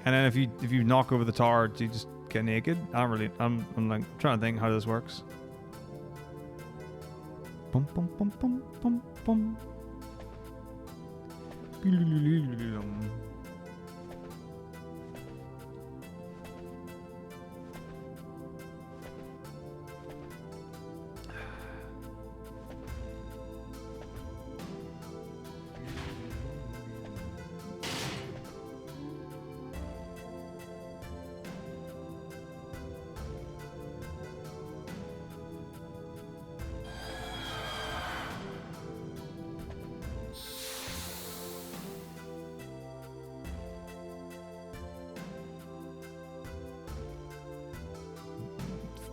[SPEAKER 1] And then if you knock over the tower, do you just get naked? I don't really. I'm like trying to think how this works. Bum bum bum bum bum bum.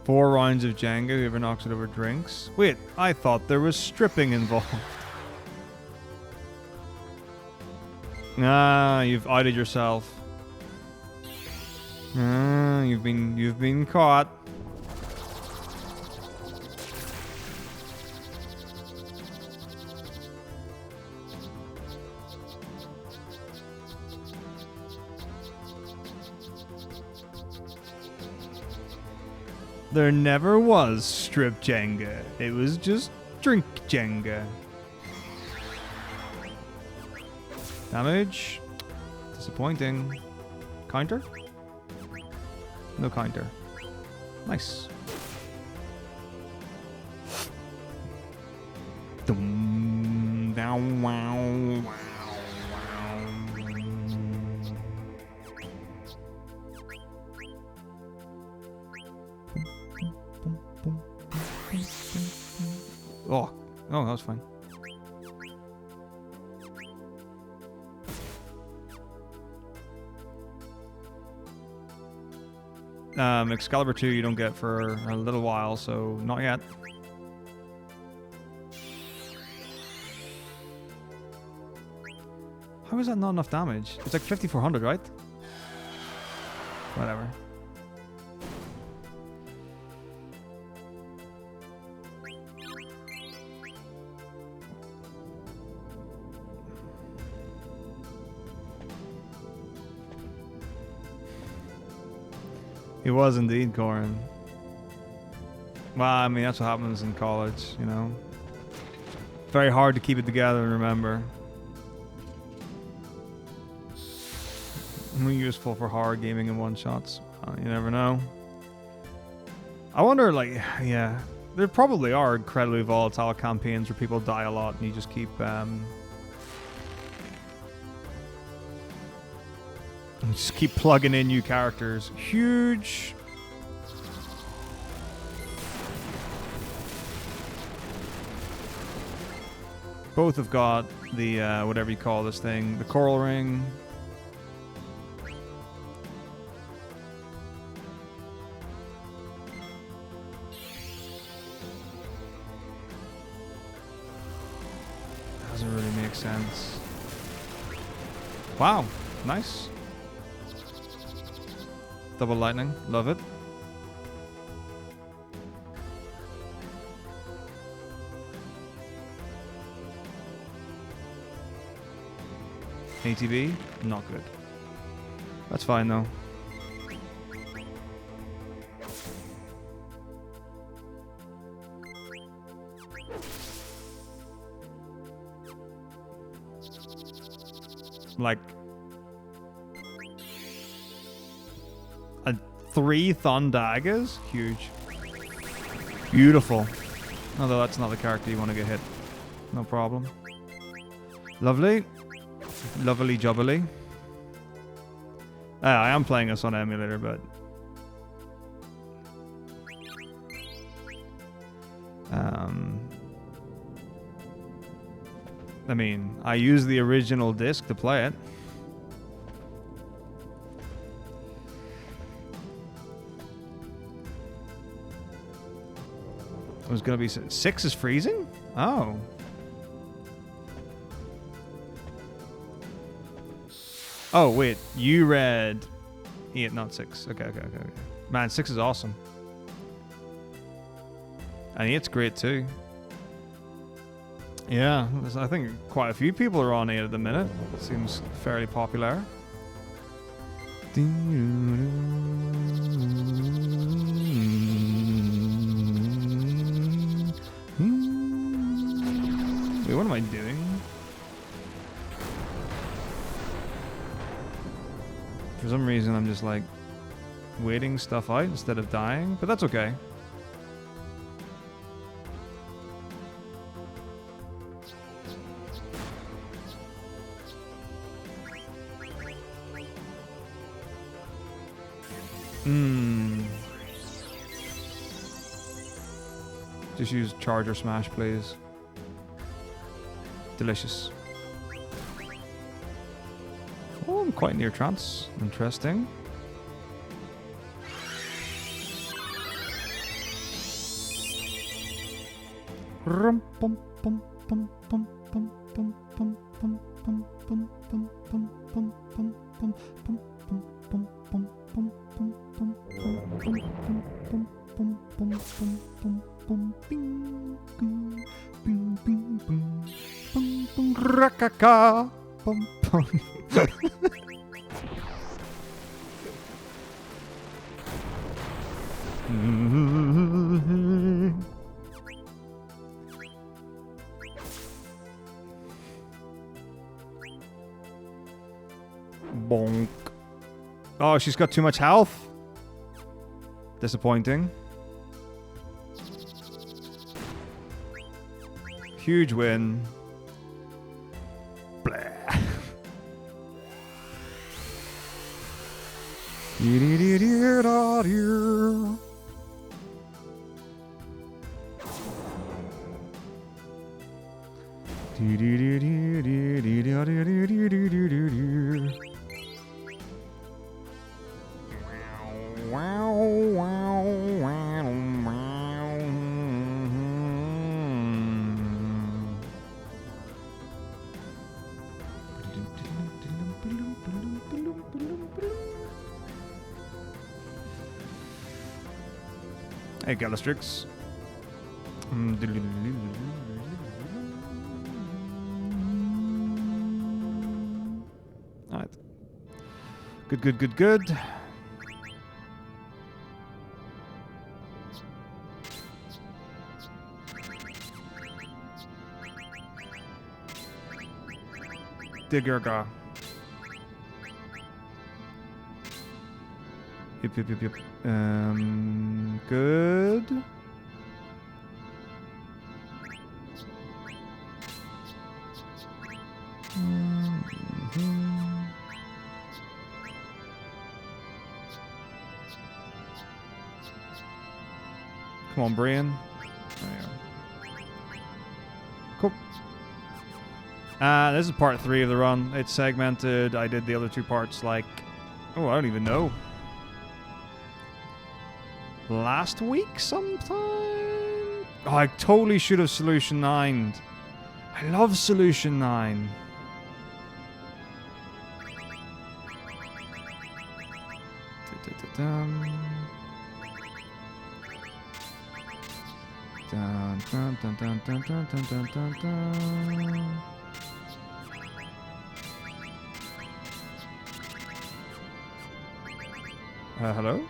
[SPEAKER 1] Four rounds of Jenga, whoever knocks it over drinks. Wait, I thought there was stripping involved. Ah, you've outed yourself. Ah, you've been caught. There never was strip Jenga. It was just drink Jenga. Damage. Disappointing. Counter? No counter. Nice. Dum, down, wow, wow. Oh, that was fine. Excalibur 2 you don't get for a little while, so not yet. How is that not enough damage? It's like 5400, right? Whatever. He was indeed, Corin. Well, I mean, that's what happens in college, you know. Very hard to keep it together and remember. Useful for horror gaming and one-shots. You never know. I wonder, like, yeah. There probably are incredibly volatile campaigns where people die a lot and you just keep... just keep plugging in new characters. Huge. Both have got the, whatever you call this thing, the coral ring. Doesn't really make sense. Wow, nice. Double lightning, love it. ATV, not good. That's fine though. Like 3 Thun daggers? Huge. Beautiful. Although that's not the character you want to get hit. No problem. Lovely. Lovely jubbly. I am playing this on emulator, but... I mean, I use the original disc to play it. It was gonna be 6 is freezing? Oh. Oh wait, you read 8, not 6. Okay. Man, 6 is awesome. And 8's great too. Yeah, I think quite a few people are on 8 at the minute. It seems fairly popular. Wait, what am I doing? For some reason, I'm just like waiting stuff out instead of dying, but that's okay. Just use charge or smash, please. Delicious. Oh, I'm quite near trance. Interesting. Rakaka. Bum, bum. Bonk. Oh, she's got too much health. Disappointing. Huge win. Blah. Wow. Hey, Galastrix. Alright. Good. Diggerga. Yep. Good. Come on, Brian. There you go. Cool. This is part 3 of the run. It's segmented. I did the other 2 parts like... Oh, I don't even know. Last week sometime? Oh, I totally should have Solution 9'd. I love Solution 9. Hello?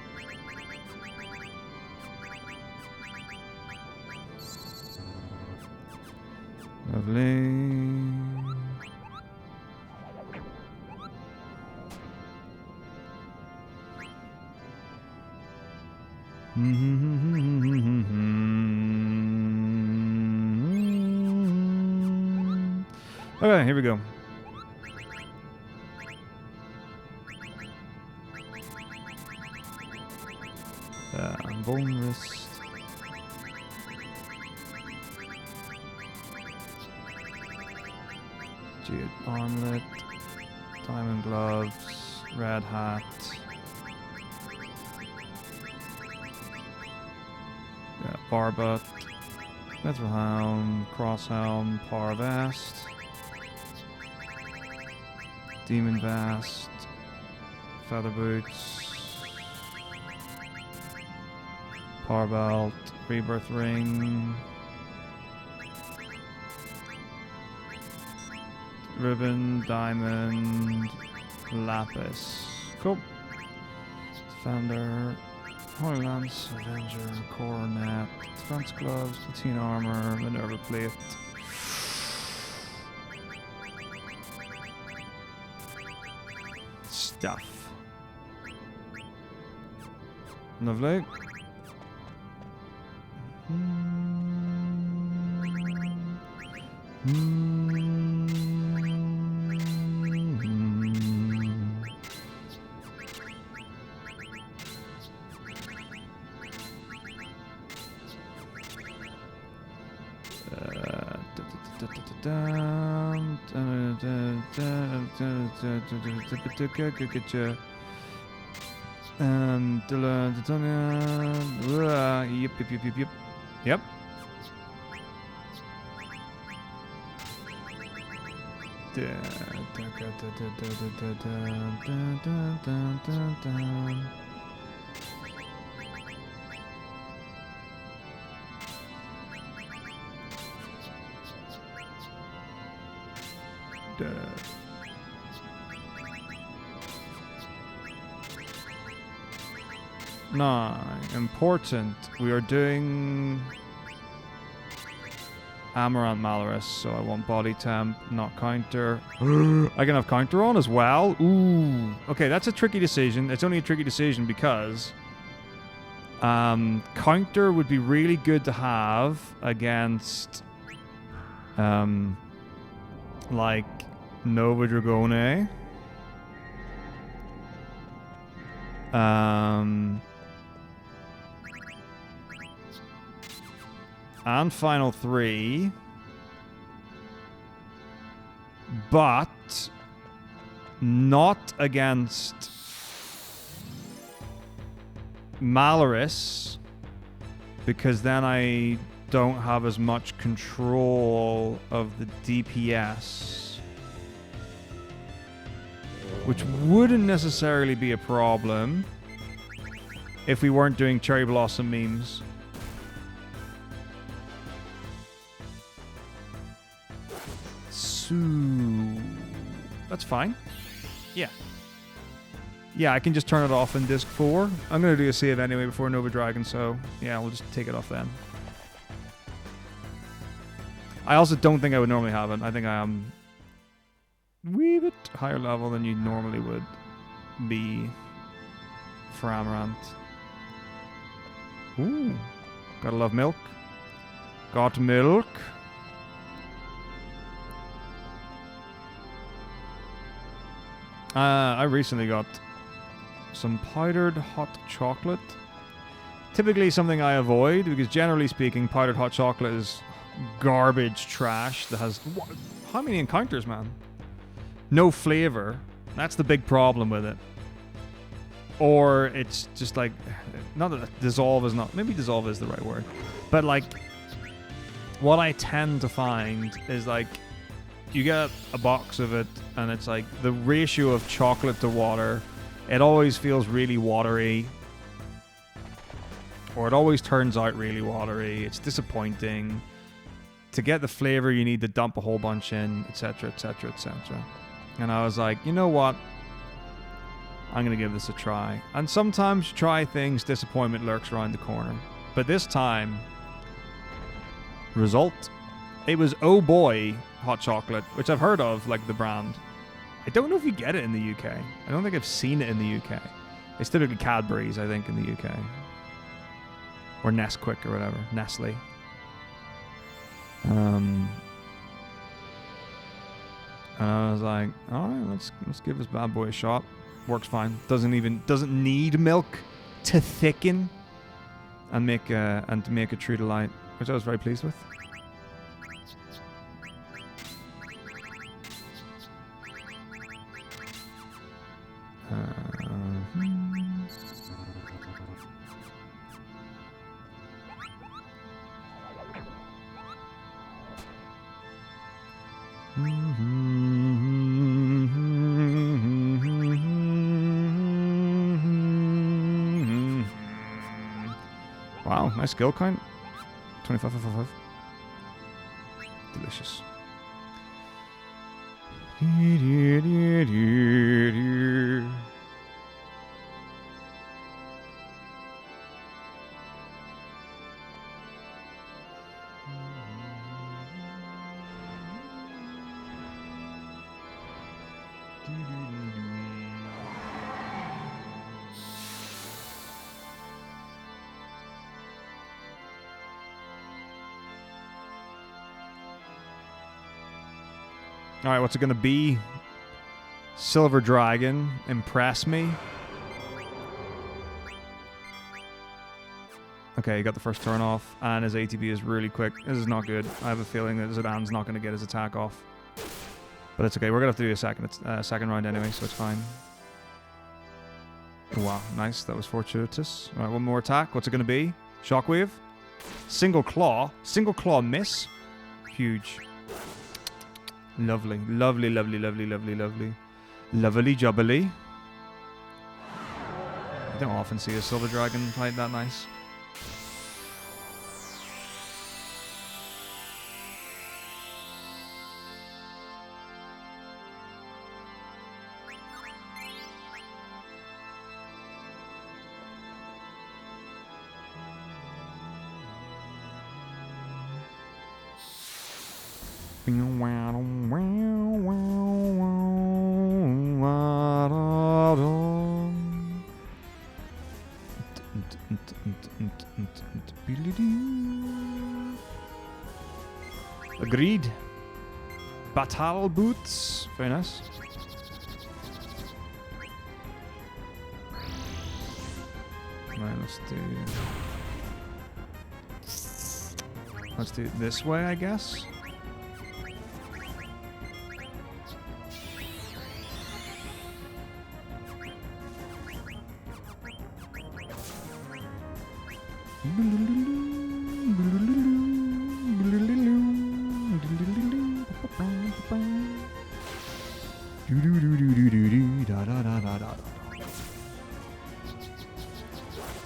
[SPEAKER 1] Lovely. Okay, here we go. Bone wrist. Jade armlet. Diamond gloves. Red hat. Yeah, bar butt. Metal helm. Cross helm. Power vest. Demon vest. Feather boots. Power belt, rebirth ring, ribbon, diamond, lapis. Cool. Defender, Holy Lance, Avenger, coronet, defense gloves, platina armor, Minerva plate. Stuff. Lovely. Yep. Important. We are doing Amaranth Malorus, so I want body temp, not counter. I can have counter on as well. Ooh. Okay, that's a tricky decision. It's only a tricky decision because counter would be really good to have against like Nova Dragone. And Final 3. But not against Malorus, because then I don't have as much control of the DPS, which wouldn't necessarily be a problem if we weren't doing Cherry Blossom memes. 2. That's fine. Yeah. Yeah, I can just turn it off in disc 4. I'm going to do a save anyway before Nova Dragon, so yeah, we'll just take it off then. I also don't think I would normally have it. I think I am a wee bit higher level than you normally would be for Amaranth. Ooh. Gotta love milk. Got milk. I recently got some powdered hot chocolate. Typically something I avoid because generally speaking, powdered hot chocolate is garbage trash that has... How many encounters, man? No flavor. That's the big problem with it. Or it's just like... Not that dissolve is not... Maybe dissolve is the right word. But like... What I tend to find is like... You get a box of it and it's like the ratio of chocolate to water... It always feels really watery. Or it always turns out really watery. It's disappointing. To get the flavor, you need to dump a whole bunch in, etc., etc., etc. And I was like, you know what? I'm going to give this a try. And sometimes you try things, disappointment lurks around the corner. But this time, result, it was Oh Boy hot chocolate, which I've heard of, like the brand. I don't know if you get it in the UK. I don't think I've seen it in the UK. It's typically Cadbury's, I think, in the UK. Or Nesquik or whatever. Nestle. And I was like, all right, let's give this bad boy a shot. Works fine. Doesn't need milk to thicken and make to make a true delight, which I was very pleased with. Wow, nice skill count. 25, 5, 5, 5. Delicious. Alright, what's it gonna be? Silver Dragon, impress me. Okay, he got the first turn off, and his ATB is really quick. This is not good. I have a feeling that Zidane's not gonna get his attack off. But it's okay, we're gonna have to do a second round anyway, so it's fine. Wow, nice, that was fortuitous. Alright, one more attack. What's it gonna be? Shockwave? Single claw miss? Huge. Lovely, lovely, lovely, lovely, lovely, lovely. Lovely jubbly. I don't often see a silver dragon fight that nice. Agreed. Battle boots. Very nice. Right, let's do it this way, I guess.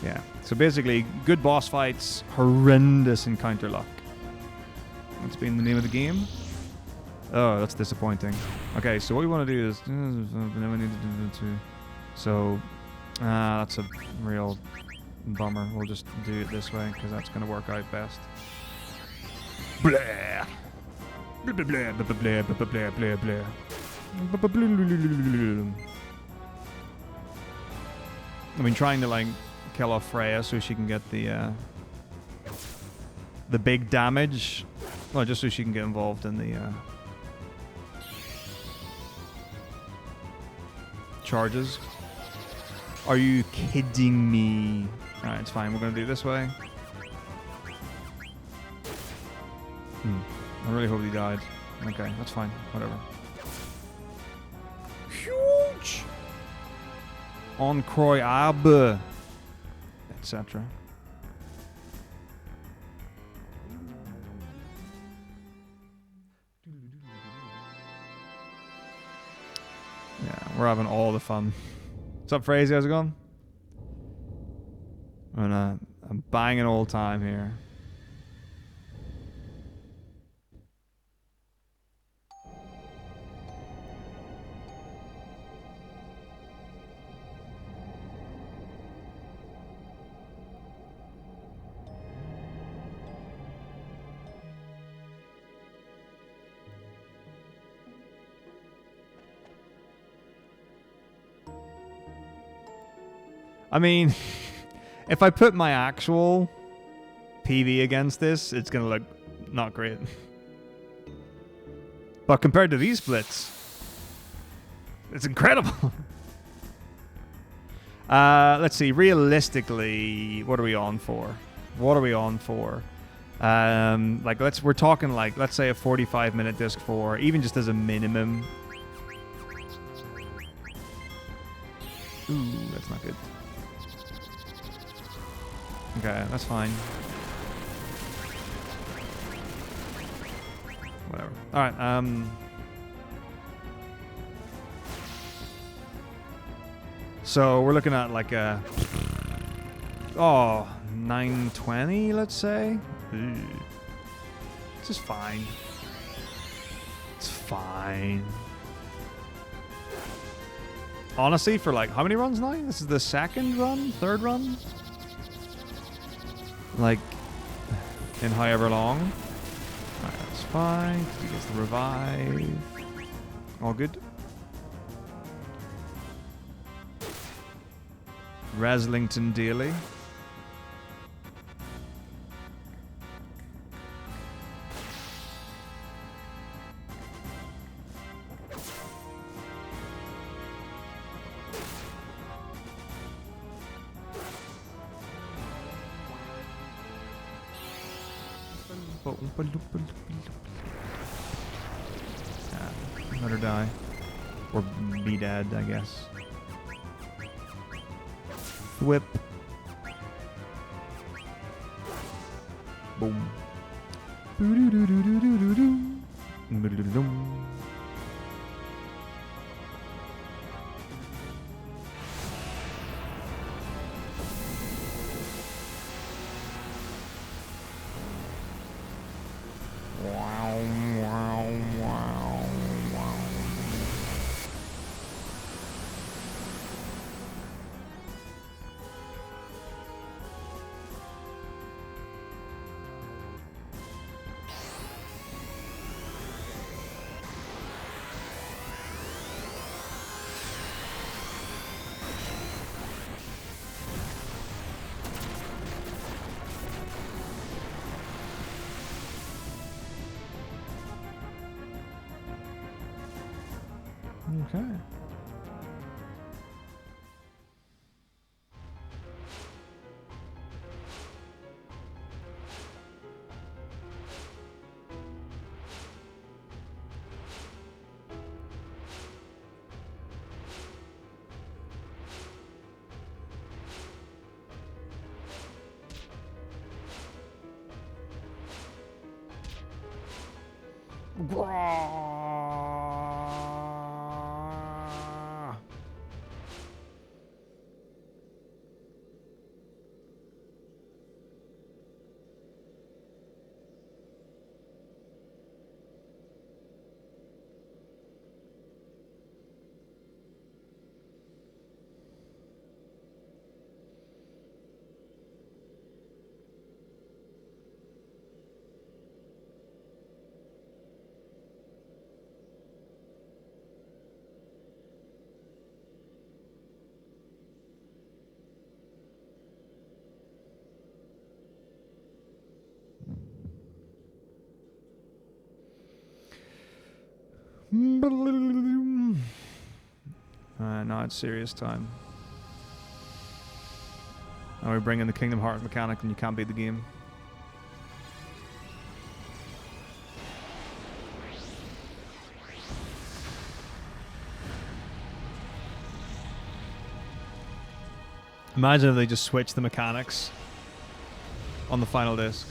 [SPEAKER 1] Yeah, so basically, good boss fights, horrendous encounter luck. That's been the name of the game. Oh, that's disappointing. Okay, so what we want to do is... So, that's a real bummer. We'll just do it this way, because that's going to work out best. Blah! Blah, blah, blah, blah, blah, blah, blah, blah, blah. I've been trying to, like, kill off Freya so she can get the big damage. Well, just so she can get involved in the charges. Are you kidding me? Alright, it's fine. We're going to do it this way. I really hope he died. Okay, that's fine. Whatever. Huge! Incroyable! Etc. Yeah, we're having all the fun. What's up, Frazy? How's it going? I'm banging all the time here. I mean, if I put my actual PV against this, it's going to look not great. But compared to these splits, it's incredible. Let's see. Realistically, what are we on for? What are we on for? Like, we're talking like, let's say a 45-minute disc 4, even just as a minimum. Ooh, that's not good. Okay, that's fine. Whatever. Alright, so we're looking at like a... Oh, 920, let's say? It's just fine. It's fine. Honestly, for like, how many runs now? This is the second run? Third run? Like, in however long. Alright, that's fine. He gets the revive. All good. Reslington Daily. Let her die. Or be dead, I guess. Whip. Boom. Okay. Now it's serious time. Now we bring in the Kingdom Hearts mechanic and you can't beat the game. Imagine if they just switched the mechanics on the final disc.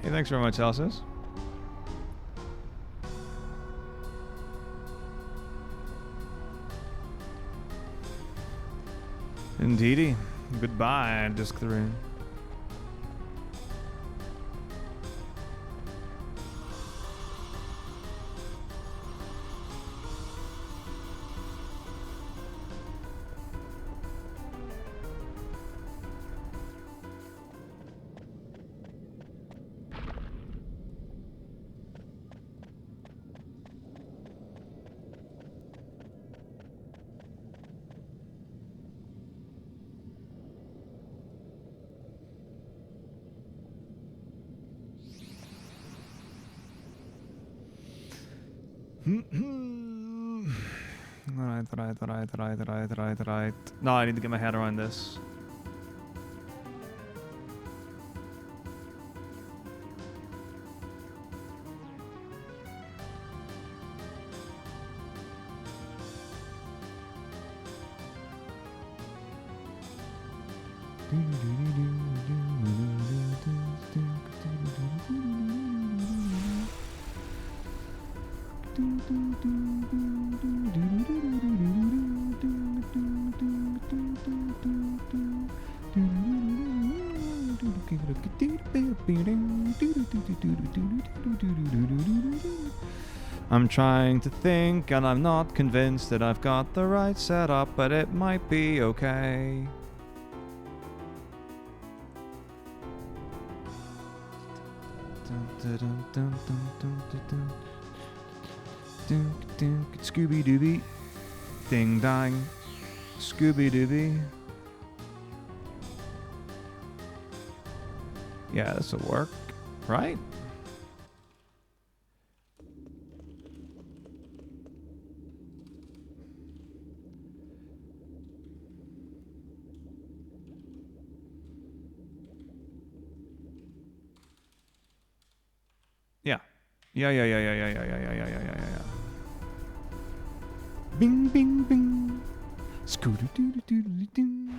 [SPEAKER 1] Hey, thanks very much, Elsis. Indeedy. Goodbye, Disc 3. Right. No, I need to get my head around this. I'm trying to think and I'm not convinced that I've got the right setup, but it might be okay. Scooby Dooby. Ding dang. Scooby Dooby. Yeah, this will work, right? Yeah. Bing, bing, bing. Scooter doo doo doo doo.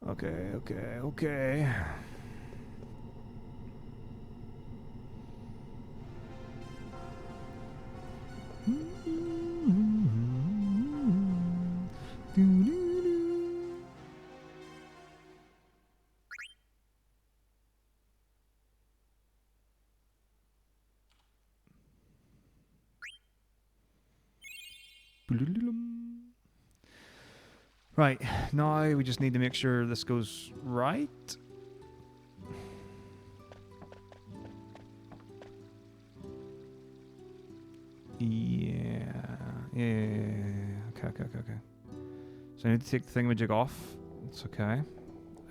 [SPEAKER 1] Okay. Right, now we just need to make sure this goes right. Yeah. Okay. So I need to take the thingamajig off. It's okay.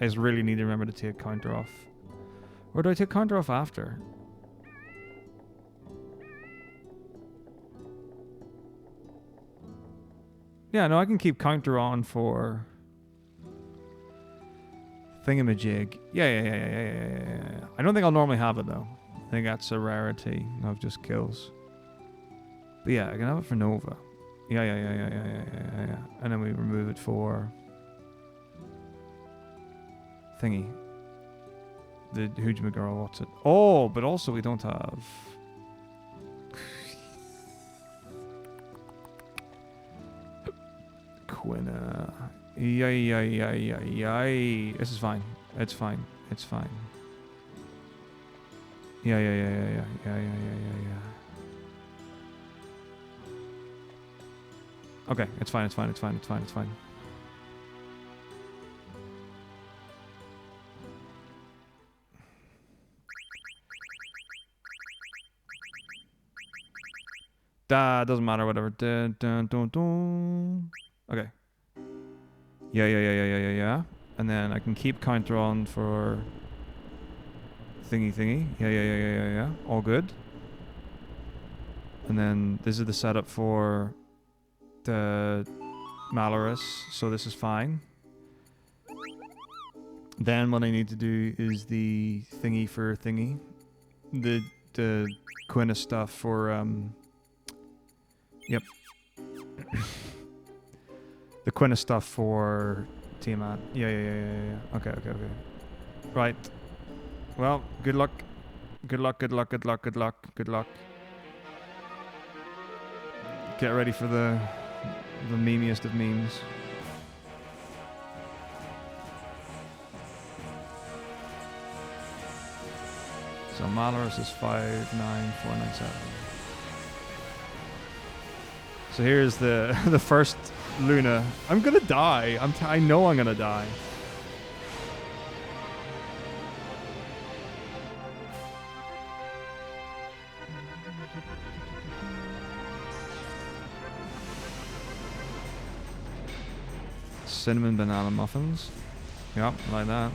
[SPEAKER 1] I just really need to remember to take counter off. Or do I take counter off after? Yeah, no, I can keep counter on for thingamajig. Yeah. I don't think I'll normally have it though. I think that's a rarity of just kills. But yeah, I can have it for Nova. Yeah. And then we remove it for thingy. The Hujima girl, what's it? Oh, but also we don't have... Quina. Yay. This is fine. It's fine. Yeah. Okay, it's fine. Doesn't matter, whatever. Okay. Yeah. And then I can keep counter on for thingy. Yeah. All good. And then this is the setup for the Malorus, so this is fine. Then what I need to do is the thingy for thingy. The Quina stuff for yep. The Quina stuff for Tiamat. Yeah. Okay. Right. Well, good luck. Get ready for the memeiest of memes. So Malorus is 59497. So here's the first Luna. I'm gonna die. I know I'm gonna die. Cinnamon banana muffins. Yep, like that.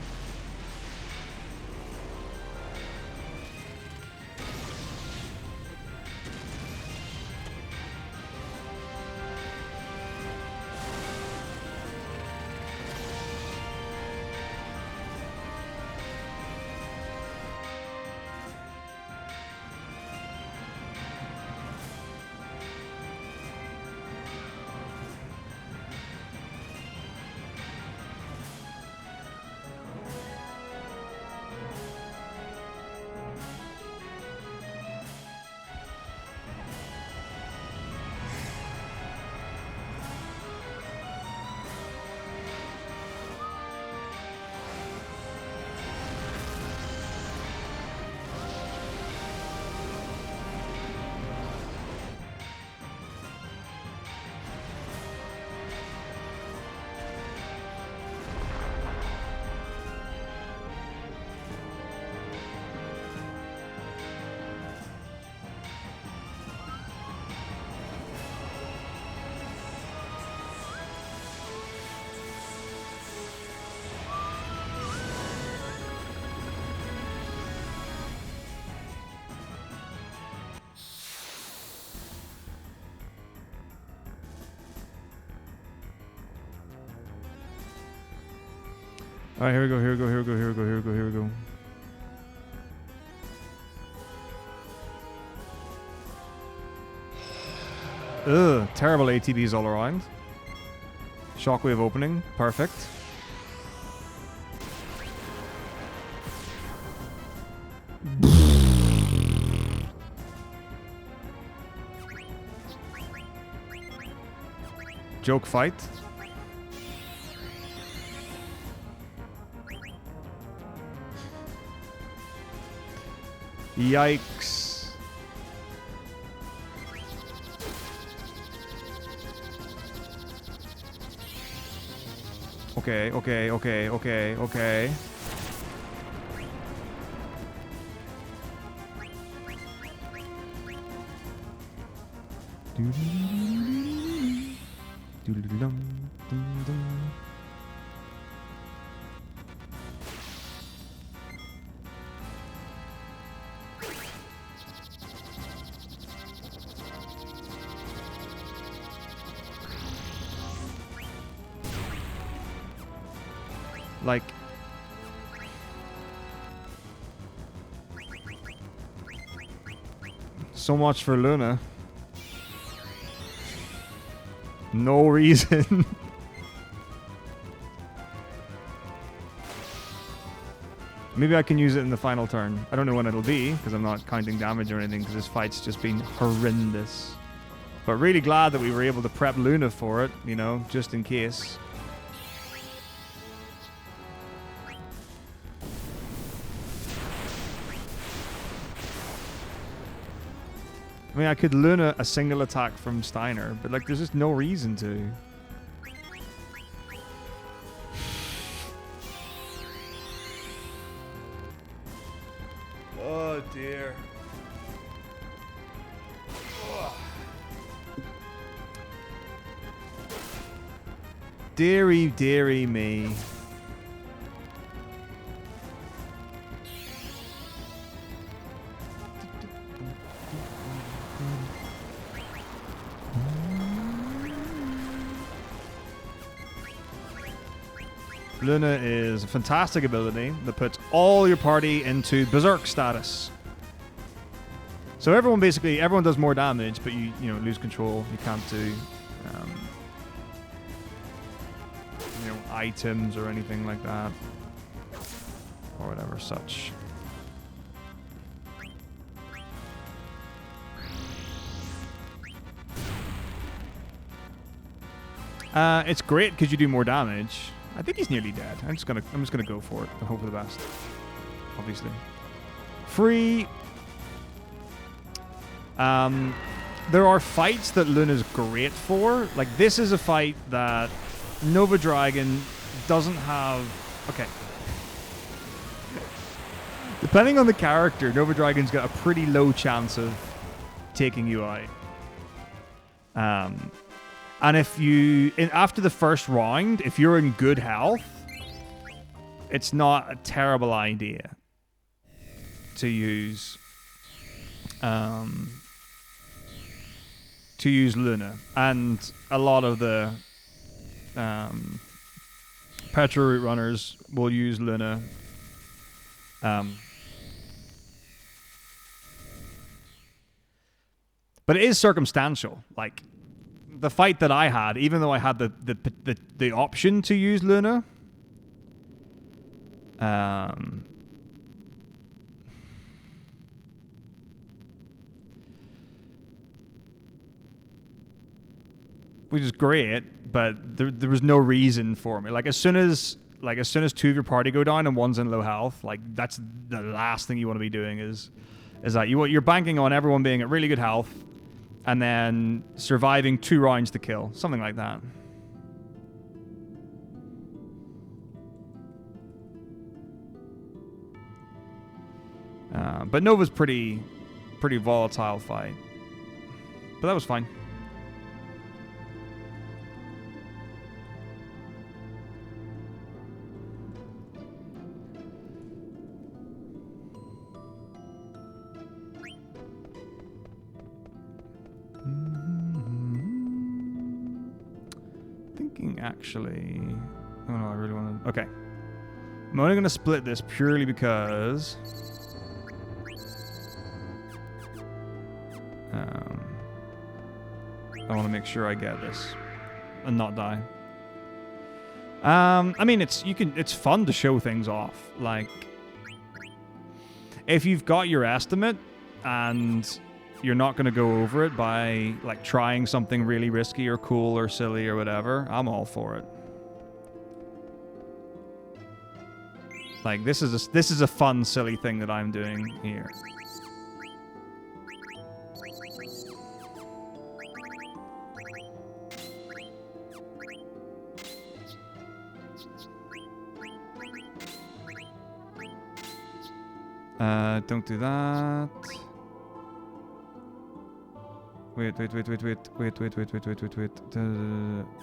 [SPEAKER 1] Alright, here we go. Ugh, terrible ATBs all around. Shockwave opening, perfect. Joke fight. Yikes. Okay, okay, okay, okay, okay. Like, so much for Luna. No reason. Maybe I can use it in the final turn. I don't know when it'll be, because I'm not counting damage or anything, because this fight's just been horrendous. But really glad that we were able to prep Luna for it, you know, just in case. I mean, I could Luna a single attack from Steiner, but like, there's just no reason to. Oh dear. Ugh. Deary, deary me. Luna is a fantastic ability that puts all your party into berserk status. So everyone does more damage, but you lose control. You can't do items or anything like that, or whatever such. It's great because you do more damage. I think he's nearly dead. I'm just gonna go for it and hope for the best. Obviously. Free. There are fights that Luna's great for. Like, this is a fight that Nova Dragon doesn't have. Okay. Depending on the character, Nova Dragon's got a pretty low chance of taking you out. And if after the first round, if you're in good health, it's not a terrible idea to use Luna. And a lot of the Petra route runners will use Luna. But it is circumstantial. Like, the fight that I had, even though I had the option to use Luna, which is great, but there was no reason for me. Like, as soon as two of your party go down and one's in low health, like, that's the last thing you want to be doing is that you're banking on everyone being at really good health and then surviving 2 rounds to kill. Something like that. But Nova's pretty volatile fight. But that was fine. Actually, oh no, I really want to. Okay, I'm only going to split this purely because I want to make sure I get this and not die. I mean, it's fun to show things off. Like, if you've got your estimate and you're not going to go over it by, like, trying something really risky or cool or silly or whatever, I'm all for it. Like, this is a fun, silly thing that I'm doing here. Don't do that. Wait.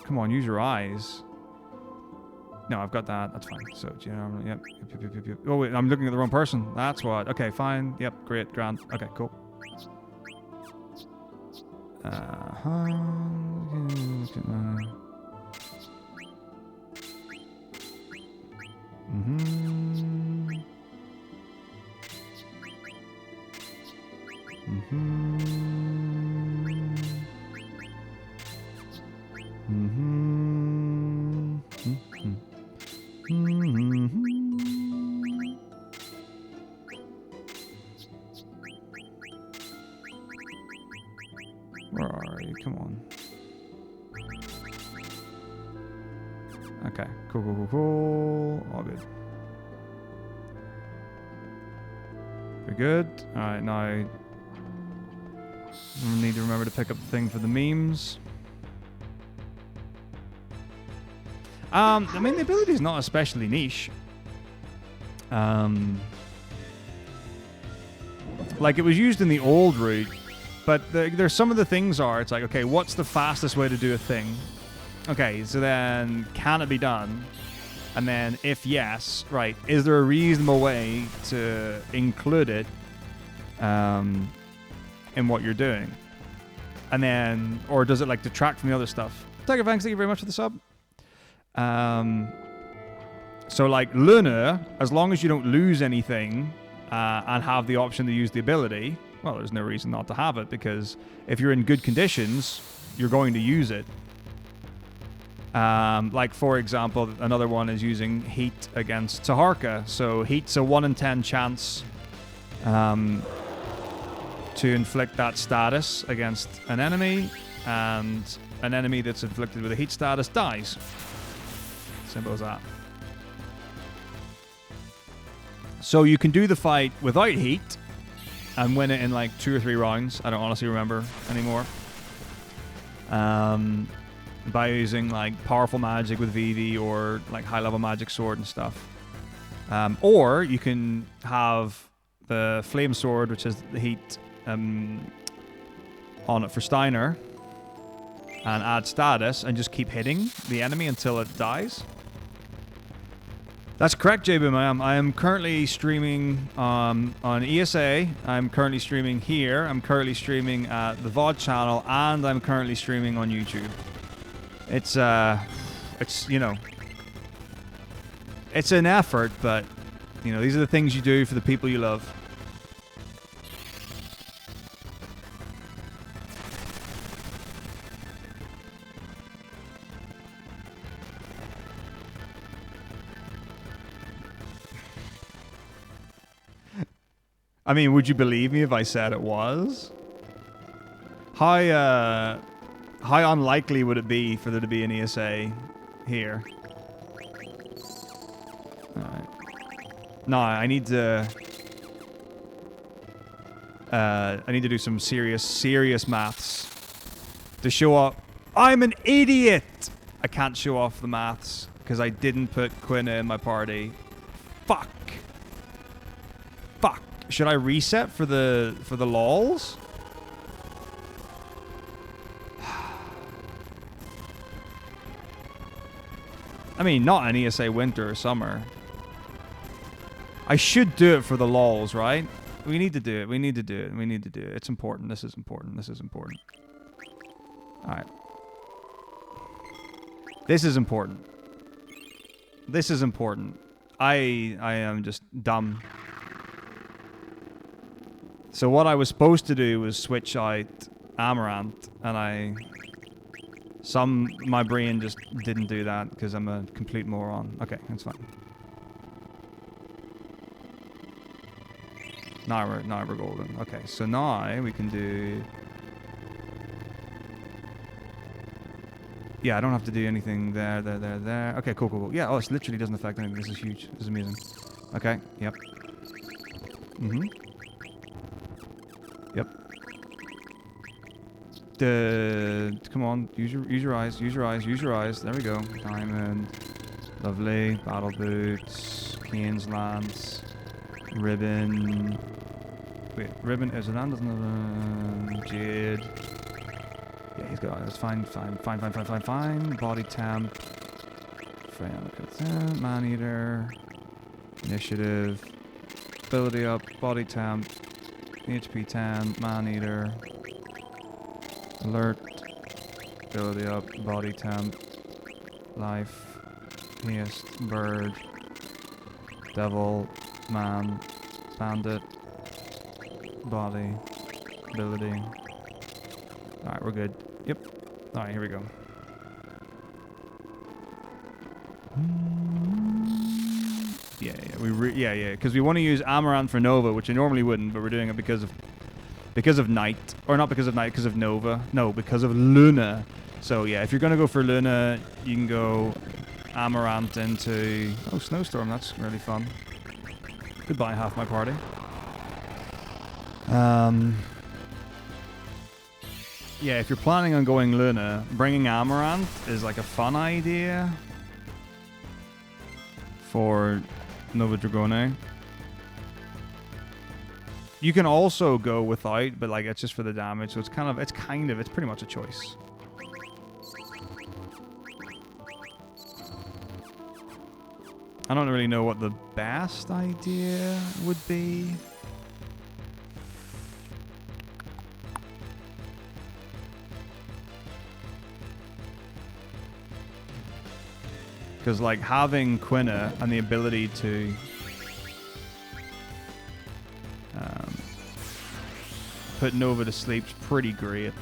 [SPEAKER 1] Come on, use your eyes. No, I've got that. That's fine. So, yep. Oh, wait, I'm looking at the wrong person. That's what. Okay, fine. Yep, great, grand. Okay, cool. Where are you? Come on. Okay. Cool. All good. We're good. Alright, now I need to remember to pick up the thing for the memes. I mean, the ability is not especially niche. Like, it was used in the old route, but there's some of the things are, it's like, okay, what's the fastest way to do a thing? Okay, so then, can it be done? And then, if yes, right, is there a reasonable way to include it in what you're doing? And then, or does it, like, detract from the other stuff? Tiger Fangs, thank you very much for the sub. So, like, Luna, as long as you don't lose anything and have the option to use the ability, well, there's no reason not to have it, because if you're in good conditions, you're going to use it. Like, for example, another one is using Heat against Taharka. So Heat's a 1 in 10 chance to inflict that status against an enemy, and an enemy that's inflicted with a Heat status dies. Simple as that. So you can do the fight without Heat and win it in like 2 or 3 rounds. I don't honestly remember anymore. By using like powerful magic with Vivi or like high level magic sword and stuff. Or you can have the flame sword, which has the Heat on it for Steiner, and add status and just keep hitting the enemy until it dies. That's correct, JBoom. I am currently streaming on ESA. I'm currently streaming here. I'm currently streaming at the VOD channel, and I'm currently streaming on YouTube. It's you know, it's an effort, but you know, these are the things you do for the people you love. I mean, would you believe me if I said it was? How unlikely would it be for there to be an ESA here? Alright. No, I need to do some serious maths to show up. I'm an idiot! I can't show off the maths because I didn't put Quina in my party. Fuck. Fuck. Should I reset for the lols? I mean, not an ESA winter or summer. I should do it for the lols, right? We need to do it. We need to do it. We need to do it. It's important. This is important. This is important. Alright. This is important. This is important. I am just dumb. So what I was supposed to do was switch out Amaranth, and my brain just didn't do that because I'm a complete moron. Okay, that's fine. Now we're golden. Okay, so now we can do. Yeah, I don't have to do anything there. Okay, cool. Yeah, oh, it literally doesn't affect anything. This is huge. This is amazing. Okay, yep. Yep. Come on, use your eyes. There we go. Diamond. Lovely. Battle boots. Kane's lance. Ribbon. Wait, Ribbon is it on? Jade. Yeah, he's got it. That's fine. Body temp. Man-eater. Initiative. Ability up. Body temp. HP 10. Man-eater. Alert. Ability up. Body temp. Life. Haste. Bird. Devil. Man. Bandit. Body. Ability. Alright, we're good. Yep. Alright, here we go. Yeah, because we want to use Amaranth for Nova, which I normally wouldn't, but we're doing it because of Night. Or not because of Night, because of Nova. No, because of Luna. So yeah, if you're going to go for Luna, you can go Amaranth into... Oh, Snowstorm, that's really fun. Goodbye, half my party. Yeah, if you're planning on going Luna, bringing Amaranth is like a fun idea for Nova Dragone. You can also go without, but like it's just for the damage, so it's pretty much a choice. I don't really know what the best idea would be. Because like having Quina and the ability to put Nova to sleep's pretty great.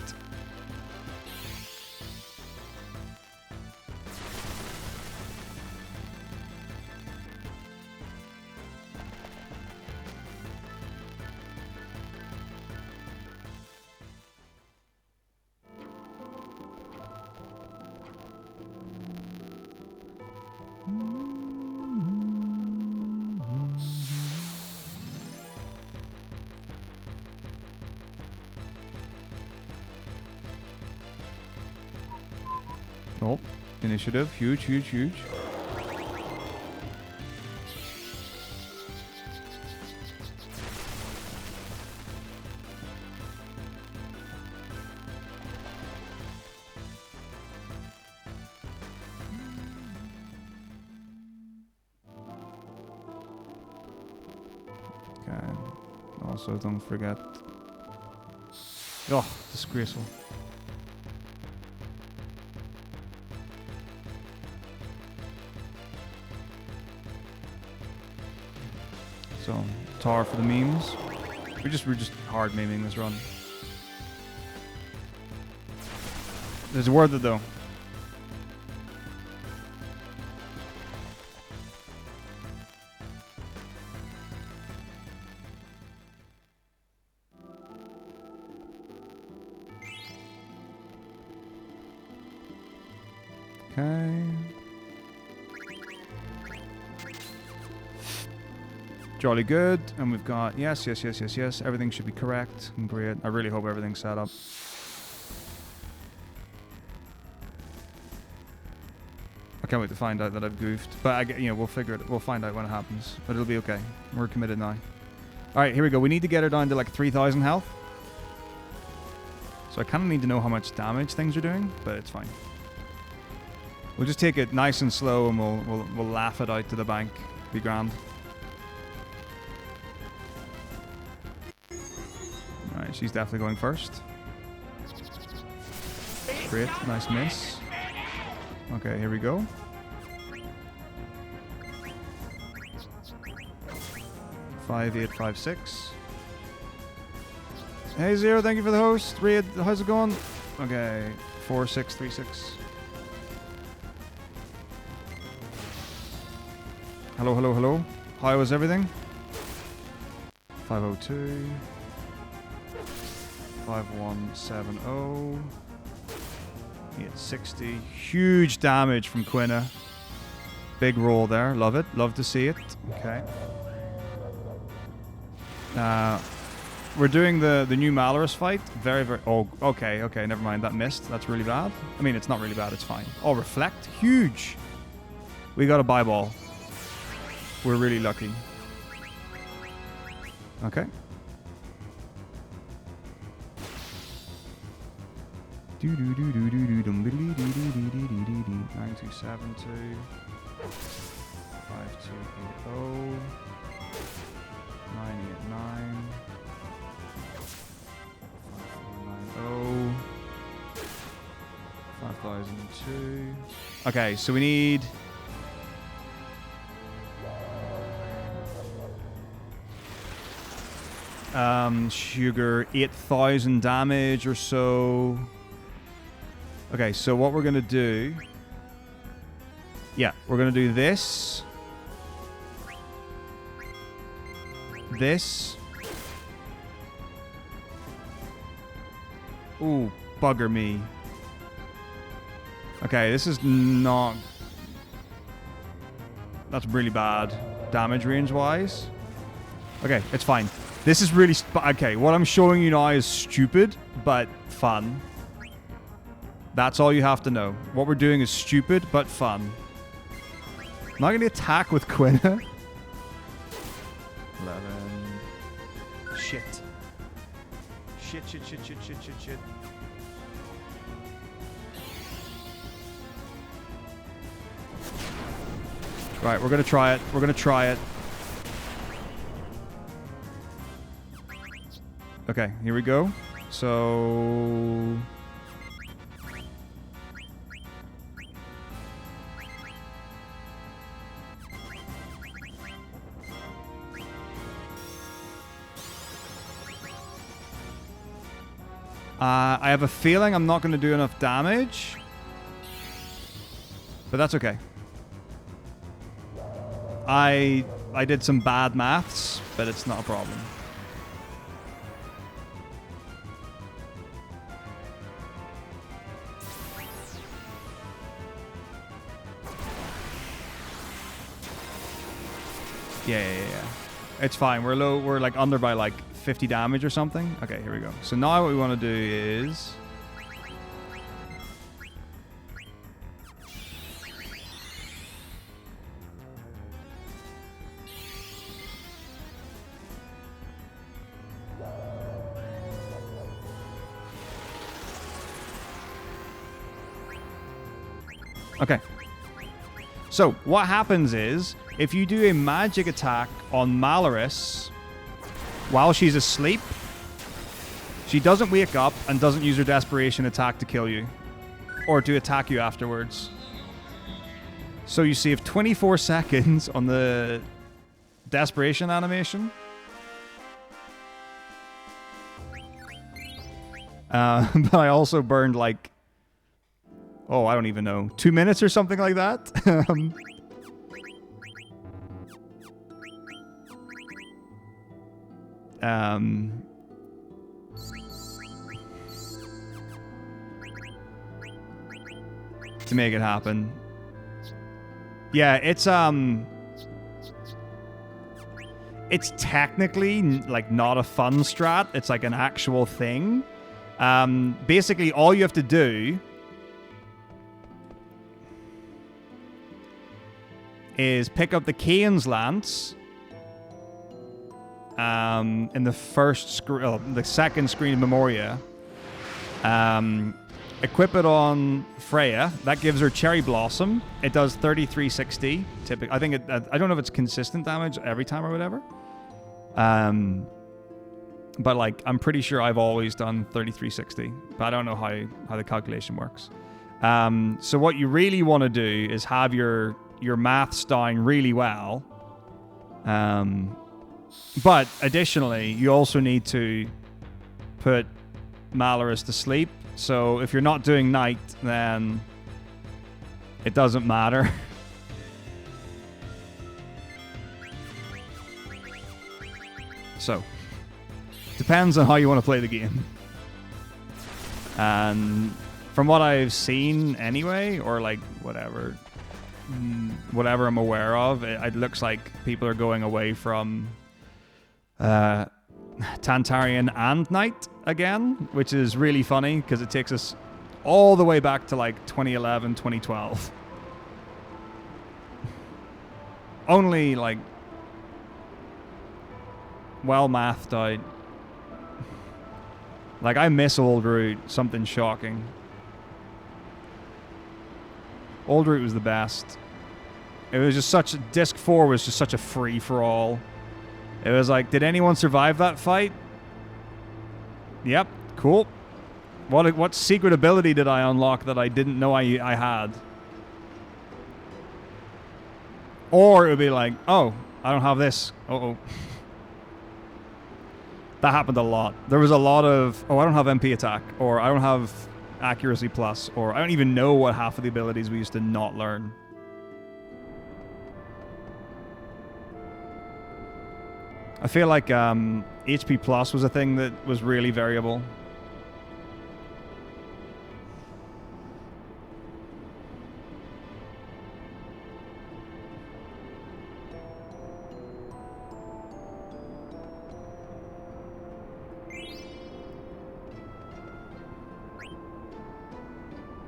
[SPEAKER 1] Oh, initiative. Huge, huge, huge. Okay. Also, don't forget. Oh, disgraceful. So, tar for the memes. We're just hard memeing this run. There's worth it though. Okay. Jolly good, and we've got yes. Everything should be correct and great. I really hope everything's set up. I can't wait to find out that I've goofed, but we'll figure it. We'll find out when it happens, but it'll be okay. We're committed now. All right, here we go. We need to get her down to like 3,000 health. So I kind of need to know how much damage things are doing, but it's fine. We'll just take it nice and slow, and we'll laugh it out to the bank. Be grand. Alright, she's definitely going first. Great, nice miss. Okay, here we go. Five, 8, 5, 6. Hey Zero, thank you for the host. Raid, how's it going? Okay, 4, 6, 3, 6. Hello. How was everything? 502. 5170. 860. Huge damage from Quina. Big roll there. Love it. Love to see it. Okay. We're doing the new Malorus fight. Very. Oh, okay. Never mind. That missed. That's really bad. I mean, it's not really bad. It's fine. Oh, reflect. Huge. We got a buy ball. We're really lucky. Okay. 9272 5280 989 5490 5002. Okay, so we need sugar 8,000 damage or so. Okay, so what we're gonna do, yeah, we're gonna do this, ooh, bugger me. Okay, this is not, that's really bad damage range wise. Okay, it's fine. This is really, okay, what I'm showing you now is stupid, but fun. That's all you have to know. What we're doing is stupid, but fun. I'm not going to attack with Quina. 11. Shit. Shit. Right, we're going to try it. Okay, here we go. So... I have a feeling I'm not going to do enough damage. But that's okay. I did some bad maths, but it's not a problem. Yeah. It's fine. We're low. We're like under by like 50 damage or something. Okay, here we go. So now what we want to do is... Okay. So what happens is, if you do a magic attack on Malorus while she's asleep, she doesn't wake up and doesn't use her desperation attack to kill you or to attack you afterwards. So you save 24 seconds on the desperation animation. But I also burned like, oh, I don't even know, 2 minutes or something like that. To make it happen. Yeah, it's technically like not a fun strat. It's like an actual thing. Basically all you have to do is pick up the Kane's Lance in the the second screen of Memoria. Equip it on Freya. That gives her Cherry Blossom. It does 3360. Typically, I think I don't know if it's consistent damage every time or whatever. But like, I'm pretty sure I've always done 3360. But I don't know how the calculation works. So what you really want to do is have your maths down really well. But additionally, you also need to put Malorus to sleep. So if you're not doing night, then it doesn't matter. So, depends on how you want to play the game. And from what I've seen anyway, or like whatever I'm aware of, it looks like people are going away from Tantarian and Knight again, which is really funny because it takes us all the way back to like 2011, 2012. Only like well mathed out. Like, I miss Old Route. Something shocking. Old Route was the best. It was just such... Disc 4 was just such a free-for-all. It was like, did anyone survive that fight? Yep, cool. What secret ability did I unlock that I didn't know I had? Or it would be like, oh, I don't have this. Uh-oh. That happened a lot. There was a lot of, oh, I don't have MP attack, or I don't have accuracy plus, or I don't even know what half of the abilities we used to not learn. I feel like HP plus was a thing that was really variable.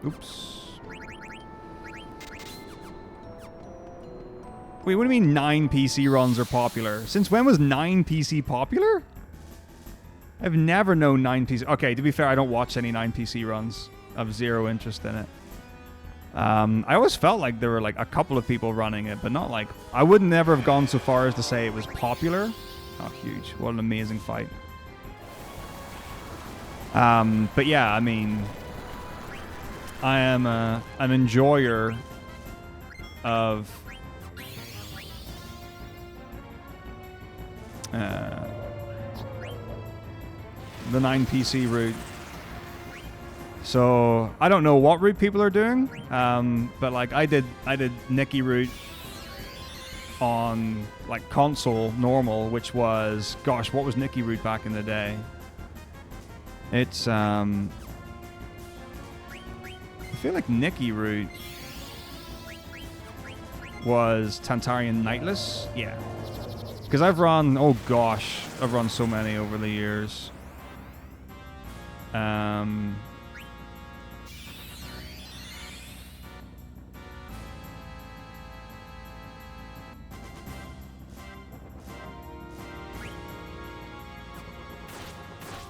[SPEAKER 1] Oops. Wait, what do you mean 9 PC runs are popular? Since when was 9 PC popular? I've never known 9 PC... Okay, to be fair, I don't watch any 9 PC runs. I have zero interest in it. I always felt like there were like a couple of people running it, but not like... I would never have gone so far as to say it was popular. Oh, huge. What an amazing fight. But yeah, I mean... I am an enjoyer of the 9 PC route. So I don't know what route people are doing, but like I did Nikki route on like console normal, which was, gosh, what was Nikki route back in the day? It's I feel like Nikki route was Tantarian Nightless. Yeah. Because I've run, oh gosh, I've run so many over the years.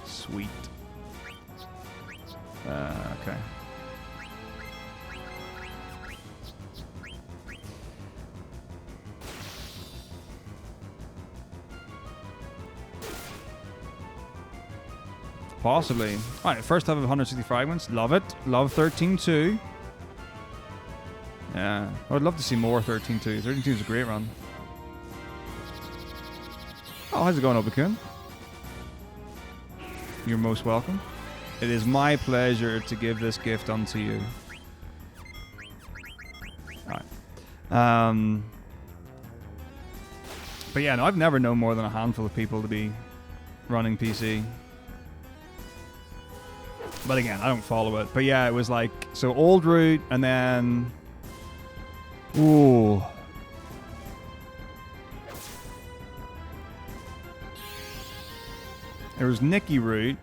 [SPEAKER 1] Sweet. Okay. Possibly. Alright, first half of 160 fragments. Love it. Love 13-2. Yeah. I would love to see more 13-2. 13-2 is a great run. Oh, how's it going, Obakun? You're most welcome. It is my pleasure to give this gift unto you. Alright. But yeah, no, I've never known more than a handful of people to be running PC. But again, I don't follow it. But yeah, it was like, so Old Route, and then... Ooh. There was Nikki Route.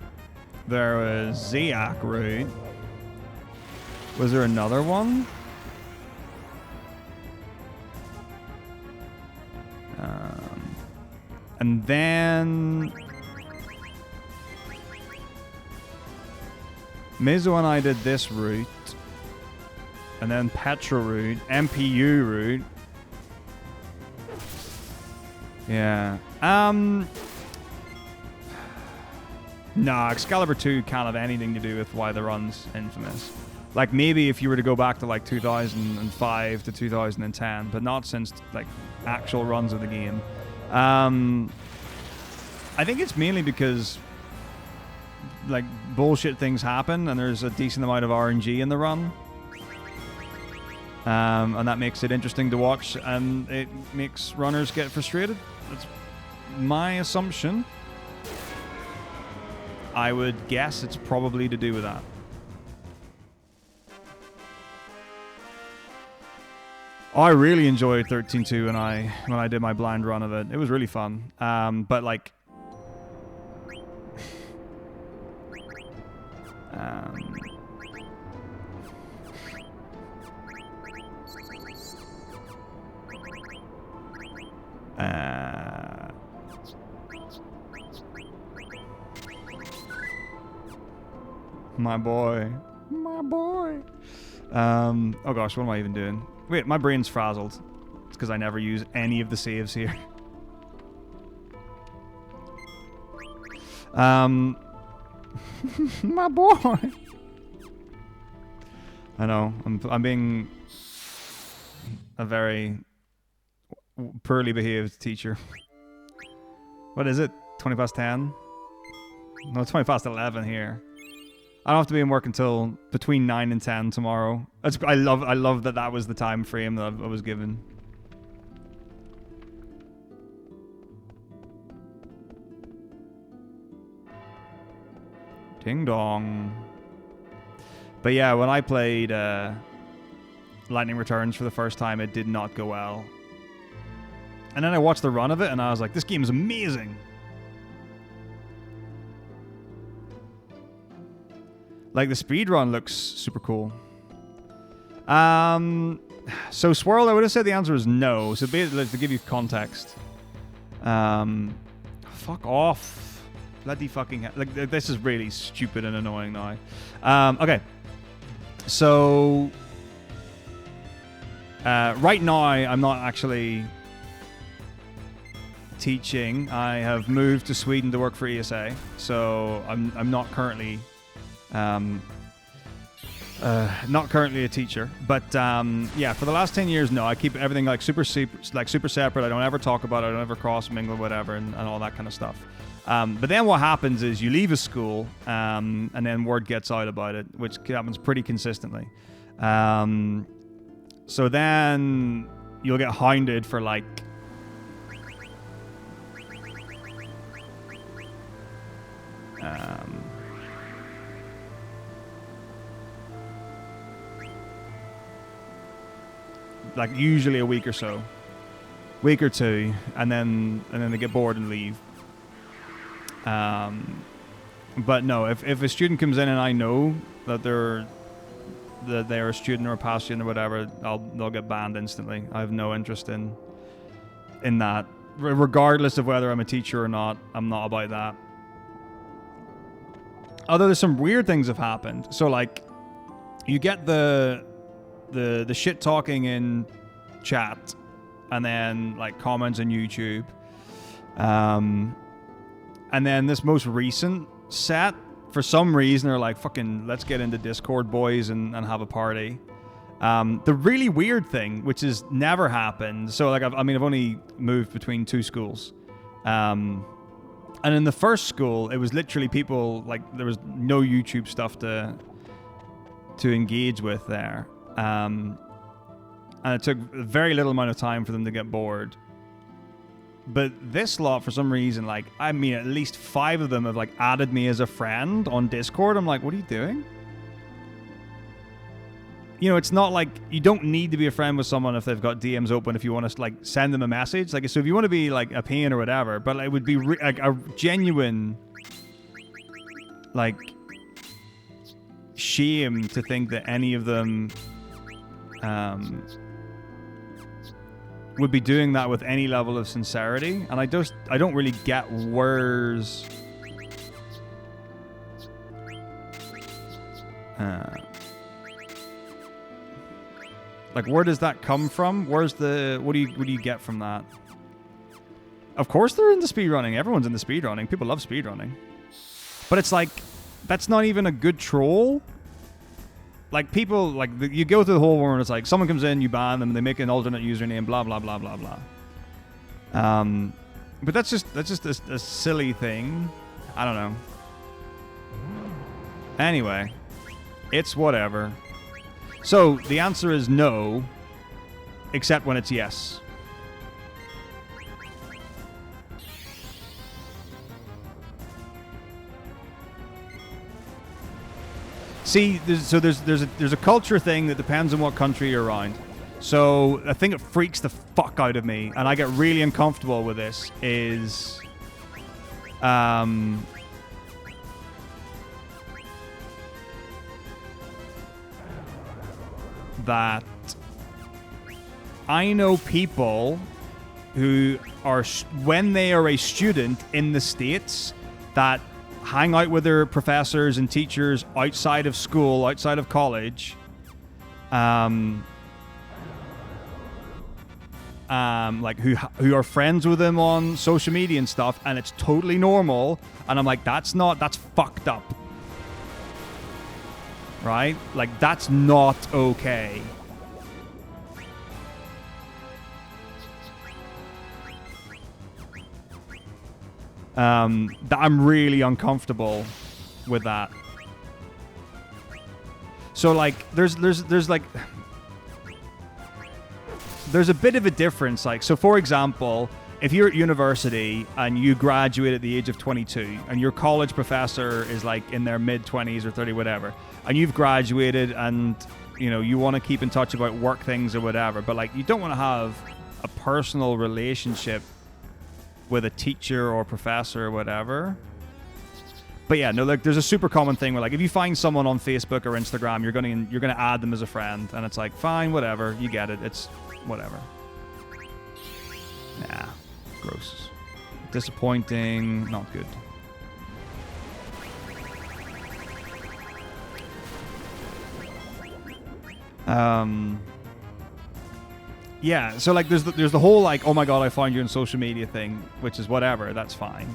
[SPEAKER 1] There was Zayak Route. Was there another one? And then... Mizo and I did this route. And then Petra route. MPU route. Yeah. Nah, Excalibur 2 can't have anything to do with why the run's infamous. Like, maybe if you were to go back to, like, 2005 to 2010, but not since, like, actual runs of the game. I think it's mainly because... like, bullshit things happen, and there's a decent amount of RNG in the run. And that makes it interesting to watch, and it makes runners get frustrated. That's my assumption. I would guess it's probably to do with that. Oh, I really enjoyed 13-2 when I did my blind run of it. It was really fun. But, like... My boy. My boy. Oh gosh, what am I even doing? Wait, my brain's frazzled. It's because I never use any of the saves here. My boy. I know. I'm being a very poorly behaved teacher. What is it? 20 past 10? No, 20 past 11 here. I don't have to be in work until between 9 and 10 tomorrow. I love that was the time frame that I was given. Ding dong. But yeah, when I played Lightning Returns for the first time, it did not go well. And then I watched the run of it, and I was like, this game is amazing. Like, the speedrun looks super cool. So, Swirl, I would have said the answer is no. So, basically, to give you context. Fuck off. Bloody fucking hell. Like, this is really stupid and annoying now. Okay. So, right now, I'm not actually teaching. I have moved to Sweden to work for ESA. So, I'm not currently... not currently a teacher, but yeah, for the last 10 years, no, I keep everything like super separate. I don't ever talk about it. I don't ever cross mingle, whatever, and all that kind of stuff. But then what happens is you leave a school, and then word gets out about it, which happens pretty consistently. So then you'll get hounded for like usually a week or so, week or two, and then they get bored and leave. But no, if a student comes in and I know that they're a student or a past student or whatever, they'll get banned instantly. I have no interest in that, regardless of whether I'm a teacher or not. I'm not about that. Although there's some weird things have happened. So like, you get the shit talking in chat, and then like comments on YouTube, and then this most recent set, for some reason, they're like, fucking let's get into Discord, boys, and have a party. The really weird thing, which has never happened, so like I've only moved between two schools, and in the first school it was literally people, like there was no YouTube stuff to engage with there. And it took a very little amount of time for them to get bored. But this lot, for some reason, like, I mean, at least 5 of them have, like, added me as a friend on Discord. I'm like, what are you doing? You know, it's not like, you don't need to be a friend with someone if they've got DMs open if you want to, like, send them a message. Like, so if you want to be, like, a pain or whatever, but it would be, like, a genuine, like, shame to think that any of them... would be doing that with any level of sincerity, and I don't really get where's like, where does that come from? Where's the what do you get from that? Of course they're into speedrunning. Everyone's into speedrunning. People love speedrunning, but it's like, that's not even a good troll. Like, people, like, you go through the whole world, it's like, someone comes in, you ban them, they make an alternate username, blah, blah, blah, blah, blah. But that's just a silly thing. I don't know. Anyway, it's whatever. So, the answer is no, except when it's yes. See, there's a culture thing that depends on what country you're around. So a thing that freaks the fuck out of me, and I get really uncomfortable with this, is that I know people who are, when they are a student in the States, that hang out with their professors and teachers outside of school, outside of college. Like who are friends with them on social media and stuff, and it's totally normal. And I'm like, that's fucked up. Right? Like, that's not okay. That I'm really uncomfortable with that. So like there's like there's a bit of a difference. Like, so for example, if you're at university and you graduate at the age of 22 and your college professor is like in their mid-20s or 30, whatever, and you've graduated and, you know, you want to keep in touch about work things or whatever, but like you don't want to have a personal relationship with a teacher or professor or whatever. But yeah, no, like there's a super common thing where like if you find someone on Facebook or Instagram, you're gonna add them as a friend, and it's like, fine, whatever, you get it, it's whatever. Nah, gross, disappointing, not good. Yeah, so like there's the whole like, oh my god, I found you on social media thing, which is whatever, that's fine.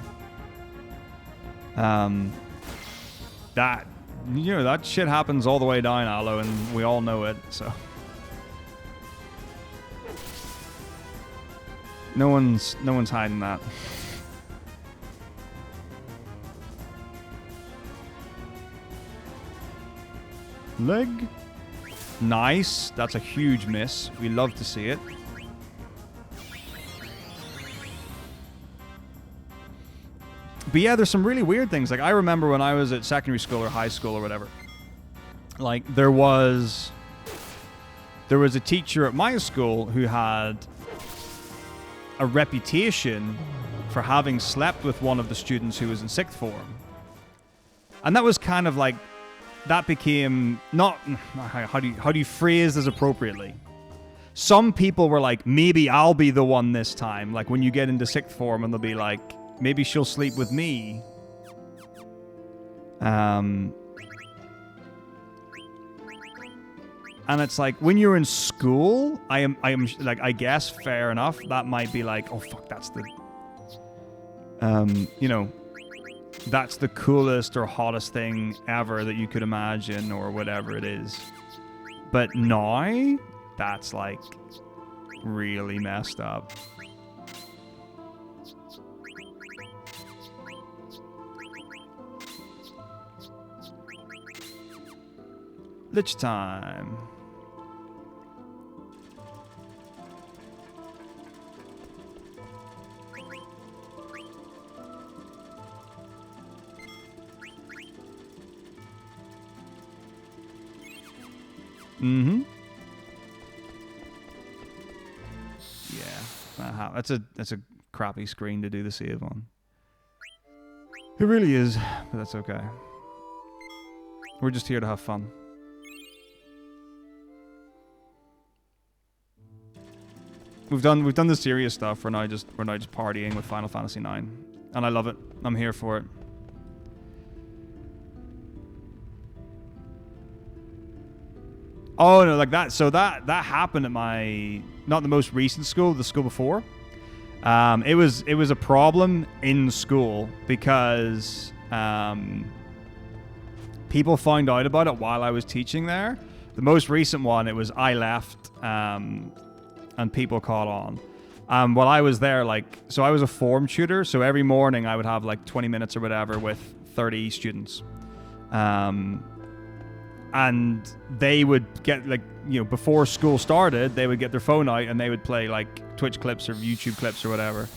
[SPEAKER 1] That, you know, that shit happens all the way down Aloe, and we all know it, so no one's hiding that. Leg. Nice. That's a huge miss. We love to see it. But yeah, there's some really weird things. Like, I remember when I was at secondary school or high school or whatever, like, there was a teacher at my school who had a reputation for having slept with one of the students who was in sixth form. And that was kind of like, that became not, how do you phrase this appropriately? Some people were like, maybe I'll be the one this time. Like when you get into sixth form and they'll be like, maybe she'll sleep with me. And it's like, when you're in school, I am like, I guess fair enough. That might be like, oh fuck, that's the, you know, that's the coolest or hottest thing ever that you could imagine or whatever it is. But now, that's like really messed up. Lich time. Mm-hmm. Yeah, that's a crappy screen to do the save on. It really is, but that's okay. We're just here to have fun. We've done the serious stuff. We're now just partying with Final Fantasy IX, and I love it. I'm here for it. Oh no, like that. So that happened at my, not the most recent school, the school before. It was a problem in school because people found out about it while I was teaching there. The most recent one, it was I left, and people caught on. While I was there, like, so I was a form tutor, so every morning I would have like 20 minutes or whatever with 30 students. And they would get, like, you know, before school started, they would get their phone out and they would play like Twitch clips or YouTube clips or whatever.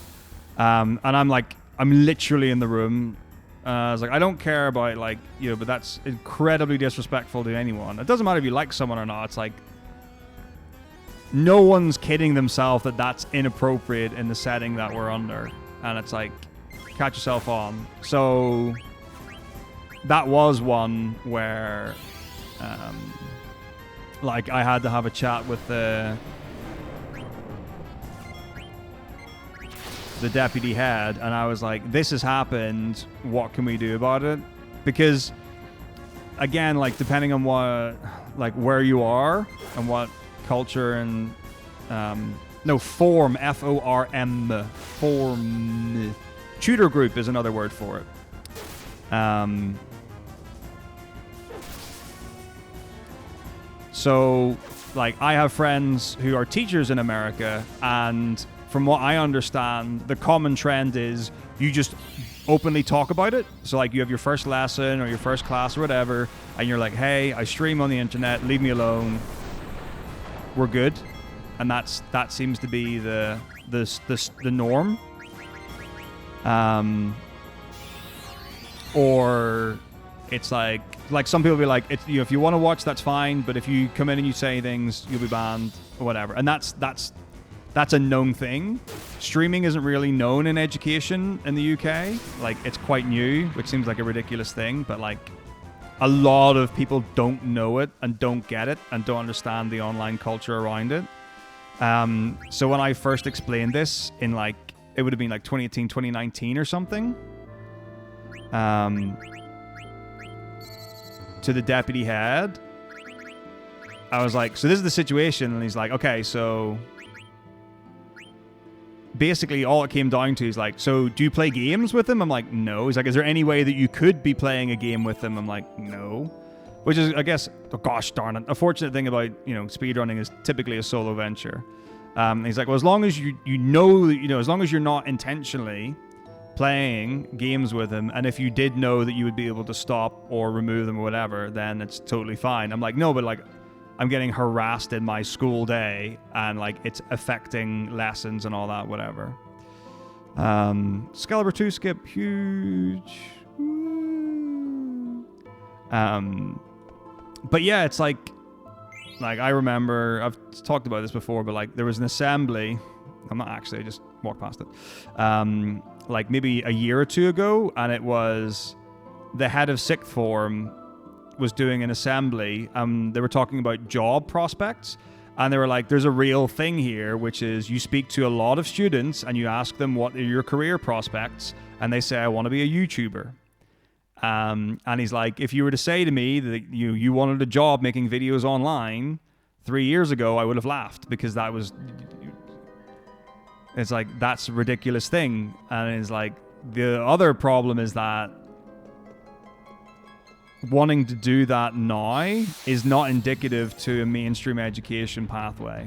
[SPEAKER 1] And I'm like, I'm literally in the room. I was like, I don't care about, like, you know, but that's incredibly disrespectful to anyone. It doesn't matter if you like someone or not. It's like, no one's kidding themselves that that's inappropriate in the setting that we're under. And it's like, catch yourself on. So that was one where, like, I had to have a chat with the the deputy head, and I was like, this has happened, what can we do about it? Because again, like depending on what, like where you are and what culture and form, F-O-R-M, form, tutor group is another word for it. So like I have friends who are teachers in America, and from what I understand, the common trend is you just openly talk about it. So like you have your first lesson or your first class or whatever, and you're like, hey, I stream on the internet, leave me alone, we're good. And that seems to be the norm. Or it's like some people be like, it's, you know, if you want to watch, that's fine, but if you come in and you say things, you'll be banned or whatever. And that's a known thing. Streaming isn't really known in education in the UK. Like, it's quite new, which seems like a ridiculous thing, but like a lot of people don't know it and don't get it and don't understand the online culture around it. So when I first explained this in like, it would have been like 2018, 2019 or something, to the deputy head, I was like, so this is the situation. And he's like, okay, so basically all it came down to is like, so do you play games with him? I'm like, no. He's like, is there any way that you could be playing a game with him? I'm like, no. Which is, I guess, oh gosh darn it. A fortunate thing about, you know, speedrunning is typically a solo venture. He's like, well, as long as you know, as long as you're not intentionally playing games with him, and if you did know that you would be able to stop or remove them or whatever, then it's totally fine. I'm like, no, but like, I'm getting harassed in my school day, and like it's affecting lessons and all that, whatever. Excalibur 2 skip, huge. But yeah, it's like I remember, I've talked about this before, but like there was an assembly. I'm not actually, I just walked past it. Like maybe a year or two ago, and it was the head of sixth form was doing an assembly. They were talking about job prospects, and they were like, there's a real thing here, which is you speak to a lot of students and you ask them what are your career prospects, and they say, I want to be a YouTuber. And he's like, if you were to say to me that you wanted a job making videos online 3 years ago, I would have laughed, because that was, it's like, that's a ridiculous thing. And it's like, the other problem is that wanting to do that now is not indicative to a mainstream education pathway.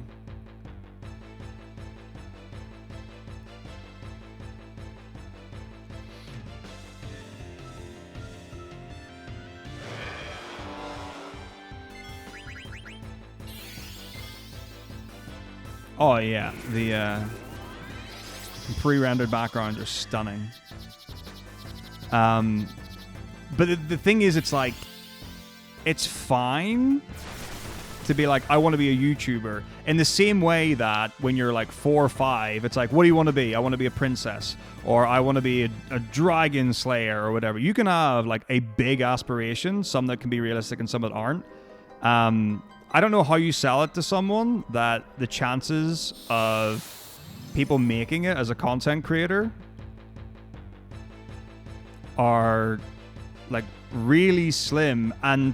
[SPEAKER 1] Oh yeah, the pre-rendered backgrounds are stunning. But the thing is, it's like, it's fine to be like, I want to be a YouTuber. In the same way that when you're like 4 or 5, it's like, what do you want to be? I want to be a princess, or I want to be a dragon slayer, or whatever. You can have like a big aspiration, some that can be realistic and some that aren't. I don't know how you sell it to someone that the chances of people making it as a content creator are like really slim, and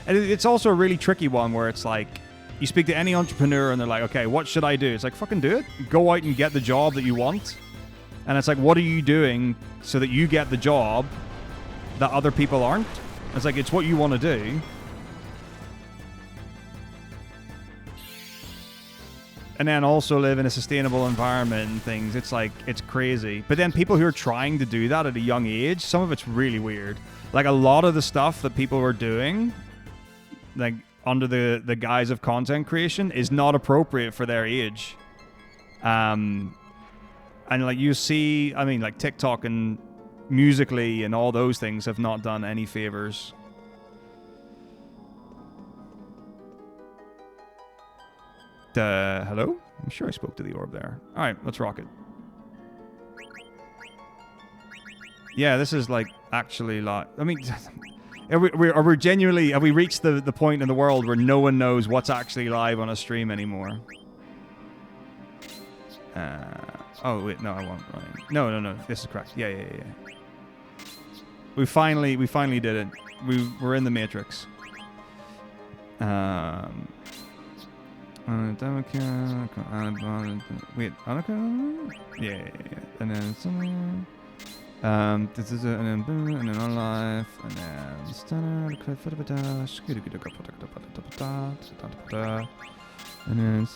[SPEAKER 1] it's also a really tricky one where it's like, you speak to any entrepreneur and they're like, okay, what should I do? It's like, fucking do it. Go out and get the job that you want. And it's like, what are you doing so that you get the job that other people aren't? It's like, it's what you want to do. And then also live in a sustainable environment and things. It's like, it's crazy. But then people who are trying to do that at a young age, some of it's really weird. Like a lot of the stuff that people are doing, like under the guise of content creation, is not appropriate for their age. And like you see, I mean, like TikTok and Musically and all those things have not done any favors. Hello? I'm sure I spoke to the orb there. All right, let's rock it. Yeah, this is like actually like, I mean, are we genuinely, have we reached the point in the world where no one knows what's actually live on a stream anymore? Oh wait, no, I won't. Right. No. This is correct. Yeah. We finally did it. We're in the Matrix. Wait, yeah. And then something. This is and then on life, and then standard and then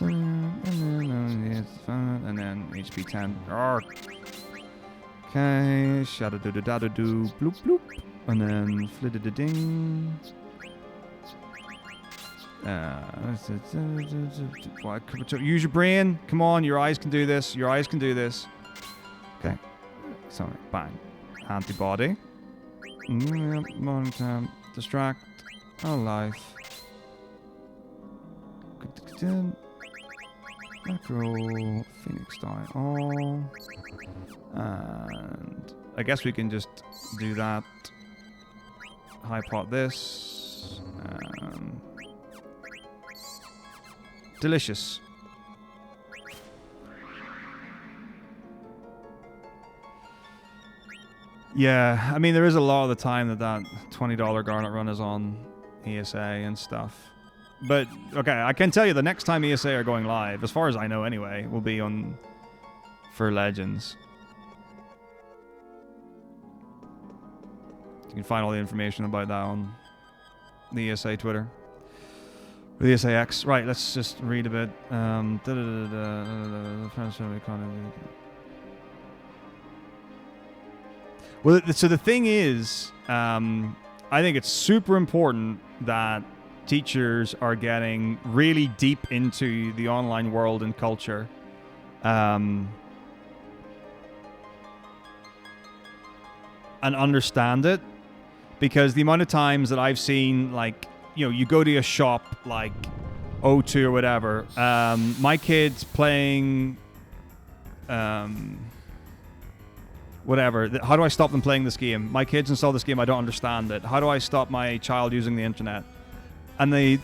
[SPEAKER 1] and then HP 10. Okay, shadow do da do bloop bloop, and then flitted the ding. Use your brain. Come on, your eyes can do this. Your eyes can do this. Okay. Sorry. Bang. Antibody. Morning time. Distract. Our life. Macro. Phoenix die all. And I guess we can just do that. High pot this. Delicious. Yeah, I mean, there is a lot of the time that $20 Garnet run is on ESA and stuff. But, okay, I can tell you the next time ESA are going live, as far as I know anyway, will be on for Legends. You can find all the information about that on the ESA Twitter. The ESAX. Right, let's just read a bit. Well, so the thing is, I think it's super important that teachers are getting really deep into the online world and culture. And understand it. Because the amount of times that I've seen, like, you know, you go to a shop like O2 or whatever. My kid's playing, whatever. How do I stop them playing this game? My kids install this game. I don't understand it. How do I stop my child using the internet? And they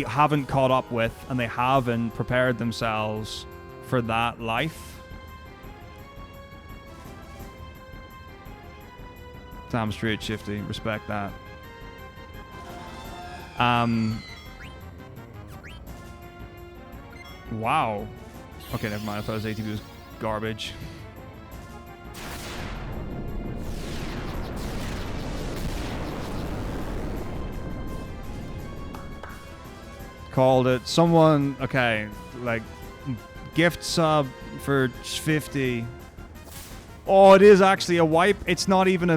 [SPEAKER 1] haven't caught up with, and they haven't prepared themselves for that life. Damn straight, Shifty. Respect that. Wow. Okay, never mind. I thought his ATV was garbage. Called it. Someone, okay, like, gift sub for 50. Oh, it is actually a wipe. It's not even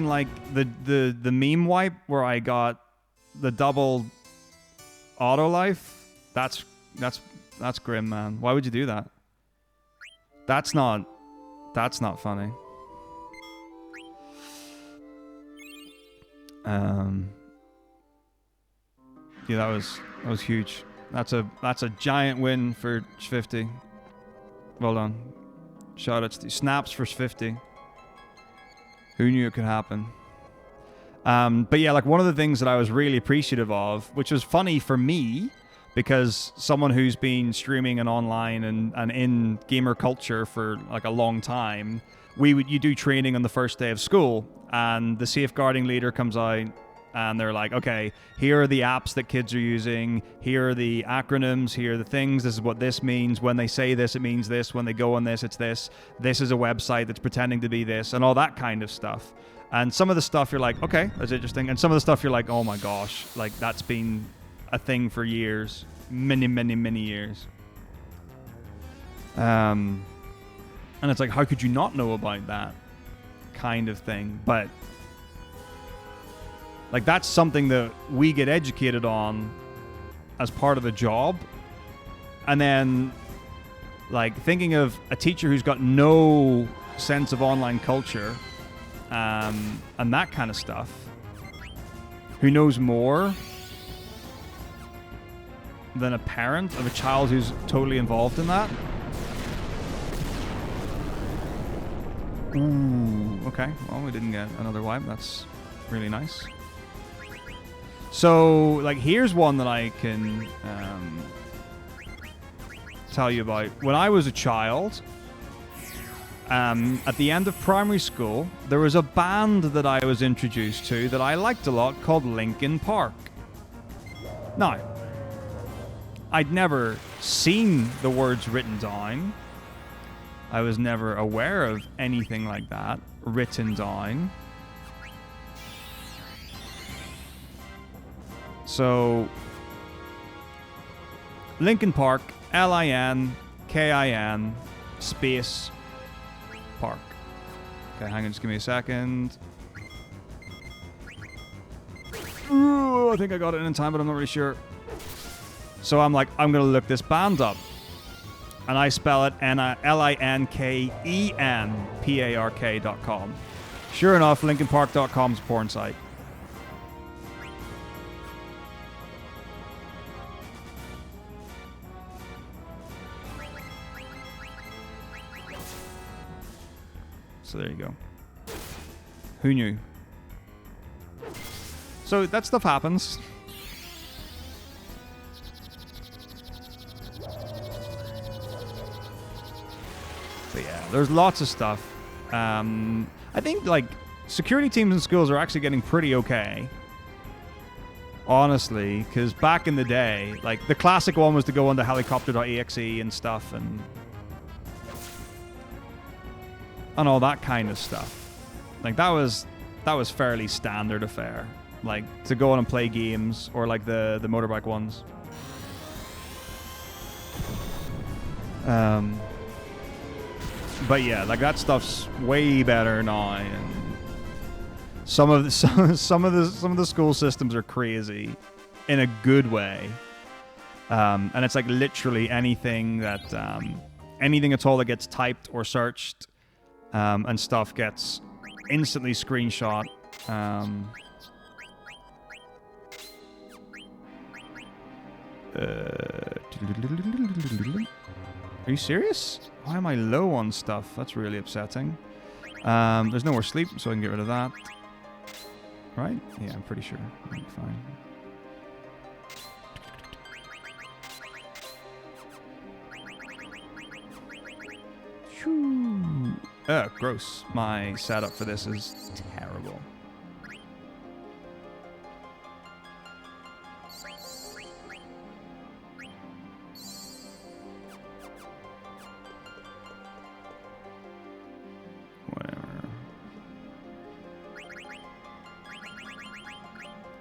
[SPEAKER 1] like the meme wipe where I got the double auto life. That's grim, man. Why would you do that? That's not funny. Yeah, that was huge. That's a giant win for 50. Well done. Shout out to snaps for 50. Who knew it could happen? But yeah, like one of the things that I was really appreciative of, which was funny for me, because someone who's been streaming and online and in gamer culture for like a long time, you do training on the first day of school, and the safeguarding leader comes out and they're like, okay, here are the apps that kids are using, here are the acronyms, here are the things, this is what this means, when they say this, it means this, when they go on this, it's this is a website that's pretending to be this, and all that kind of stuff. And some of the stuff you're like, okay, that's interesting, and some of the stuff you're like, oh my gosh, like that's been a thing for years, many years. And it's like, how could you not know about that kind of thing? But like that's something that we get educated on as part of the job. And then like thinking of a teacher who's got no sense of online culture and that kind of stuff, who knows more than a parent of a child who's totally involved in that. Ooh, okay. Well, we didn't get another wipe. That's really nice. So, like, here's one that I can tell you about. When I was a child, at the end of primary school, there was a band that I was introduced to that I liked a lot called Linkin Park. Now, I'd never seen the words written down. I was never aware of anything like that written down. So, Linkin Park, Linkin space Park. Okay, hang on, just give me a second. Ooh, I think I got it in time, but I'm not really sure. So I'm like, I'm going to look this band up. And I spell it LinkenPark.com. Sure enough, LinkenPark.com's a porn site. So there you go. Who knew? So that stuff happens. But yeah, there's lots of stuff. I think like security teams in schools are actually getting pretty okay. Honestly, because back in the day, like the classic one was to go on the helicopter.exe and stuff and all that kind of stuff. Like that was fairly standard affair. Like to go on and play games or like the motorbike ones. But yeah, like that stuff's way better now, and some of the school systems are crazy in a good way. And it's like literally anything at all that gets typed or searched and stuff gets instantly screenshot. Are you serious? Why am I low on stuff? That's really upsetting. There's no more sleep, so I can get rid of that. Right? Yeah, I'm pretty sure. I'll be fine. Ugh, gross. My setup for this is terrible.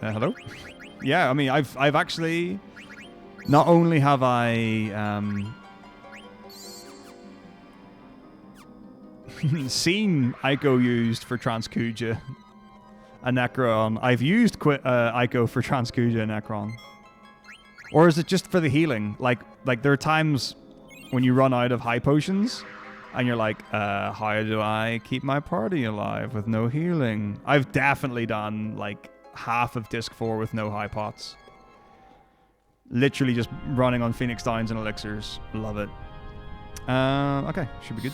[SPEAKER 1] Hello? Yeah, I mean, I've actually... Not only have I seen Ico used for Transkuja and Necron, I've used Ico for Transkuja and Necron. Or is it just for the healing? Like there are times when you run out of high potions and you're like, how do I keep my party alive with no healing? I've definitely done, like, half of Disc 4 with no high pots. Literally just running on Phoenix Downs and elixirs. Love it. Okay, should be good.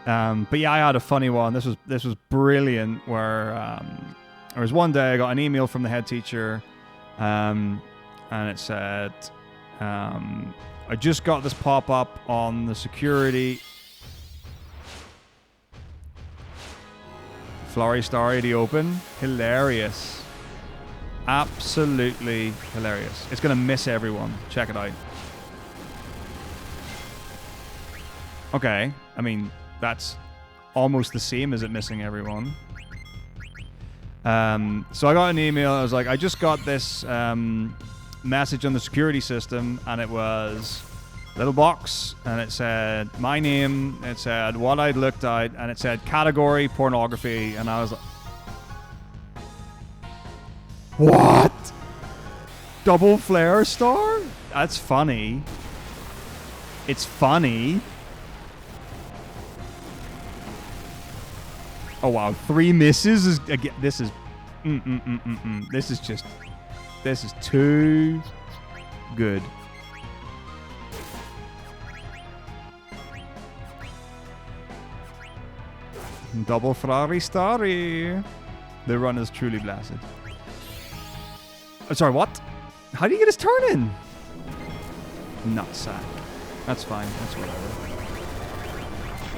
[SPEAKER 1] But yeah, I had a funny one. This was brilliant. Where there was one day I got an email from the head teacher, and it said, "I just got this pop up on the security." Flory Starry to open. Hilarious. Absolutely hilarious. It's going to miss everyone. Check it out. Okay. I mean, that's almost the same as it missing everyone. So I got an email. I was like, I just got this message on the security system, and it was a little box, and it said my name, it said what I'd looked at, and it said category pornography, and I was like, what? Double flare star? That's funny. It's funny. Oh wow, 3 misses is again. This is, This is too good. Double Ferrari Starry. The run is truly blasted. I'm sorry, what? How do you get his turn in? Nutsack. That's fine. That's whatever.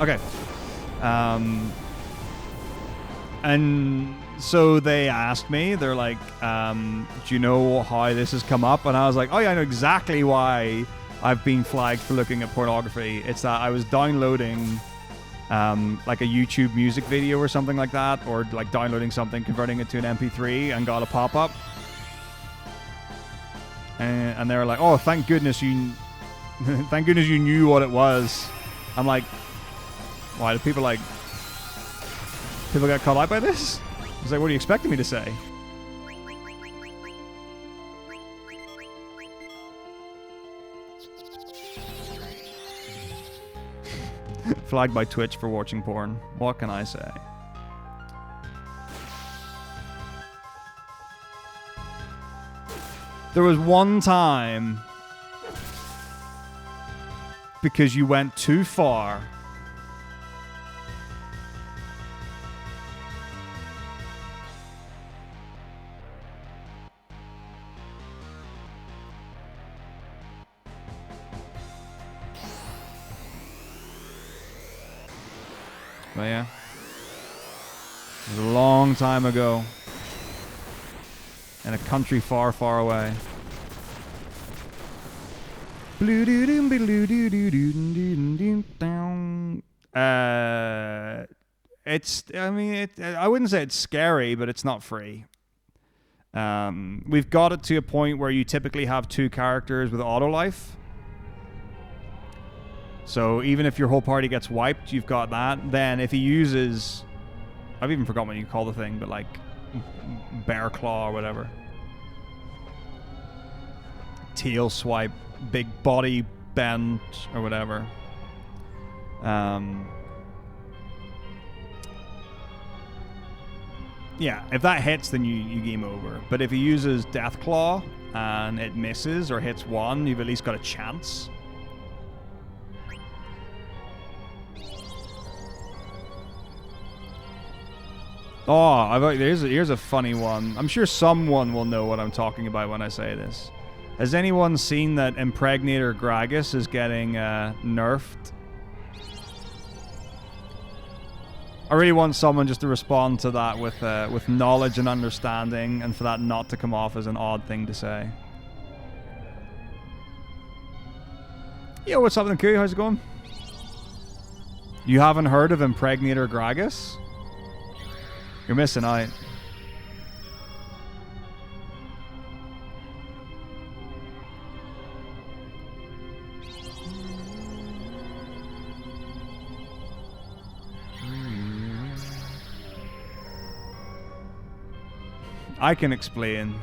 [SPEAKER 1] Okay. And so they asked me, they're like, do you know how this has come up? And I was like, oh yeah, I know exactly why I've been flagged for looking at pornography. It's that I was downloading like a YouTube music video or something like that, or like downloading something, converting it to an MP3, and got a pop-up. And they were like, oh, thank goodness you knew what it was. I'm like, why do people get caught out by this? I was like, what are you expecting me to say? Flagged by Twitch for watching porn. What can I say? There was one time because you went too far. But yeah, it was a long time ago in a country far, far away. It's, I mean, I wouldn't say it's scary, but it's not free. We've got it to a point where you typically have 2 characters with auto life. So even if your whole party gets wiped, you've got that. Then if he uses, I've even forgotten what you call the thing, but like bear claw or whatever. Tail swipe, big body bend or whatever. Yeah, if that hits, then you game over. But if he uses death claw and it misses or hits 1, you've at least got a chance. Oh, here's a funny one. I'm sure someone will know what I'm talking about when I say this. Has anyone seen that Impregnator Gragas is getting nerfed? I really want someone just to respond to that with knowledge and understanding, and for that not to come off as an odd thing to say. Yo, what's up, Niku? How's it going? You haven't heard of Impregnator Gragas? You're missing out. I can explain.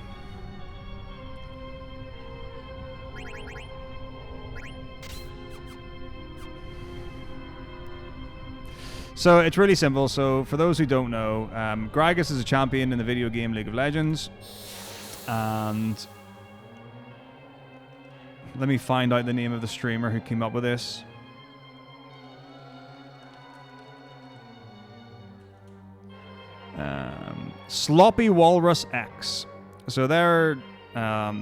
[SPEAKER 1] So it's really simple. So for those who don't know, Gragas is a champion in the video game League of Legends. And let me find out the name of the streamer who came up with this. Sloppy Walrus X. So they're a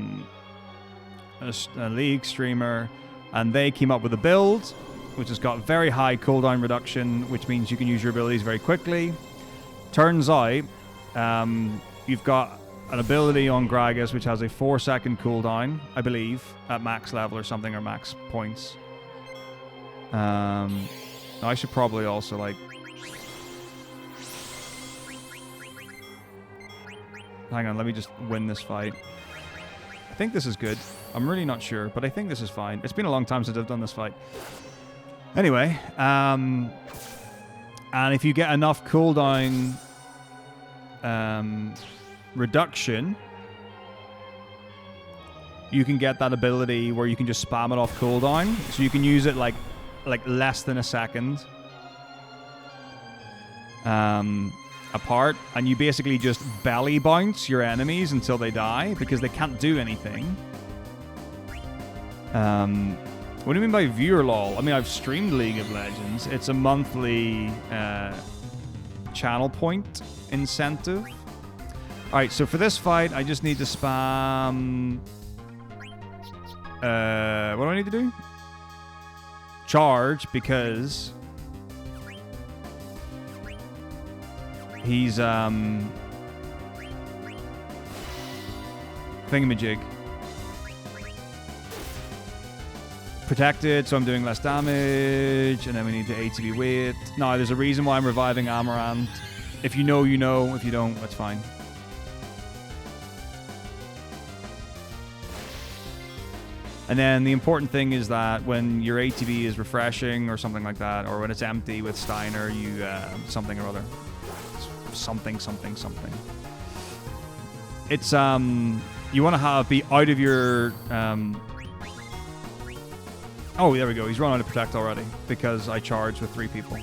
[SPEAKER 1] League streamer, and they came up with a build which has got very high cooldown reduction, which means you can use your abilities very quickly. Turns out, you've got an ability on Gragas which has a 4-second cooldown, I believe, at max level or something, or max points. I should probably also, like... Hang on, let me just win this fight. I think this is good. I'm really not sure, but I think this is fine. It's been a long time since I've done this fight. Anyway, and if you get enough cooldown reduction, you can get that ability where you can just spam it off cooldown. So you can use it like less than a second apart, and you basically just belly bounce your enemies until they die because they can't do anything. What do you mean by viewer lol? I mean, I've streamed League of Legends. It's a monthly channel point incentive. Alright, so for this fight, I just need to spam... what do I need to do? charge because he's thingamajig. Protected, so I'm doing less damage, and then we need the ATB weight. No, there's a reason why I'm reviving Amaranth. If you know, you know. If you don't, that's fine. And then the important thing is that when your ATB is refreshing or something like that, or when it's empty with Steiner, you something or other. Something. It's you want to be out of your oh, there we go. He's run out of protect already because I charged with 3 people.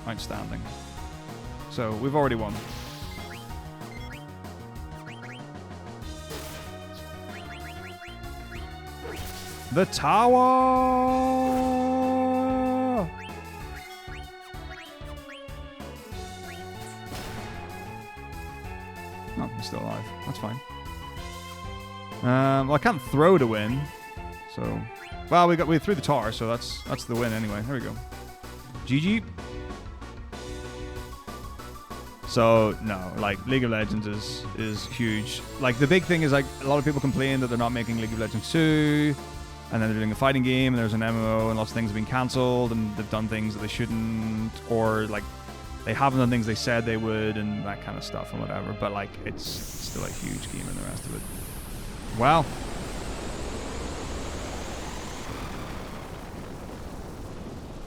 [SPEAKER 1] Outstanding. So we've already won. The tower! Oh, he's still alive. That's fine. Well, I can't throw to win, so... Well, we threw the tower, so that's the win anyway. There we go. GG. So no, like League of Legends is huge. Like the big thing is like a lot of people complain that they're not making League of Legends 2, and then they're doing a fighting game, and there's an MMO, and lots of things have been cancelled, and they've done things that they shouldn't, or like they haven't done things they said they would, and that kind of stuff and whatever. But like it's still a huge game and the rest of it. Wow.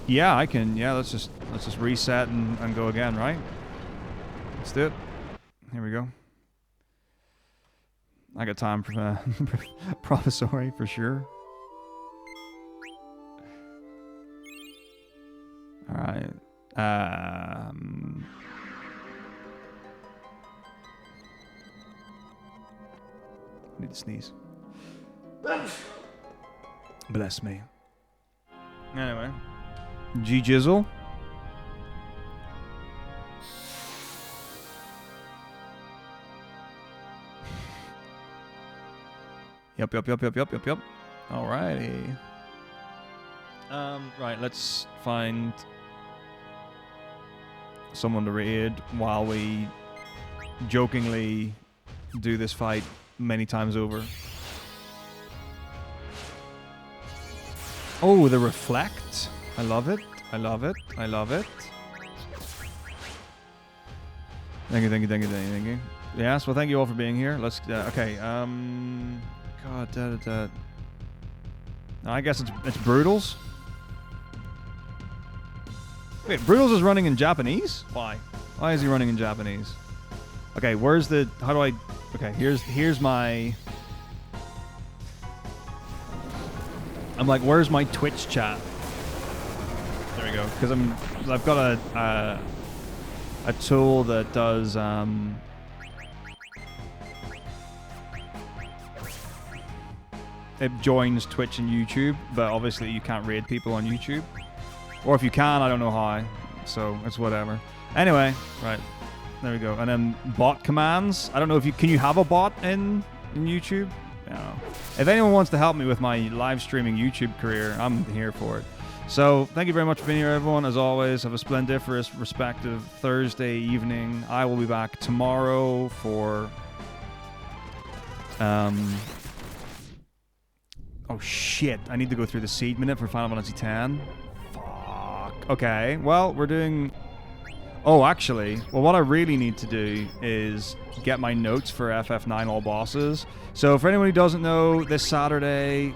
[SPEAKER 1] Yeah, I can. Yeah, let's just reset and go again, right? Let's do it. Here we go. I got time for provisory for sure. All right. I need to sneeze. Bless me. Anyway. G-Jizzle. Yep. Alrighty. Right, let's find someone to raid while we jokingly do this fight many times over. Oh, the reflect. I love it. I love it. I love it. Thank you. Yes, well, thank you all for being here. Let's, okay, God, I guess it's Brutals. Wait, Brutals is running in Japanese? Why? Why is he running in Japanese? Okay, where's the, how do I, okay, here's my, I'm like, where's my Twitch chat? There we go, because I've got a tool that does it joins Twitch and YouTube, but obviously you can't raid people on YouTube, or if you can, I don't know how, so it's whatever. Anyway, right, there we go. And then bot commands. I don't know if you can you have a bot in YouTube. No. If anyone wants to help me with my live streaming YouTube career, I'm here for it. So, thank you very much for being here, everyone. As always, have a splendiferous, respective Thursday evening. I will be back tomorrow for... Oh, shit. I need to go through the seed minute for Final Fantasy X. Fuck. Okay, well, we're doing... Oh, actually, well, what I really need to do is get my notes for FF9 All Bosses. So, for anyone who doesn't know, this Saturday...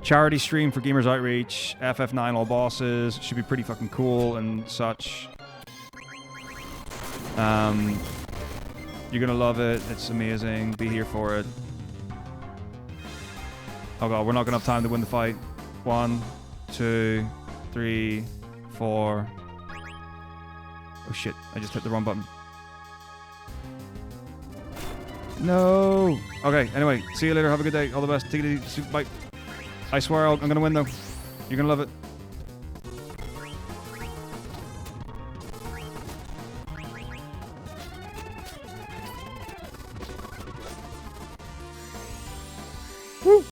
[SPEAKER 1] charity stream for Gamers Outreach, FF9 All Bosses, should be pretty fucking cool and such. You're gonna love it, it's amazing, be here for it. Oh god, we're not gonna have time to win the fight. 1, 2, 3, 4. Oh shit, I just hit the wrong button. No! Okay, anyway, see you later, have a good day, all the best, take it easy, bye. I swear I'm gonna win though. You're gonna love it. Woo!